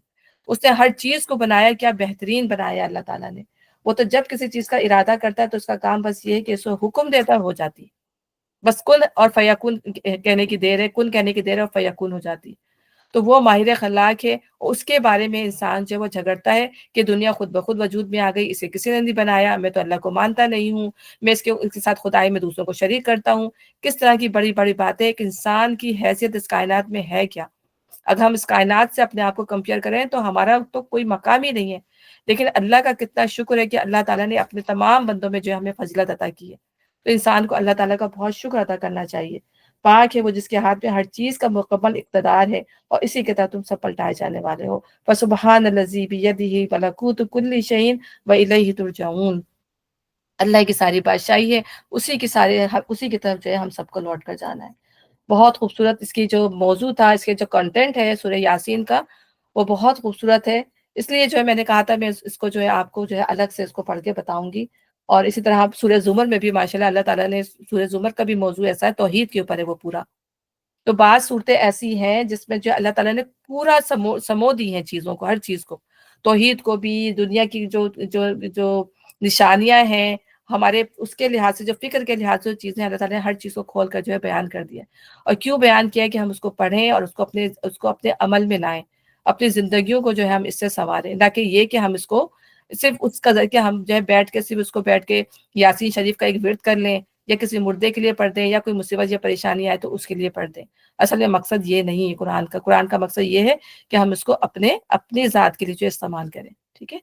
اس نے ہر چیز کو بنایا، کیا بہترین بنایا اللہ تعالیٰ نے۔ وہ تو جب کسی چیز کا ارادہ کرتا ہے تو اس کا کام بس یہ ہے کہ اس کو حکم دیتا ہو جاتی، بس کن اور فیکون کہنے کی دیر ہے، کن کہنے کی دیر ہے اور فیکون ہو جاتی۔ تو وہ ماہر خلاق ہے، اس کے بارے میں انسان جو وہ جھگڑتا ہے کہ دنیا خود بخود وجود میں آ گئی، اسے کسی نے نہیں بنایا، میں تو اللہ کو مانتا نہیں ہوں، میں اس کے ساتھ خدائی میں دوسروں کو شریک کرتا ہوں۔ کس طرح کی بڑی بڑی باتیں، ایک انسان کی حیثیت اس کائنات میں ہے کیا؟ اگر ہم اس کائنات سے اپنے آپ کو کمپیئر کریں تو ہمارا تو کوئی مقام ہی نہیں ہے، لیکن اللہ کا کتنا شکر ہے کہ اللہ تعالیٰ نے اپنے تمام بندوں میں جو ہمیں فضیلت عطا کی ہے۔ تو انسان کو اللہ تعالیٰ کا بہت شکر ادا کرنا چاہیے۔ پاک ہے وہ جس کے ہاتھ میں ہر چیز کا مکمل اقتدار ہے، اور اسی کے تحت تم سب پلٹائے جانے والے ہو۔ فسبحان الذی بیدہ ملکوت کل شیء والیہ ترجعون۔ اللہ کی ساری بادشاہی ہے، اسی کی طرف جو ہے ہم سب کو لوٹ کر جانا ہے۔ بہت خوبصورت اس کی جو موضوع تھا، اس کے جو کنٹینٹ ہے سورہ یاسین کا، وہ بہت خوبصورت ہے۔ اس لیے جو ہے میں نے کہا تھا میں اس کو جو ہے آپ کو جو ہے الگ سے اس کو پڑھ کے بتاؤں گی۔ اور اسی طرح سورہ زمر میں بھی ماشاءاللہ اللہ تعالیٰ نے سورہ زمر کا بھی موضوع ایسا ہے، توحید کے اوپر ہے وہ پورا۔ تو بعض صورتیں ایسی ہیں جس میں جو اللہ تعالیٰ نے پورا سمو دی ہیں چیزوں کو، ہر چیز کو، توحید کو بھی، دنیا کی جو نشانیاں ہیں ہمارے اس کے لحاظ سے، جو فکر کے لحاظ سے چیزیں اللہ تعالیٰ نے ہر چیز کو کھول کر جو ہے بیان کر دیا۔ اور کیوں بیان کیا کہ ہم اس کو پڑھیں اور اس کو اپنے عمل میں لائیں، اپنی زندگیوں کو جو ہے ہم اس سے سنواریں، نہ کہ یہ کہ ہم اس کو صرف اس قدر کہ ہم جو ہے بیٹھ کے یاسین شریف کا ایک ورد کر لیں، یا کسی مردے کے لیے پڑھ دیں، یا کوئی مصیبت یا پریشانی آئے تو اس کے لیے پڑھ دیں۔ اصل میں مقصد یہ نہیں ہے قرآن کا مقصد یہ ہے کہ ہم اس کو اپنی ذات کے لیے جو استعمال کریں۔ ٹھیک ہے،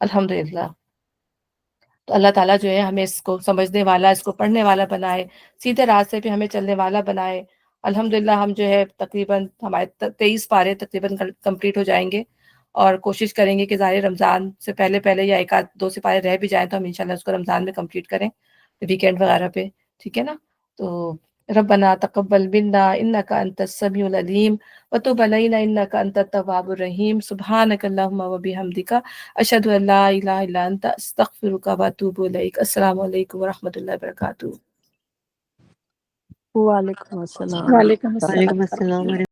الحمدللہ۔ تو اللہ تعالیٰ جو ہے ہمیں اس کو سمجھنے والا، اس کو پڑھنے والا بنائے، سیدھے راستے پہ ہمیں چلنے والا بنائے۔ الحمدللہ ہم جو ہے تقریباً ہمارے 23 پارے تقریباً کمپلیٹ ہو جائیں گے، اور کوشش کریں گے کہ ظاہر رمضان سے پہلے یا ایک آدھ 2 سپارے رہ بھی جائیں تو ہم انشاءاللہ اس کو رمضان میں کمپلیٹ کریں، ویکینڈ وغیرہ پہ۔ ٹھیک ہے نا؟ تو ربنا تقبل منا انک انت السمیع العلیم وتب علینا انک انت التواب الرحیم، سبحانک اللہم وبحمدک، اشہد ان لا الہ الا انت، استغفرک واتوب الیک۔ السلام علیکم ورحمۃ اللہ وبرکاتہ۔ وعلیکم السلام وعلیکم ورحمۃ اللہ۔ السلام